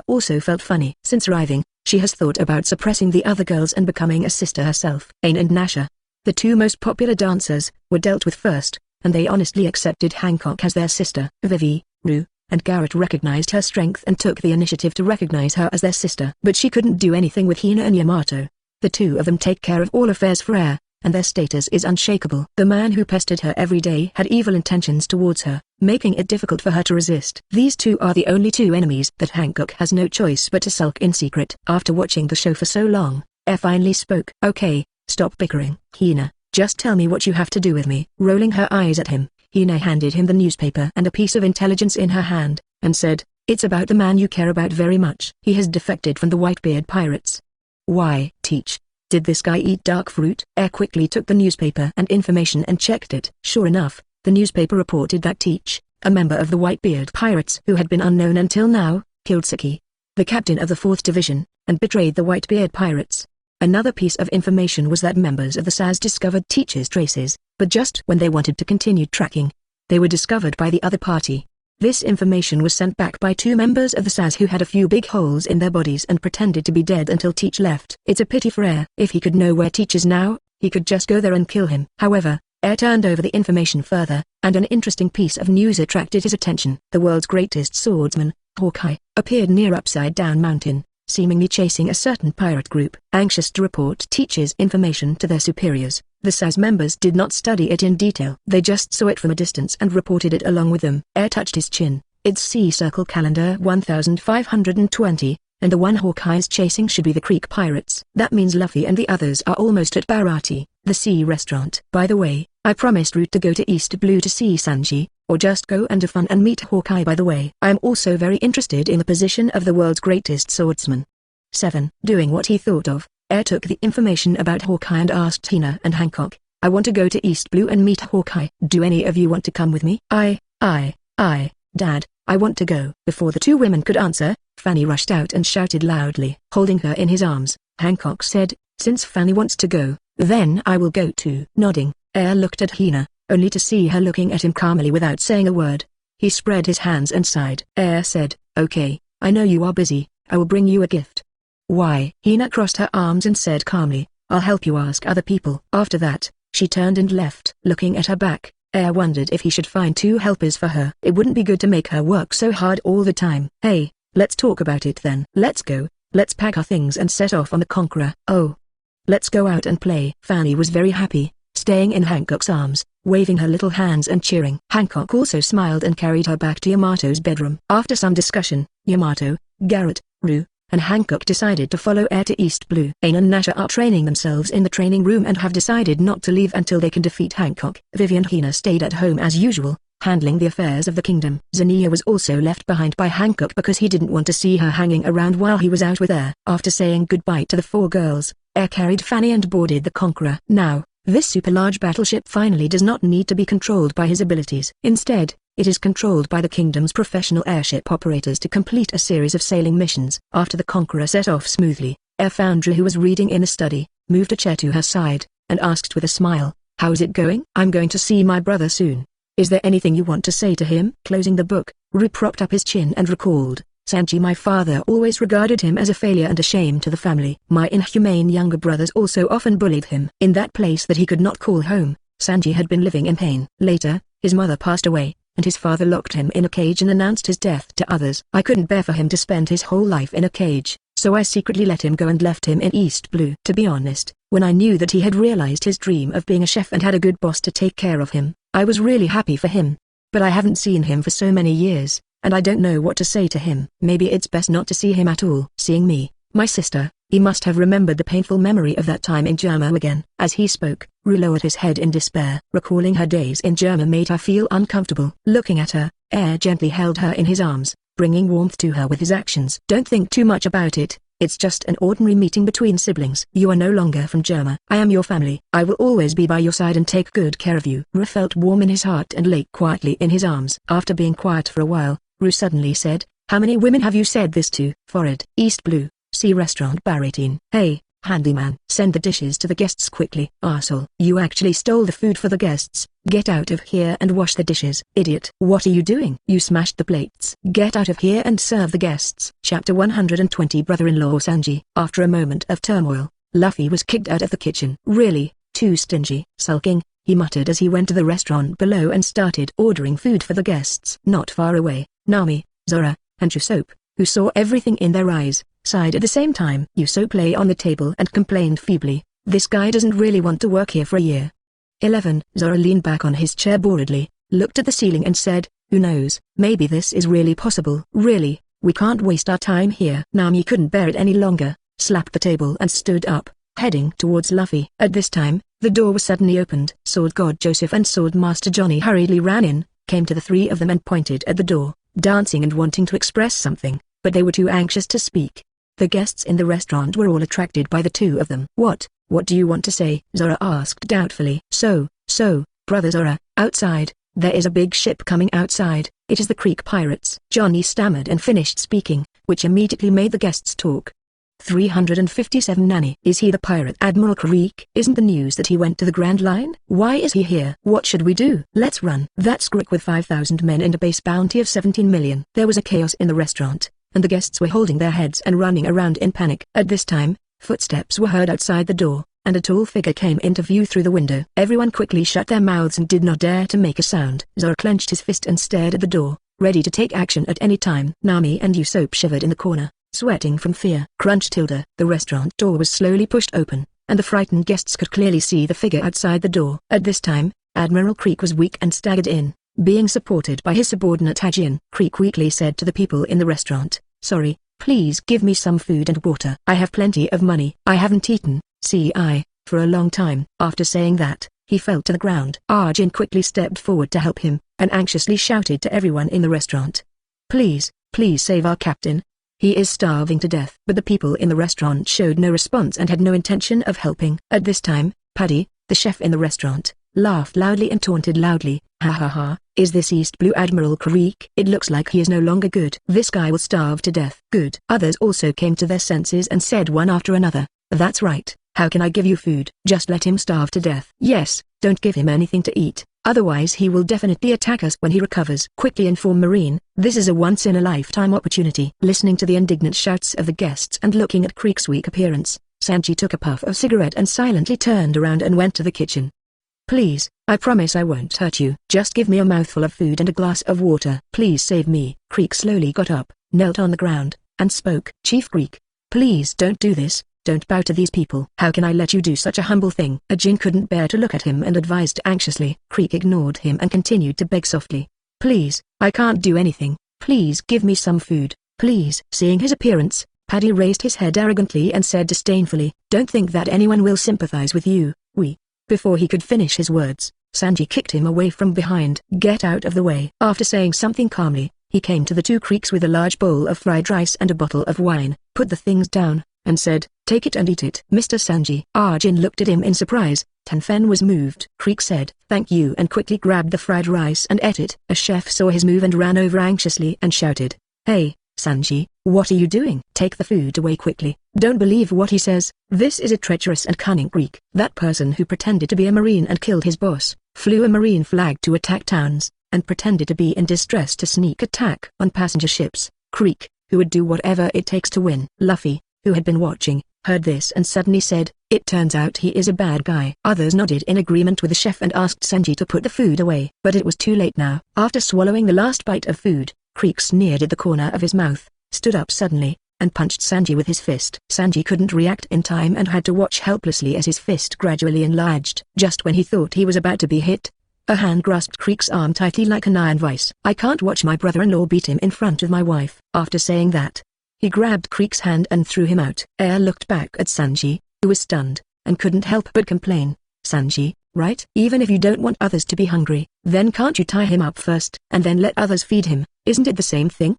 also felt funny. Since arriving, she has thought about suppressing the other girls and becoming a sister herself. Ain and Nasha, the two most popular dancers, were dealt with first, and they honestly accepted Hancock as their sister. Vivi, Rue, and Garrett recognized her strength and took the initiative to recognize her as their sister. But she couldn't do anything with Hina and Yamato. The two of them take care of all affairs for air, and their status is unshakable. The man who pestered her every day had evil intentions towards her, making it difficult for her to resist. These two are the only two enemies that Hancock has no choice but to sulk in secret. After watching the show for so long, finally spoke. "Okay, stop bickering. Hina, just tell me what you have to do with me." Rolling her eyes at him, Hina handed him the newspaper and a piece of intelligence in her hand, and said, "It's about the man you care about very much. He has defected from the Whitebeard pirates." "Why, Teach? Did this guy eat dark fruit?" Quickly took the newspaper and information and checked it. Sure enough, the newspaper reported that Teach, a member of the Whitebeard pirates who had been unknown until now, killed Saki, the captain of the 4th Division, and betrayed the Whitebeard pirates. Another piece of information was that members of the SAS discovered Teach's traces, but just when they wanted to continue tracking, they were discovered by the other party. This information was sent back by two members of the SAS who had a few big holes in their bodies and pretended to be dead until Teach left. It's a pity for Air. If he could know where Teach is now, he could just go there and kill him. However, Air turned over the information further, and an interesting piece of news attracted his attention. The world's greatest swordsman, Hawkeye, appeared near Upside Down Mountain, seemingly chasing a certain pirate group. Anxious to report teachers' information to their superiors, the SAS members did not study it in detail. They just saw it from a distance and reported it along with them. Air touched his chin. It's Sea Circle Calendar 1520, and the one Hawkeye's chasing should be the Creek Pirates. That means Luffy and the others are almost at Barati, the sea restaurant. By the way, I promised Root to go to East Blue to see Sanji, or just go and have fun and meet Hawkeye. By the way, I am also very interested in the position of the world's greatest swordsman. 7. Doing what he thought of, Air took the information about Hawkeye and asked Zheniya and Hancock, I want to go to East Blue and meet Hawkeye. Do any of you want to come with me? Dad, I want to go. Before the two women could answer, Fanny rushed out and shouted loudly. Holding her in his arms, Hancock said, since Fanny wants to go, then I will go too. Nodding, Air looked at Zheniya, only to see her looking at him calmly without saying a word. He spread his hands and sighed. Air said, okay, I know you are busy, I will bring you a gift. Why? Zheniya crossed her arms and said calmly, I'll help you ask other people. After that, she turned and left. Looking at her back, Air wondered if he should find two helpers for her. It wouldn't be good to make her work so hard all the time. Hey, let's talk about it then. Let's go, let's pack our things and set off on the Conqueror. Oh, let's go out and play. Fanny was very happy, staying in Hancock's arms, waving her little hands and cheering. Hancock also smiled and carried her back to Yamato's bedroom. After some discussion, Yamato, Garrett, Rue, and Hancock decided to follow Air to East Blue. Ain and Nasha are training themselves in the training room and have decided not to leave until they can defeat Hancock. Vivi and Zheniya stayed at home as usual, handling the affairs of the kingdom. Zheniya was also left behind by Hancock because he didn't want to see her hanging around while he was out with Air. After saying goodbye to the four girls, Air carried Fanny and boarded the Conqueror. Now, this super-large battleship finally does not need to be controlled by his abilities. Instead, it is controlled by the kingdom's professional airship operators to complete a series of sailing missions. After the Conqueror set off smoothly, Air found Drew, who was reading in a study, moved a chair to her side, and asked with a smile, how's it going? I'm going to see my brother soon. Is there anything you want to say to him? Closing the book, Drew propped up his chin and recalled, Sanji, my father always regarded him as a failure and a shame to the family. My inhumane younger brothers also often bullied him. In that place that he could not call home, Sanji had been living in pain. Later, his mother passed away, and his father locked him in a cage and announced his death to others. I couldn't bear for him to spend his whole life in a cage, so I secretly let him go and left him in East Blue. To be honest, when I knew that he had realized his dream of being a chef and had a good boss to take care of him, I was really happy for him. But I haven't seen him for so many years, and I don't know what to say to him. Maybe it's best not to see him at all. Seeing me, my sister, he must have remembered the painful memory of that time in Germa again. As he spoke, Rue lowered his head in despair. Recalling her days in Germa made her feel uncomfortable. Looking at her, Air gently held her in his arms, bringing warmth to her with his actions. Don't think too much about it, it's just an ordinary meeting between siblings. You are no longer from Germa. I am your family. I will always be by your side and take good care of you. Rue felt warm in his heart and lay quietly in his arms. After being quiet for a while, Rue suddenly said, how many women have you said this to? Forward. East Blue, Sea Restaurant Bar 18. Hey, handyman, send the dishes to the guests quickly. Arsehole, you actually stole the food for the guests. Get out of here and wash the dishes. Idiot. What are you doing? You smashed the plates. Get out of here and serve the guests. Chapter 120. Brother-in-law Sanji. After a moment of turmoil, Luffy was kicked out of the kitchen. Really, too stingy. Sulking, he muttered as he went to the restaurant below and started ordering food for the guests. Not far away, Nami, Zoro, and Usopp, who saw everything in their eyes, sighed at the same time. Usopp lay on the table and complained feebly, this guy doesn't really want to work here for a year. 11. Zoro leaned back on his chair boredly, looked at the ceiling and said, who knows, maybe this is really possible. Really, we can't waste our time here. Nami couldn't bear it any longer, slapped the table and stood up, heading towards Luffy. At this time, the door was suddenly opened. Sword God Joseph and Sword Master Johnny hurriedly ran in, came to the three of them and pointed at the door, dancing and wanting to express something, but they were too anxious to speak. The guests in the restaurant were all attracted by the two of them. What do you want to say? Zoro asked doubtfully. So, Brother Zoro, outside, there is a big ship coming outside, it is the Creek Pirates. Johnny stammered and finished speaking, which immediately made the guests talk. 357 Nanny. Is he the pirate Admiral Creek? Isn't the news that he went to the Grand Line? Why is he here? What should we do? Let's run. That's Crook with 5,000 men and a base bounty of 17 million. There was a chaos in the restaurant, and the guests were holding their heads and running around in panic. At this time, footsteps were heard outside the door, and a tall figure came into view through the window. Everyone quickly shut their mouths and did not dare to make a sound. Zoro clenched his fist and stared at the door, ready to take action at any time. Nami and Usopp shivered in the corner, sweating from fear. Crunch tilde. The restaurant door was slowly pushed open, and the frightened guests could clearly see the figure outside the door. At this time, Admiral Creek was weak and staggered in, being supported by his subordinate Hajin. Creek weakly said to the people in the restaurant, "Sorry, please give me some food and water. I have plenty of money. I haven't eaten, for a long time." After saying that, he fell to the ground. Arjun quickly stepped forward to help him, and anxiously shouted to everyone in the restaurant, "Please, please save our captain. He is starving to death." But the people in the restaurant showed no response and had no intention of helping. At this time, Paddy, the chef in the restaurant, laughed loudly and taunted loudly, "Ha ha ha, is this East Blue Admiral Creek? It looks like he is no longer good. This guy will starve to death." Good. Others also came to their senses and said one after another, "That's right, how can I give you food? Just let him starve to death." "Yes, don't give him anything to eat, otherwise he will definitely attack us when he recovers. Quickly inform Marine, this is a once-in-a-lifetime opportunity." Listening to the indignant shouts of the guests and looking at Creek's weak appearance, Sanji took a puff of cigarette and silently turned around and went to the kitchen. "Please, I promise I won't hurt you. Just give me a mouthful of food and a glass of water. Please save me." Creek slowly got up, knelt on the ground, and spoke. "Chief Creek, please don't do this. Don't bow to these people. How can I let you do such a humble thing?" Ajin couldn't bear to look at him and advised anxiously. Creek ignored him and continued to beg softly, "Please, I can't do anything. Please give me some food, please." Seeing his appearance, Paddy raised his head arrogantly and said disdainfully, "Don't think that anyone will sympathize with you, we." Before he could finish his words, Sanji kicked him away from behind. "Get out of the way." After saying something calmly, he came to the two Creeks with a large bowl of fried rice and a bottle of wine, put the things down, and said, "Take it and eat it." "Mr. Sanji." Arjun looked at him in surprise. Tenfen was moved. Creek said, "Thank you," and quickly grabbed the fried rice and ate it. A chef saw his move and ran over anxiously and shouted, "Hey, Sanji, what are you doing? Take the food away quickly. Don't believe what he says. This is a treacherous and cunning Creek. That person who pretended to be a marine and killed his boss, flew a marine flag to attack towns, and pretended to be in distress to sneak attack on passenger ships. Creek, who would do whatever it takes to win." Luffy, who had been watching, heard this and suddenly said, "It turns out he is a bad guy." Others nodded in agreement with the chef and asked Sanji to put the food away. But it was too late now. After swallowing the last bite of food, Creek sneered at the corner of his mouth, stood up suddenly, and punched Sanji with his fist. Sanji couldn't react in time and had to watch helplessly as his fist gradually enlarged. Just when he thought he was about to be hit, a hand grasped Creek's arm tightly like an iron vice. "I can't watch my brother-in-law beat him in front of my wife." After saying that, he grabbed Creek's hand and threw him out. Air looked back at Sanji, who was stunned, and couldn't help but complain, "Sanji, right? Even if you don't want others to be hungry, then can't you tie him up first, and then let others feed him? Isn't it the same thing?"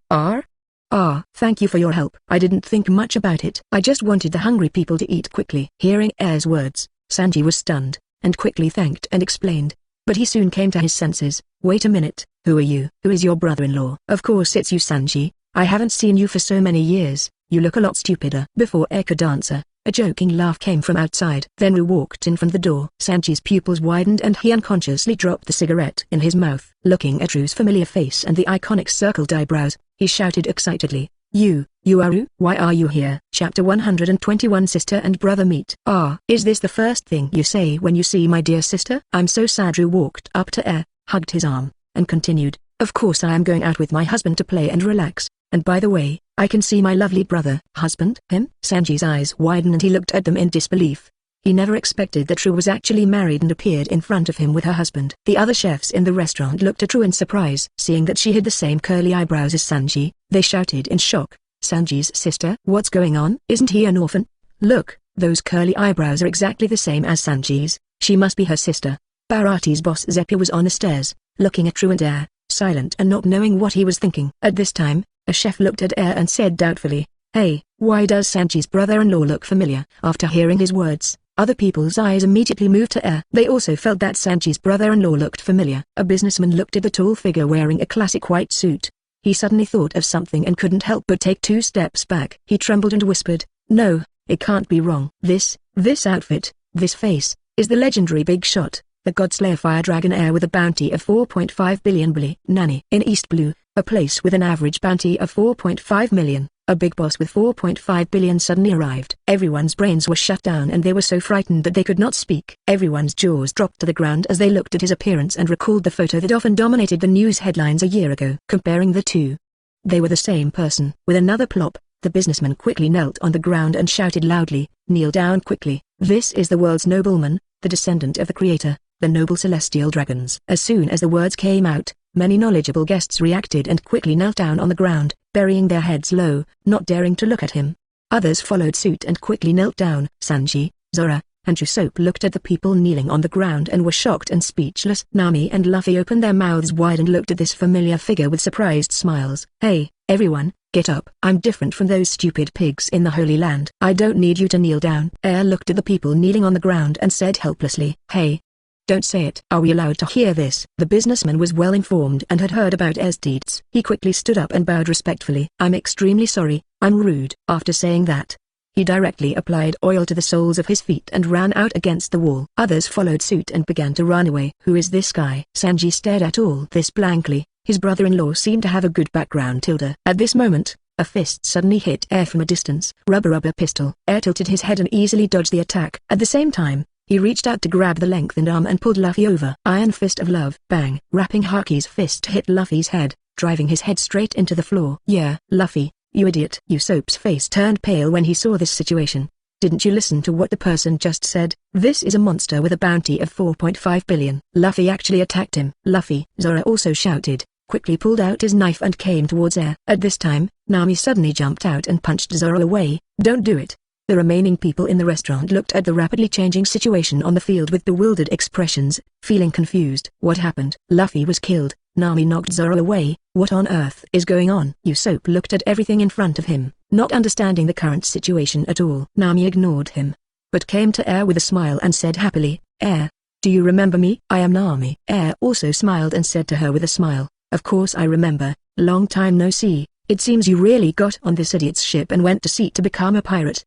Thank you for your help. I didn't think much about it. I just wanted the hungry people to eat quickly." Hearing Air's words, Sanji was stunned, and quickly thanked and explained. But he soon came to his senses. "Wait a minute, who are you? Who is your brother-in-law?" "Of course it's you, Sanji. I haven't seen you for so many years. You look a lot stupider." Before Air could answer, a joking laugh came from outside. Then Ru walked in from the door. Sanji's pupils widened and he unconsciously dropped the cigarette in his mouth. Looking at Ru's familiar face and the iconic circled eyebrows, he shouted excitedly, You are Ru? Why are you here?" Chapter 121 Sister and Brother Meet. Is this the first thing you say when you see my dear sister?" "I'm so sad." Ru walked up to Air, hugged his arm, and continued, "Of course I am going out with my husband to play and relax. And by the way, I can see my lovely brother." "Husband? Him?" Sanji's eyes widened and he looked at them in disbelief. He never expected that Ru was actually married and appeared in front of him with her husband. The other chefs in the restaurant looked at Ru in surprise. Seeing that she had the same curly eyebrows as Sanji, they shouted in shock, "Sanji's sister? What's going on? Isn't he an orphan? Look, those curly eyebrows are exactly the same as Sanji's. She must be her sister." Baraty's boss Zephyr was on the stairs, looking at Ru and Air, silent and not knowing what he was thinking. At this time, a chef looked at Air and said doubtfully, "Hey, why does Sanji's brother-in-law look familiar?" After hearing his words, other people's eyes immediately moved to Air. They also felt that Sanji's brother-in-law looked familiar. A businessman looked at the tall figure wearing a classic white suit. He suddenly thought of something and couldn't help but take 2 steps back. He trembled and whispered, "No, it can't be wrong. This outfit, this face, is the legendary Big Shot, the Godslayer Fire Dragon Heir with a bounty of 4.5 billion bli. Nani. In East Blue, a place with an average bounty of 4.5 million, A big boss with 4.5 billion suddenly arrived. Everyone's brains were shut down and they were so frightened that they could not speak. Everyone's jaws dropped to the ground as they looked at his appearance and recalled the photo that often dominated the news headlines a year ago. Comparing the two, they were the same person. With another plop, the businessman quickly knelt on the ground and shouted loudly, "Kneel down quickly. This is the world's nobleman, the descendant of the creator, the noble celestial dragons." As soon as the words came out, many knowledgeable guests reacted and quickly knelt down on the ground, burying their heads low, not daring to look at him. Others followed suit and quickly knelt down. Sanji, Zoro, and Usopp looked at the people kneeling on the ground and were shocked and speechless. Nami and Luffy opened their mouths wide and looked at this familiar figure with surprised smiles. "Hey, everyone, get up. I'm different from those stupid pigs in the Holy Land. I don't need you to kneel down." Air looked at the people kneeling on the ground and said helplessly, "Hey, don't say it." "Are we allowed to hear this?" The businessman was well informed and had heard about Air's deeds. He quickly stood up and bowed respectfully. "I'm extremely sorry, I'm rude." After saying that, he directly applied oil to the soles of his feet and ran out against the wall. Others followed suit and began to run away. "Who is this guy?" Sanji stared at all this blankly. His brother-in-law seemed to have a good background. At this moment, a fist suddenly hit Air from a distance. Rubber pistol. Air tilted his head and easily dodged the attack. At the same time, he reached out to grab the lengthened arm and pulled Luffy over. Iron Fist of Love. Bang. Rapping Haki's fist hit Luffy's head, driving his head straight into the floor. "Yeah, Luffy, you idiot." Usopp's face turned pale when he saw this situation. "Didn't you listen to what the person just said? This is a monster with a bounty of 4.5 billion. Luffy actually attacked him." "Luffy!" Zoro also shouted, quickly pulled out his knife and came towards Air. At this time, Nami suddenly jumped out and punched Zoro away. "Don't do it." The remaining people in the restaurant looked at the rapidly changing situation on the field with bewildered expressions, feeling confused. What happened? Luffy was killed. Nami knocked Zoro away. What on earth is going on? Usopp looked at everything in front of him, not understanding the current situation at all. Nami ignored him, but came to Air with a smile and said happily, "Air, do you remember me? I am Nami." Air also smiled and said to her with a smile, "Of course I remember, long time no see. It seems you really got on this idiot's ship and went to sea to become a pirate.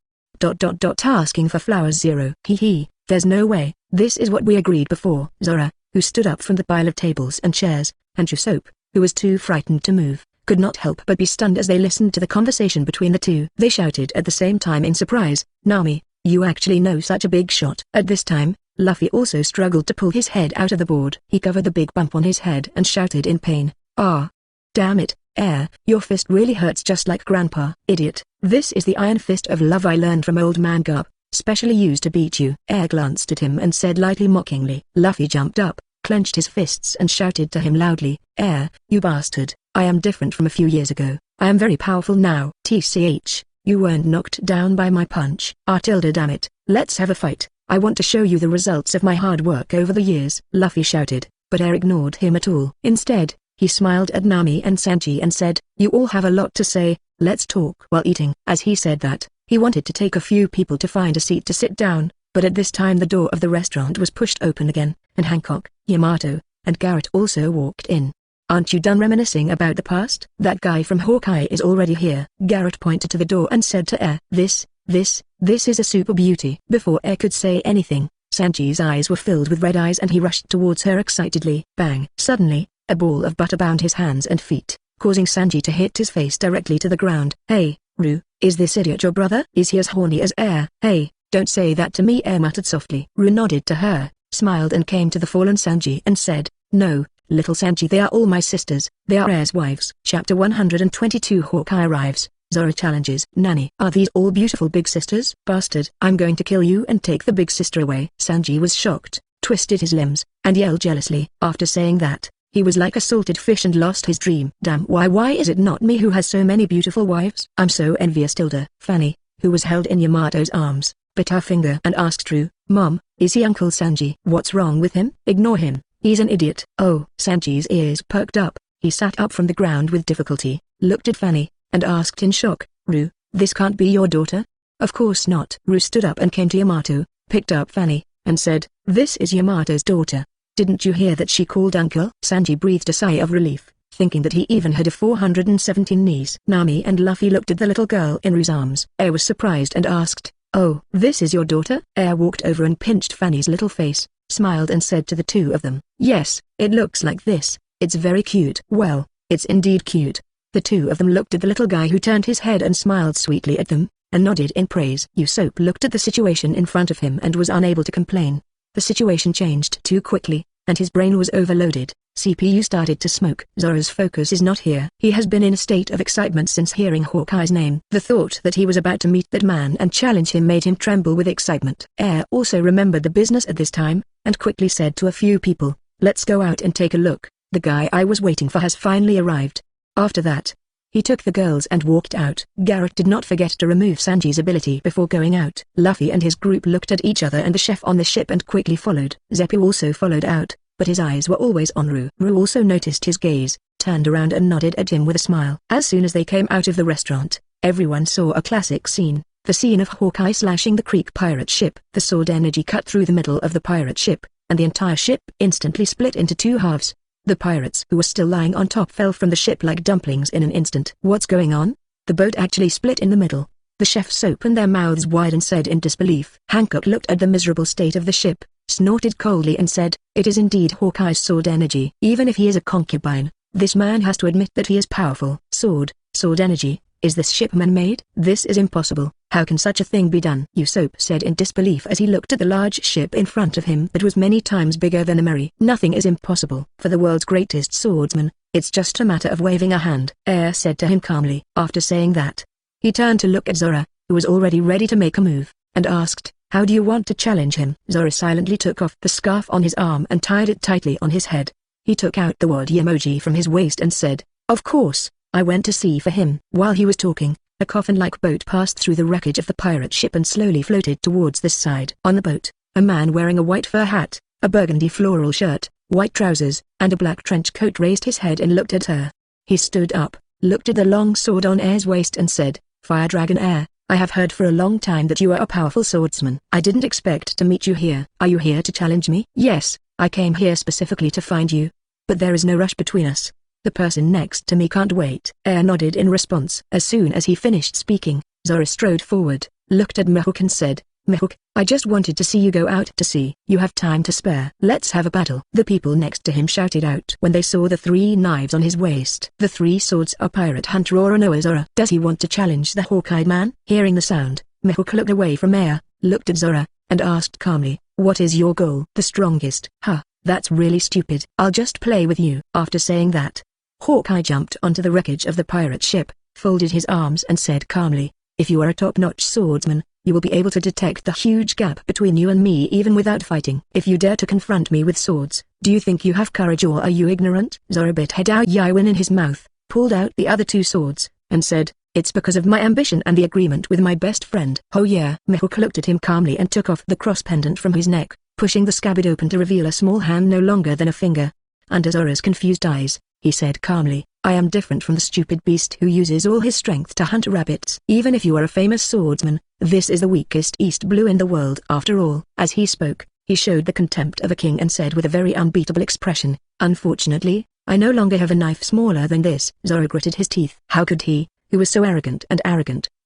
Asking for flowers 0. Hee, there's no way. This is what we agreed before." Zoro, who stood up from the pile of tables and chairs, and Usopp, who was too frightened to move, could not help but be stunned as they listened to the conversation between the two. They shouted at the same time in surprise, "Nami, you actually know such a big shot." At this time, Luffy also struggled to pull his head out of the board. He covered the big bump on his head and shouted in pain, "Ah! Damn it, Air, your fist really hurts just like Grandpa." "Idiot, this is the Iron Fist of Love I learned from old Manga, specially used to beat you." Air glanced at him and said lightly mockingly. Luffy jumped up, clenched his fists and shouted to him loudly, "Air, you bastard, I am different from a few years ago. I am very powerful now." "TCH, you weren't knocked down by my punch." Damn it, let's have a fight. I want to show you the results of my hard work over the years." Luffy shouted, but Air ignored him at all. Instead, he smiled at Nami and Sanji and said, "You all have a lot to say, let's talk." While eating. As he said that, he wanted to take a few people to find a seat to sit down, but at this time the door of the restaurant was pushed open again, and Hancock, Yamato, and Garrett also walked in. "Aren't you done reminiscing about the past? That guy from Hawkeye is already here." Garrett pointed to the door and said to Air, This is a super beauty." Before Air could say anything, Sanji's eyes were filled with red eyes and he rushed towards her excitedly. Bang! Suddenly, a ball of butter bound his hands and feet, causing Sanji to hit his face directly to the ground. "Hey, Ru, is this idiot your brother? Is he as horny as Air?" "Hey, don't say that to me," Air muttered softly. Ru nodded to her, smiled and came to the fallen Sanji and said, "No, little Sanji, they are all my sisters. They are Air's wives." Chapter 122 Hawkeye arrives. Zoro challenges Nani. "Are these all beautiful big sisters?" "Bastard, I'm going to kill you and take the big sister away." Sanji was shocked, twisted his limbs, and yelled jealously. After saying that, he was like a salted fish and lost his dream. "Damn, why is it not me who has so many beautiful wives? I'm so envious." Fanny, who was held in Yamato's arms, bit her finger and asked Ru, "Mom, is he Uncle Sanji?" "What's wrong with him?" "Ignore him, he's an idiot." "Oh." Sanji's ears perked up, he sat up from the ground with difficulty, looked at Fanny, and asked in shock, "Ru, this can't be your daughter?" "Of course not." Ru stood up and came to Yamato, picked up Fanny, and said, "This is Yamato's daughter. Didn't you hear that she called uncle?" Sanji breathed a sigh of relief, thinking that he even had a 417 knees. Nami and Luffy looked at the little girl in Ru's arms. Air was surprised and asked, "Oh, this is your daughter?" Air walked over and pinched Fanny's little face, smiled and said to the two of them, "Yes, it looks like this. It's very cute." "Well, it's indeed cute. The two of them looked at the little guy who turned his head and smiled sweetly at them, and nodded in praise. Usopp looked at the situation in front of him and was unable to complain. The situation changed too quickly, and his brain was overloaded. CPU started to smoke. Zoro's focus is not here. He has been in a state of excitement since hearing Hawkeye's name. The thought that he was about to meet that man and challenge him made him tremble with excitement. Air also remembered the business at this time, and quickly said to a few people, "Let's go out and take a look. The guy I was waiting for has finally arrived." After that, he took the girls and walked out. Garrett did not forget to remove Sanji's ability before going out. Luffy and his group looked at each other and the chef on the ship and quickly followed. Zeppo also followed out, but his eyes were always on Ru. Ru also noticed his gaze, turned around and nodded at him with a smile. As soon as they came out of the restaurant, everyone saw a classic scene, the scene of Hawkeye slashing the Creek pirate ship. The sword energy cut through the middle of the pirate ship, and the entire ship instantly split into two halves. The pirates who were still lying on top fell from the ship like dumplings in an instant. What's going on? The boat actually split in the middle. The chefs opened their mouths wide and said in disbelief. Hancock looked at the miserable state of the ship, snorted coldly and said, "It is indeed Hawkeye's sword energy. Even if he is a concubine, this man has to admit that he is powerful." Sword energy, is this ship man-made? This is impossible. How can such a thing be done? Usopp said in disbelief as he looked at the large ship in front of him that was many times bigger than a Mary. Nothing is impossible. For the world's greatest swordsman, it's just a matter of waving a hand. Air said to him calmly. After saying that, he turned to look at Zoro, who was already ready to make a move, and asked, "How do you want to challenge him?" Zoro silently took off the scarf on his arm and tied it tightly on his head. He took out the word emoji from his waist and said, "Of course, I went to see for him." While he was talking, a coffin-like boat passed through the wreckage of the pirate ship and slowly floated towards this side. On the boat, a man wearing a white fur hat, a burgundy floral shirt, white trousers, and a black trench coat raised his head and looked at her. He stood up, looked at the long sword on Air's waist and said, "Fire Dragon Air, I have heard for a long time that you are a powerful swordsman. I didn't expect to meet you here. Are you here to challenge me?" "Yes, I came here specifically to find you. But there is no rush between us. The person next to me can't wait." Air nodded in response. As soon as he finished speaking, Zoro strode forward, looked at Mihawk and said, "Mihawk, I just wanted to see you go out to sea. You have time to spare. Let's have a battle." The people next to him shouted out when they saw the three knives on his waist. The three swords are Pirate Hunter Oronoa Zoro. Does he want to challenge the Hawkeye man? Hearing the sound, Mihawk looked away from Air, looked at Zoro, and asked calmly, "What is your goal?" "The strongest." "Huh, that's really stupid. I'll just play with you." After saying that, Hawkeye jumped onto the wreckage of the pirate ship, folded his arms and said calmly, "If you are a top-notch swordsman, you will be able to detect the huge gap between you and me even without fighting. If you dare to confront me with swords, do you think you have courage or are you ignorant?" Zoro bit Hedao Yaiwin in his mouth, pulled out the other two swords, and said, "It's because of my ambition and the agreement with my best friend." "Oh yeah." Mihawk looked at him calmly and took off the cross pendant from his neck, pushing the scabbard open to reveal a small hand no longer than a finger. Under Zoro's confused eyes, he said calmly, "I am different from the stupid beast who uses all his strength to hunt rabbits. Even if you are a famous swordsman, this is the weakest East Blue in the world after all." As he spoke, he showed the contempt of a king and said with a very unbeatable expression, "Unfortunately, I no longer have a knife smaller than this." Zoro gritted his teeth. How could he, who was so arrogant,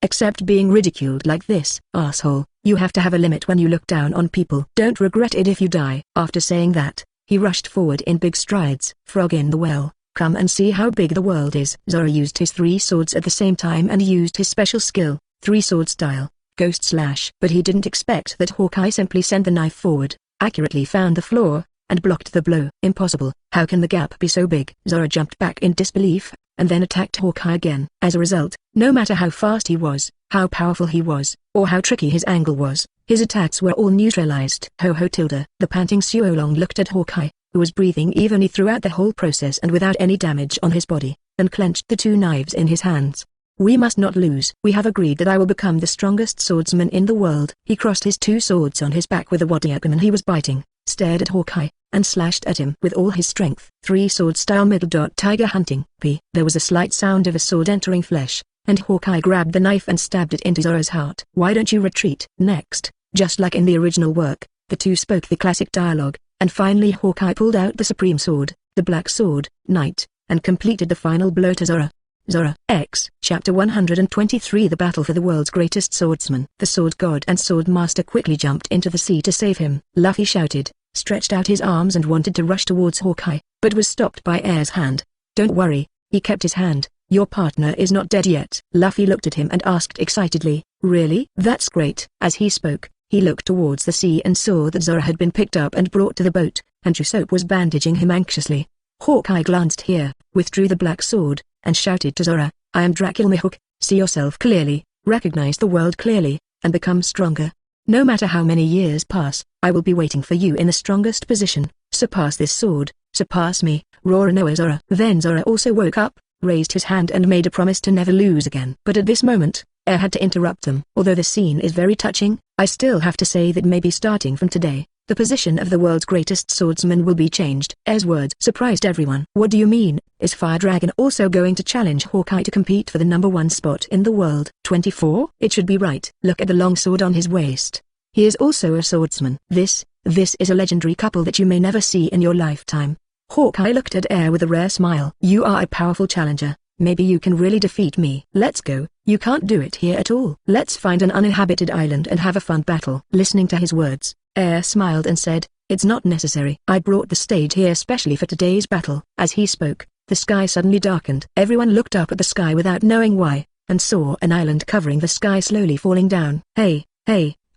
accept being ridiculed like this? "Asshole, you have to have a limit when you look down on people. Don't regret it if you die." After saying that, he rushed forward in big strides. "Frog in the well, come and see how big the world is." Zoro used his three swords at the same time and used his special skill, three-sword style, Ghost Slash. But he didn't expect that Hawkeye simply sent the knife forward, accurately found the floor, and blocked the blow. Impossible. How can the gap be so big? Zoro jumped back in disbelief, and then attacked Hawkeye again. As a result, no matter how fast he was, how powerful he was, or how tricky his angle was, his attacks were all neutralized. Ho tilde. The panting Suolong looked at Hawkeye, who was breathing evenly throughout the whole process and without any damage on his body, and clenched the two knives in his hands. "We must not lose. We have agreed that I will become the strongest swordsman in the world." He crossed his two swords on his back with a Wadyakuman he was biting, stared at Hawkeye, and slashed at him with all his strength. Three-sword style middle. Tiger hunting. There was a slight sound of a sword entering flesh, and Hawkeye grabbed the knife and stabbed it into Zoro's heart. "Why don't you retreat?" Next, just like in the original work, the two spoke the classic dialogue, and finally Hawkeye pulled out the supreme sword, the black sword, Knight, and completed the final blow to Zoro. Zoro X. Chapter 123. The battle for the world's greatest swordsman. The sword god and sword master quickly jumped into the sea to save him. Luffy shouted, stretched out his arms and wanted to rush towards Hawkeye, but was stopped by Air's hand. "Don't worry," he kept his hand, your partner is not dead yet. Luffy looked at him and asked excitedly, really? That's great. As he spoke, he looked towards the sea and saw that Zoro had been picked up and brought to the boat, and Usopp was bandaging him anxiously. Hawkeye glanced here, withdrew the black sword, and shouted to Zoro, I am Dracula Mihawk, see yourself clearly, recognize the world clearly, and become stronger. No matter how many years pass, I will be waiting for you in the strongest position. Surpass this sword, surpass me, roar Noah Zoro. Then Zoro also woke up, raised his hand and made a promise to never lose again. But at this moment, Air had to interrupt them. Although the scene is very touching, I still have to say that maybe starting from today, the position of the world's greatest swordsman will be changed. Air's words surprised everyone. What do you mean? Is Fire Dragon also going to challenge Hawkeye to compete for the #1 spot in the world? 24? It should be right. Look at the long sword on his waist. He is also a swordsman. This is a legendary couple that you may never see in your lifetime. Hawkeye looked at Air with a rare smile. You are a powerful challenger. Maybe you can really defeat me. Let's go. You can't do it here at all. Let's find an uninhabited island and have a fun battle. Listening to his words, Air smiled and said, it's not necessary. I brought the stage here specially for today's battle. As he spoke, the sky suddenly darkened. Everyone looked up at the sky without knowing why, and saw an island covering the sky slowly falling down. Hey,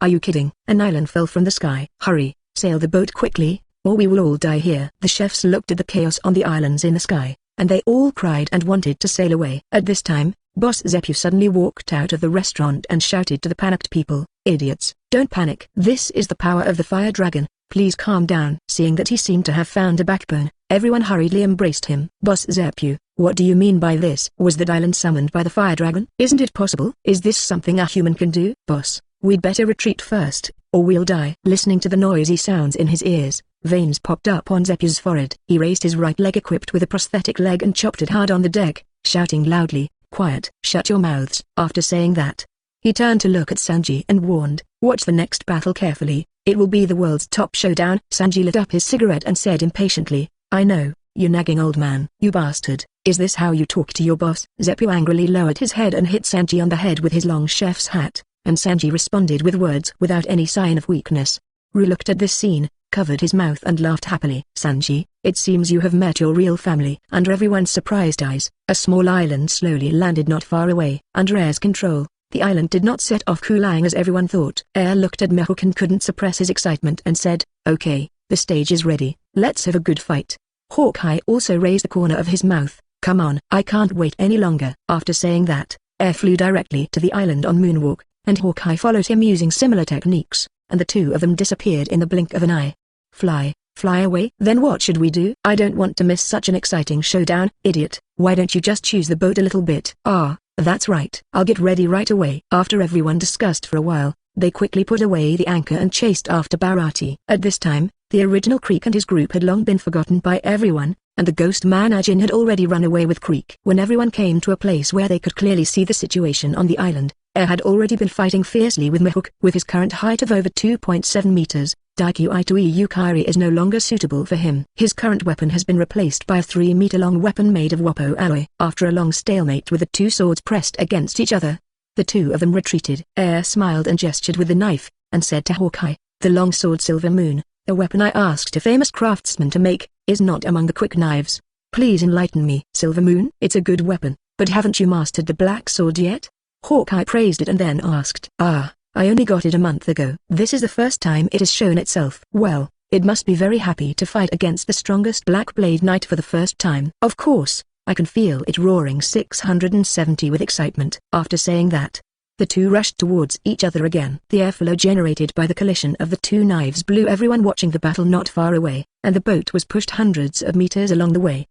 are you kidding? An island fell from the sky. Hurry, sail the boat quickly, or we will all die here. The chefs looked at the chaos on the islands in the sky, and they all cried and wanted to sail away. At this time, Boss Zeppu suddenly walked out of the restaurant and shouted to the panicked people, idiots, don't panic. This is the power of the Fire Dragon, please calm down. Seeing that he seemed to have found a backbone, everyone hurriedly embraced him. Boss Zeppu, what do you mean by this? Was that island summoned by the Fire Dragon? Isn't it possible? Is this something a human can do? Boss, we'd better retreat first, or we'll die. Listening to the noisy sounds in his ears, veins popped up on Zeppu's forehead. He raised his right leg equipped with a prosthetic leg and chopped it hard on the deck, shouting loudly, quiet, shut your mouths. After saying that, he turned to look at Sanji and warned, watch the next battle carefully, it will be the world's top showdown. Sanji lit up his cigarette and said impatiently, I know, you nagging old man. You bastard, is this how you talk to your boss? Zeppu angrily lowered his head and hit Sanji on the head with his long chef's hat, and Sanji responded with words without any sign of weakness. Ru looked at this scene, covered his mouth and laughed happily. Sanji, it seems you have met your real family. Under everyone's surprised eyes, a small island slowly landed not far away. Under Air's control, the island did not set off cooling as everyone thought. Air looked at Mihawk and couldn't suppress his excitement and said, okay, the stage is ready, let's have a good fight. Hawkeye also raised the corner of his mouth, come on, I can't wait any longer. After saying that, Air flew directly to the island on Moonwalk, and Hawkeye followed him using similar techniques, and the two of them disappeared in the blink of an eye. Fly away? Then what should we do? I don't want to miss such an exciting showdown, idiot. Why don't you just choose the boat a little bit? That's right. I'll get ready right away. After everyone discussed for a while, they quickly put away the anchor and chased after Barati. At this time, the original Creek and his group had long been forgotten by everyone, and the ghost man Ajin had already run away with Creek. When everyone came to a place where they could clearly see the situation on the island, Air had already been fighting fiercely with Mihawk. With his current height of over 2.7 meters, Daikyu Itoi Yukari is no longer suitable for him. His current weapon has been replaced by a 3-meter-long weapon made of Wappo alloy. After a long stalemate with the two swords pressed against each other, the two of them retreated. Air smiled and gestured with the knife, and said to Hawkeye, the long sword Silver Moon, a weapon I asked a famous craftsman to make, is not among the quick knives. Please enlighten me. Silver Moon? It's a good weapon, but haven't you mastered the black sword yet? Hawkeye praised it and then asked, I only got it a month ago. This is the first time it has shown itself. Well, it must be very happy to fight against the strongest Black Blade Knight for the first time. Of course, I can feel it roaring 670 with excitement. After saying that, the two rushed towards each other again. The airflow generated by the collision of the two knives blew everyone watching the battle not far away, and the boat was pushed hundreds of meters along the way.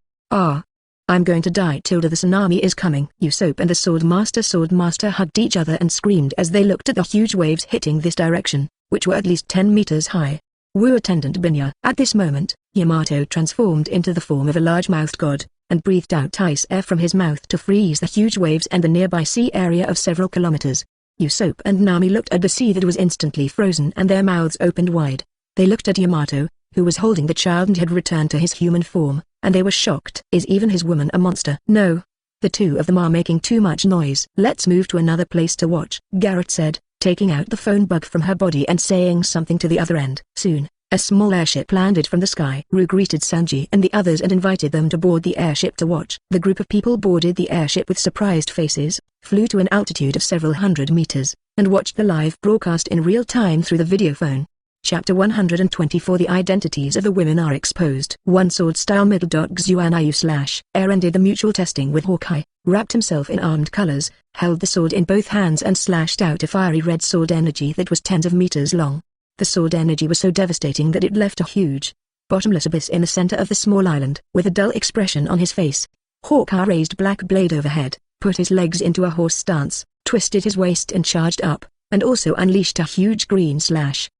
I'm going to die. The tsunami is coming. Usopp and the Swordmaster hugged each other and screamed as they looked at the huge waves hitting this direction, which were at least 10 meters high. Wu Attendant Binya. At this moment, Yamato transformed into the form of a large-mouthed god, and breathed out ice air from his mouth to freeze the huge waves and the nearby sea area of several kilometers. Usopp and Nami looked at the sea that was instantly frozen and their mouths opened wide. They looked at Yamato, who was holding the child and had returned to his human form, and they were shocked. Is even his woman a monster? No. The two of them are making too much noise. Let's move to another place to watch, Garrett said, taking out the phone bug from her body and saying something to the other end. Soon, A small airship landed from the sky. Ru greeted Sanji and the others and invited them to board the airship to watch. The group of people boarded the airship with surprised faces, flew to an altitude of several hundred meters, and watched the live broadcast in real time through the videophone. Chapter 124 The identities of the women are exposed. One sword style middle.xuaniu/air ended the mutual testing with Hawkeye, wrapped himself in armed colors, held the sword in both hands and slashed out a fiery red sword energy that was tens of meters long. The sword energy was so devastating that it left a huge, bottomless abyss in the center of the small island. With a dull expression on his face, Hawkeye raised black blade overhead, put his legs into a horse stance, twisted his waist and charged up, and also unleashed a huge green slash.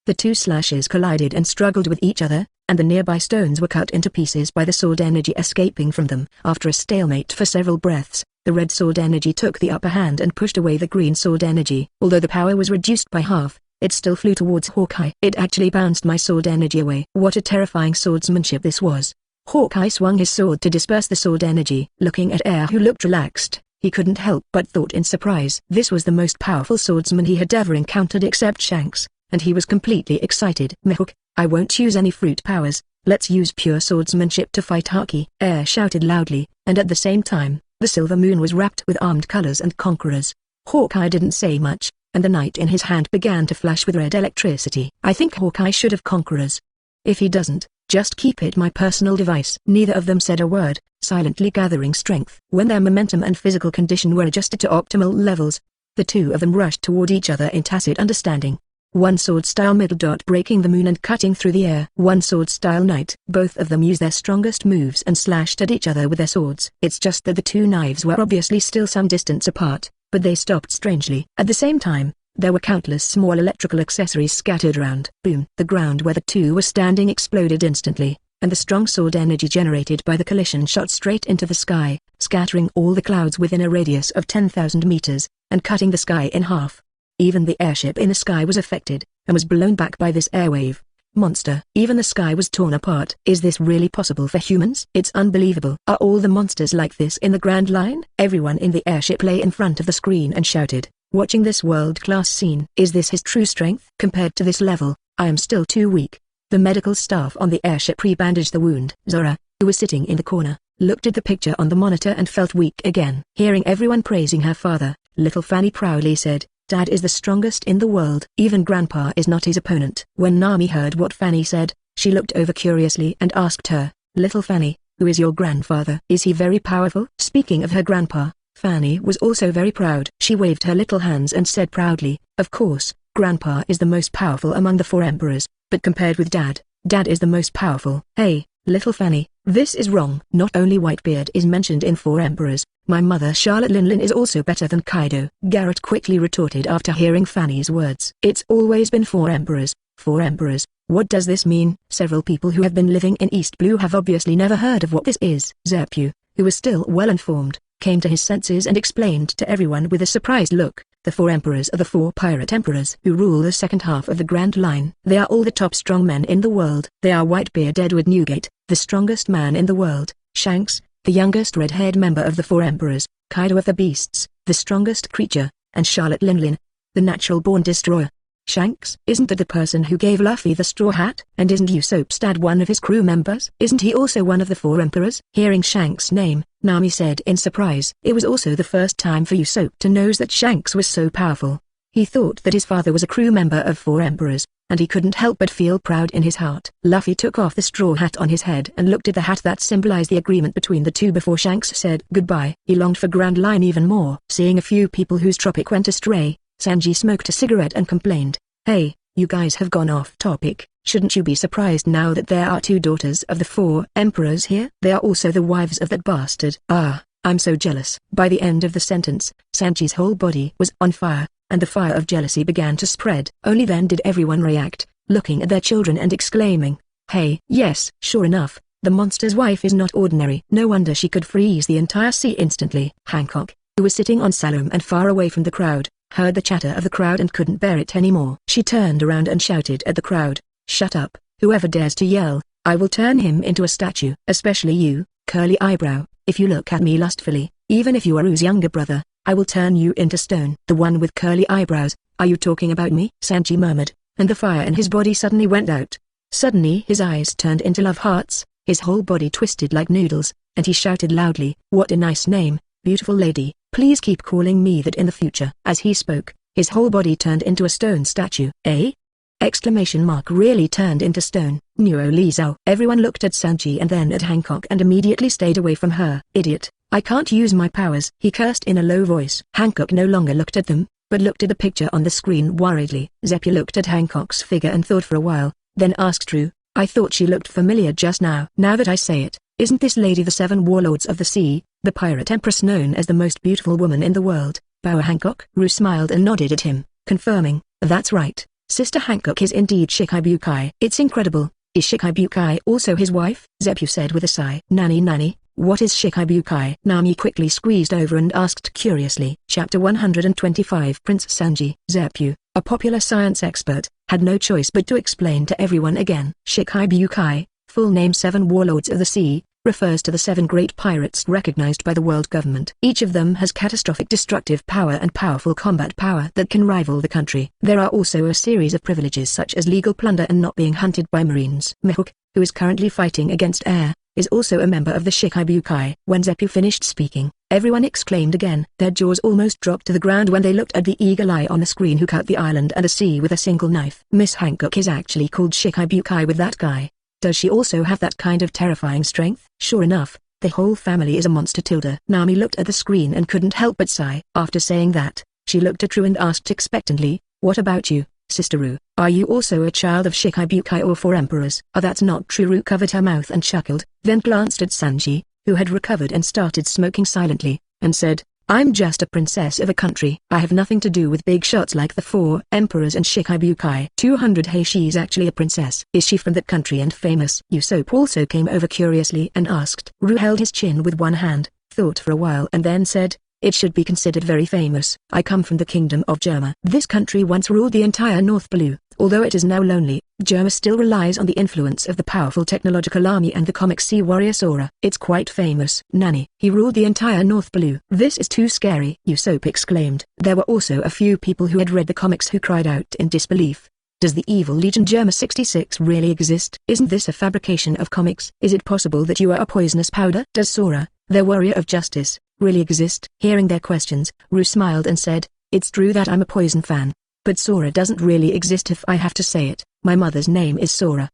The two slashes collided and struggled with each other, and the nearby stones were cut into pieces by the sword energy escaping from them. After a stalemate for several breaths, the red sword energy took the upper hand and pushed away the green sword energy. Although the power was reduced by half, it still flew towards Hawkeye. It actually bounced my sword energy away. What a terrifying swordsmanship this was. Hawkeye swung his sword to disperse the sword energy. Looking at Air, who looked relaxed, he couldn't help but thought in surprise. This was the most powerful swordsman he had ever encountered except Shanks, and he was completely excited. Mihawk, I won't use any fruit powers, let's use pure swordsmanship to fight Hawkeye. Air shouted loudly, and at the same time, the silver moon was wrapped with armed colors and conquerors. Hawkeye didn't say much, and the knight in his hand began to flash with red electricity. I think Hawkeye should have conquerors. If he doesn't, just keep it my personal device. Neither of them said a word, silently gathering strength. When their momentum and physical condition were adjusted to optimal levels, the two of them rushed toward each other in tacit understanding. One sword style middle. Breaking the moon and cutting through the air. One sword style knight. Both of them used their strongest moves and slashed at each other with their swords. It's just that the two knives were obviously still some distance apart, but they stopped strangely. At the same time, there were countless small electrical accessories scattered around. Boom! The ground where the two were standing exploded instantly, and the strong sword energy generated by the collision shot straight into the sky, scattering all the clouds within a radius of 10,000 meters, and cutting the sky in half. Even the airship in the sky was affected, and was blown back by this airwave. Monster. Even the sky was torn apart. Is this really possible for humans? It's unbelievable. Are all the monsters like this in the Grand Line? Everyone in the airship lay in front of the screen and shouted, watching this world-class scene. Is this his true strength? Compared to this level, I am still too weak. The medical staff on the airship re-bandaged the wound. Zoro, who was sitting in the corner, looked at the picture on the monitor and felt weak again. Hearing everyone praising her father, little Fanny proudly said, Dad is the strongest in the world. Even Grandpa is not his opponent. When Nami heard what Fanny said, she looked over curiously and asked her, Little Fanny, who is your grandfather? Is he very powerful? Speaking of her grandpa, Fanny was also very proud. She waved her little hands and said proudly, Of course, Grandpa is the most powerful among the four emperors, but compared with Dad, Dad is the most powerful. Hey, little Fanny, this is wrong. Not only Whitebeard is mentioned in four emperors, my mother Charlotte Linlin is also better than Kaido. Garrett quickly retorted after hearing Fanny's words. It's always been four emperors. Four emperors, what does this mean? Several people who have been living in East Blue have obviously never heard of what this is. Zerpu, who was still well informed, came to his senses and explained to everyone with a surprised look. The four emperors are the four pirate emperors who rule the second half of the Grand Line. They are all the top strong men in the world. They are Whitebeard Edward Newgate, the strongest man in the world, Shanks, the youngest red-haired member of the four emperors, Kaido of the Beasts, the strongest creature, and Charlotte Linlin, the natural-born destroyer. Shanks, isn't that the person who gave Luffy the straw hat? And isn't Usopp's one of his crew members? Isn't he also one of the four emperors? Hearing Shanks' name, Nami said in surprise. It was also the first time for Usopp to know that Shanks was so powerful. He thought that his father was a crew member of four emperors, and he couldn't help but feel proud in his heart. Luffy took off the straw hat on his head and looked at the hat that symbolized the agreement between the two before Shanks said goodbye. He longed for Grand Line even more. Seeing a few people whose tropic went astray, Sanji smoked a cigarette and complained, Hey, you guys have gone off topic. Shouldn't you be surprised now that there are two daughters of the four emperors here? They are also the wives of that bastard. Ah, I'm so jealous. By the end of the sentence, Sanji's whole body was on fire, and the fire of jealousy began to spread. Only then did everyone react, looking at their children and exclaiming, Hey, yes, sure enough, the monster's wife is not ordinary. No wonder she could freeze the entire sea instantly. Hancock, who was sitting on Salome and far away from the crowd, heard the chatter of the crowd and couldn't bear it anymore. She turned around and shouted at the crowd, Shut up, whoever dares to yell, I will turn him into a statue. Especially you, curly eyebrow, if you look at me lustfully, even if you are U's younger brother, I will turn you into stone. The one with curly eyebrows, are you talking about me? Sanji murmured, and the fire in his body suddenly went out. Suddenly his eyes turned into love hearts, his whole body twisted like noodles, and he shouted loudly, "What a nice name, beautiful lady, please keep calling me that in the future." As he spoke, his whole body turned into a stone statue. "Eh?" Exclamation mark. Really turned into stone. Nuo Li Zhao. Everyone looked at Sanji and then at Hancock and immediately stayed away from her. "Idiot, I can't use my powers," he cursed in a low voice. Hancock no longer looked at them, but looked at the picture on the screen worriedly. Zephyr looked at Hancock's figure and thought for a while, then asked True, "I thought she looked familiar just now." "Now that I say it, isn't this lady the 7 warlords of the sea, the pirate empress known as the most beautiful woman in the world?" Bow Hancock. Rue smiled and nodded at him, confirming, "That's right. Sister Hancock is indeed Shikibukai." "It's incredible. Is Shikibukai also his wife?" Zephyr said with a sigh. Nani, what is Shikibukai?" Nami quickly squeezed over and asked curiously. Chapter 125. Prince Sanji. Zephyr, a popular science expert, had no choice but to explain to everyone again. Shikibukai, full name 7 Warlords of the Sea, refers to the 7 great pirates recognized by the world government. Each of them has catastrophic destructive power and powerful combat power that can rival the country. There are also a series of privileges such as legal plunder and not being hunted by marines. Mihawk, who is currently fighting against Air, is also a member of the Shikibukai. When Zephyr finished speaking, everyone exclaimed again. Their jaws almost dropped to the ground when they looked at the eagle eye on the screen who cut the island and the sea with a single knife. Miss Hancock is actually called Shikibukai with that guy. Does she also have that kind of terrifying strength? Sure enough, the whole family is a monster. Nami looked at the screen and couldn't help but sigh. After saying that, she looked at Rue and asked expectantly, "What about you, Sister Rue? Are you also a child of Shikibukai or 4 emperors?" "Oh, that's not true." Rue covered her mouth and chuckled, then glanced at Sanji, who had recovered and started smoking silently, and said, "I'm just a princess of a country. I have nothing to do with big shots like the 4 emperors and Shikibukai." 200. Hey, she's actually a princess. Is she from that country and famous? Usopp also came over curiously and asked. Rue held his chin with one hand, thought for a while and then said, "It should be considered very famous. I come from the kingdom of Germa. This country once ruled the entire North Blue. Although it is now lonely, Germa still relies on the influence of the powerful technological army and the comic sea warrior Sora. It's quite famous." "Nani, he ruled the entire North Blue? This is too scary," Usopp exclaimed. There were also a few people who had read the comics who cried out in disbelief. "Does the evil Legion Germa 66 really exist? Isn't this a fabrication of comics? Is it possible that you are a poisonous powder? Does Sora, the warrior of justice, really exist?" Hearing their questions, Rue smiled and said, "It's true that I'm a poison fan. But Sora doesn't really exist if I have to say it. My mother's name is Sora."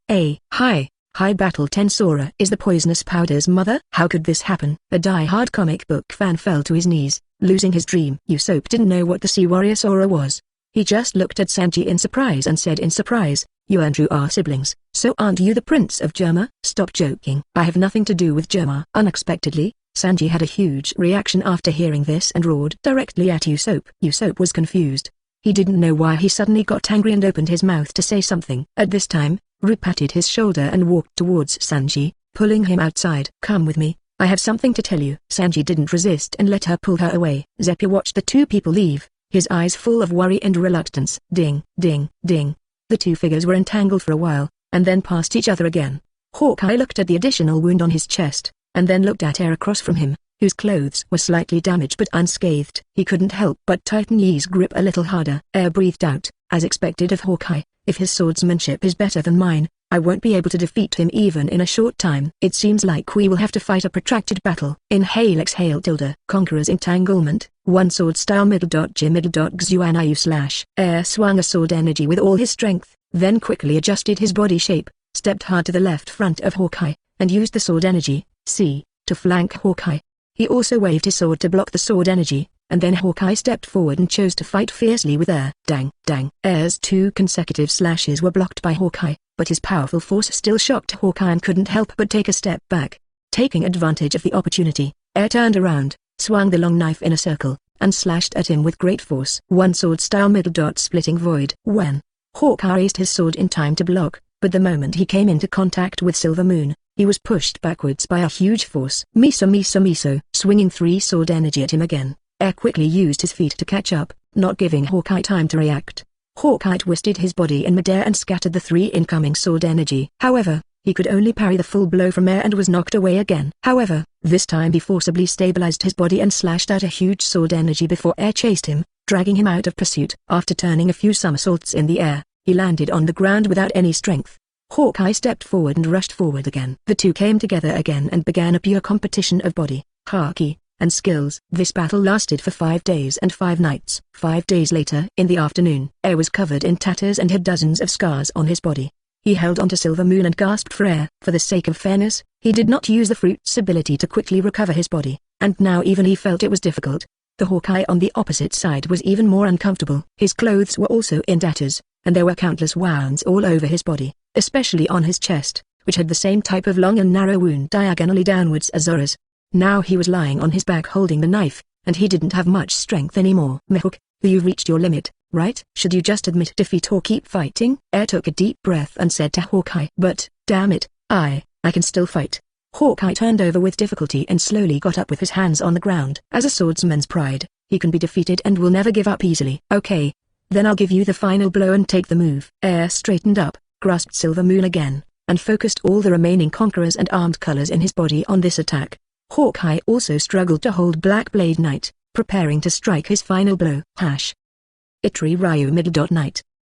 Hi Battle 10. Sora is the poisonous powder's mother? How could this happen? A die-hard comic book fan fell to his knees, losing his dream. Usopp didn't know what the sea warrior Sora was. He just looked at Sanji in surprise and said in surprise, "You and Rue are siblings, so aren't you the prince of Germa?" "Stop joking. I have nothing to do with Germa." Unexpectedly, Sanji had a huge reaction after hearing this and roared directly at Usopp. Usopp was confused. He didn't know why he suddenly got angry and opened his mouth to say something. At this time, Rue patted his shoulder and walked towards Sanji, pulling him outside. "Come with me, I have something to tell you." Sanji didn't resist and let her pull her away. Zephyr watched the 2 people leave, his eyes full of worry and reluctance. Ding, ding, ding. The 2 figures were entangled for a while, and then passed each other again. Hawkeye looked at the additional wound on his chest, and then looked at Air across from him, whose clothes were slightly damaged but unscathed. He couldn't help but tighten Yi's grip a little harder. Air breathed out, as expected of Hawkeye, "If his swordsmanship is better than mine, I won't be able to defeat him even in a short time. It seems like we will have to fight a protracted battle." Inhale exhale tilde. Conqueror's entanglement. 1 sword style middle.g/. Air swung a sword energy with all his strength, then quickly adjusted his body shape, stepped hard to the left front of Hawkeye, and used the sword energy, to flank Hawkeye. He also waved his sword to block the sword energy, and then Hawkeye stepped forward and chose to fight fiercely with Air. Dang, dang. Air's 2 consecutive slashes were blocked by Hawkeye, but his powerful force still shocked Hawkeye and couldn't help but take a step back. Taking advantage of the opportunity, Air turned around, swung the long knife in a circle, and slashed at him with great force. 1 sword style middle.splitting void. When Hawkeye raised his sword in time to block, but the moment he came into contact with Silver Moon, he was pushed backwards by a huge force. Miso. Swinging 3 sword energy at him again, Air quickly used his feet to catch up, not giving Hawkeye time to react. Hawkeye twisted his body in midair and scattered the 3 incoming sword energy. However, he could only parry the full blow from Air and was knocked away again. However, this time he forcibly stabilized his body and slashed out a huge sword energy before Air chased him, dragging him out of pursuit. After turning a few somersaults in the air, he landed on the ground without any strength. Hawkeye stepped forward and rushed forward again. The two came together again and began a pure competition of body, haki, and skills. This battle lasted for 5 days and 5 nights. 5 days later, in the afternoon, Air was covered in tatters and had dozens of scars on his body. He held onto Silver Moon and gasped for air. For the sake of fairness, he did not use the fruit's ability to quickly recover his body, and now even he felt it was difficult. The Hawkeye on the opposite side was even more uncomfortable. His clothes were also in tatters, and there were countless wounds all over his body, especially on his chest, which had the same type of long and narrow wound diagonally downwards as Zoro's. Now he was lying on his back holding the knife, and he didn't have much strength anymore. Mihawk, you've reached your limit, right? Should you just admit defeat or keep fighting? Air took a deep breath and said to Hawkeye. But, damn it, I can still fight. Hawkeye turned over with difficulty and slowly got up with his hands on the ground. As a swordsman's pride, he can be defeated and will never give up easily. Okay. Then I'll give you the final blow and take the move. Air straightened up, grasped Silver Moon again, and focused all the remaining conquerors and armed colors in his body on this attack. Hawkeye also struggled to hold Black Blade Knight, preparing to strike his final blow. Itri Ryu Middle. Knight.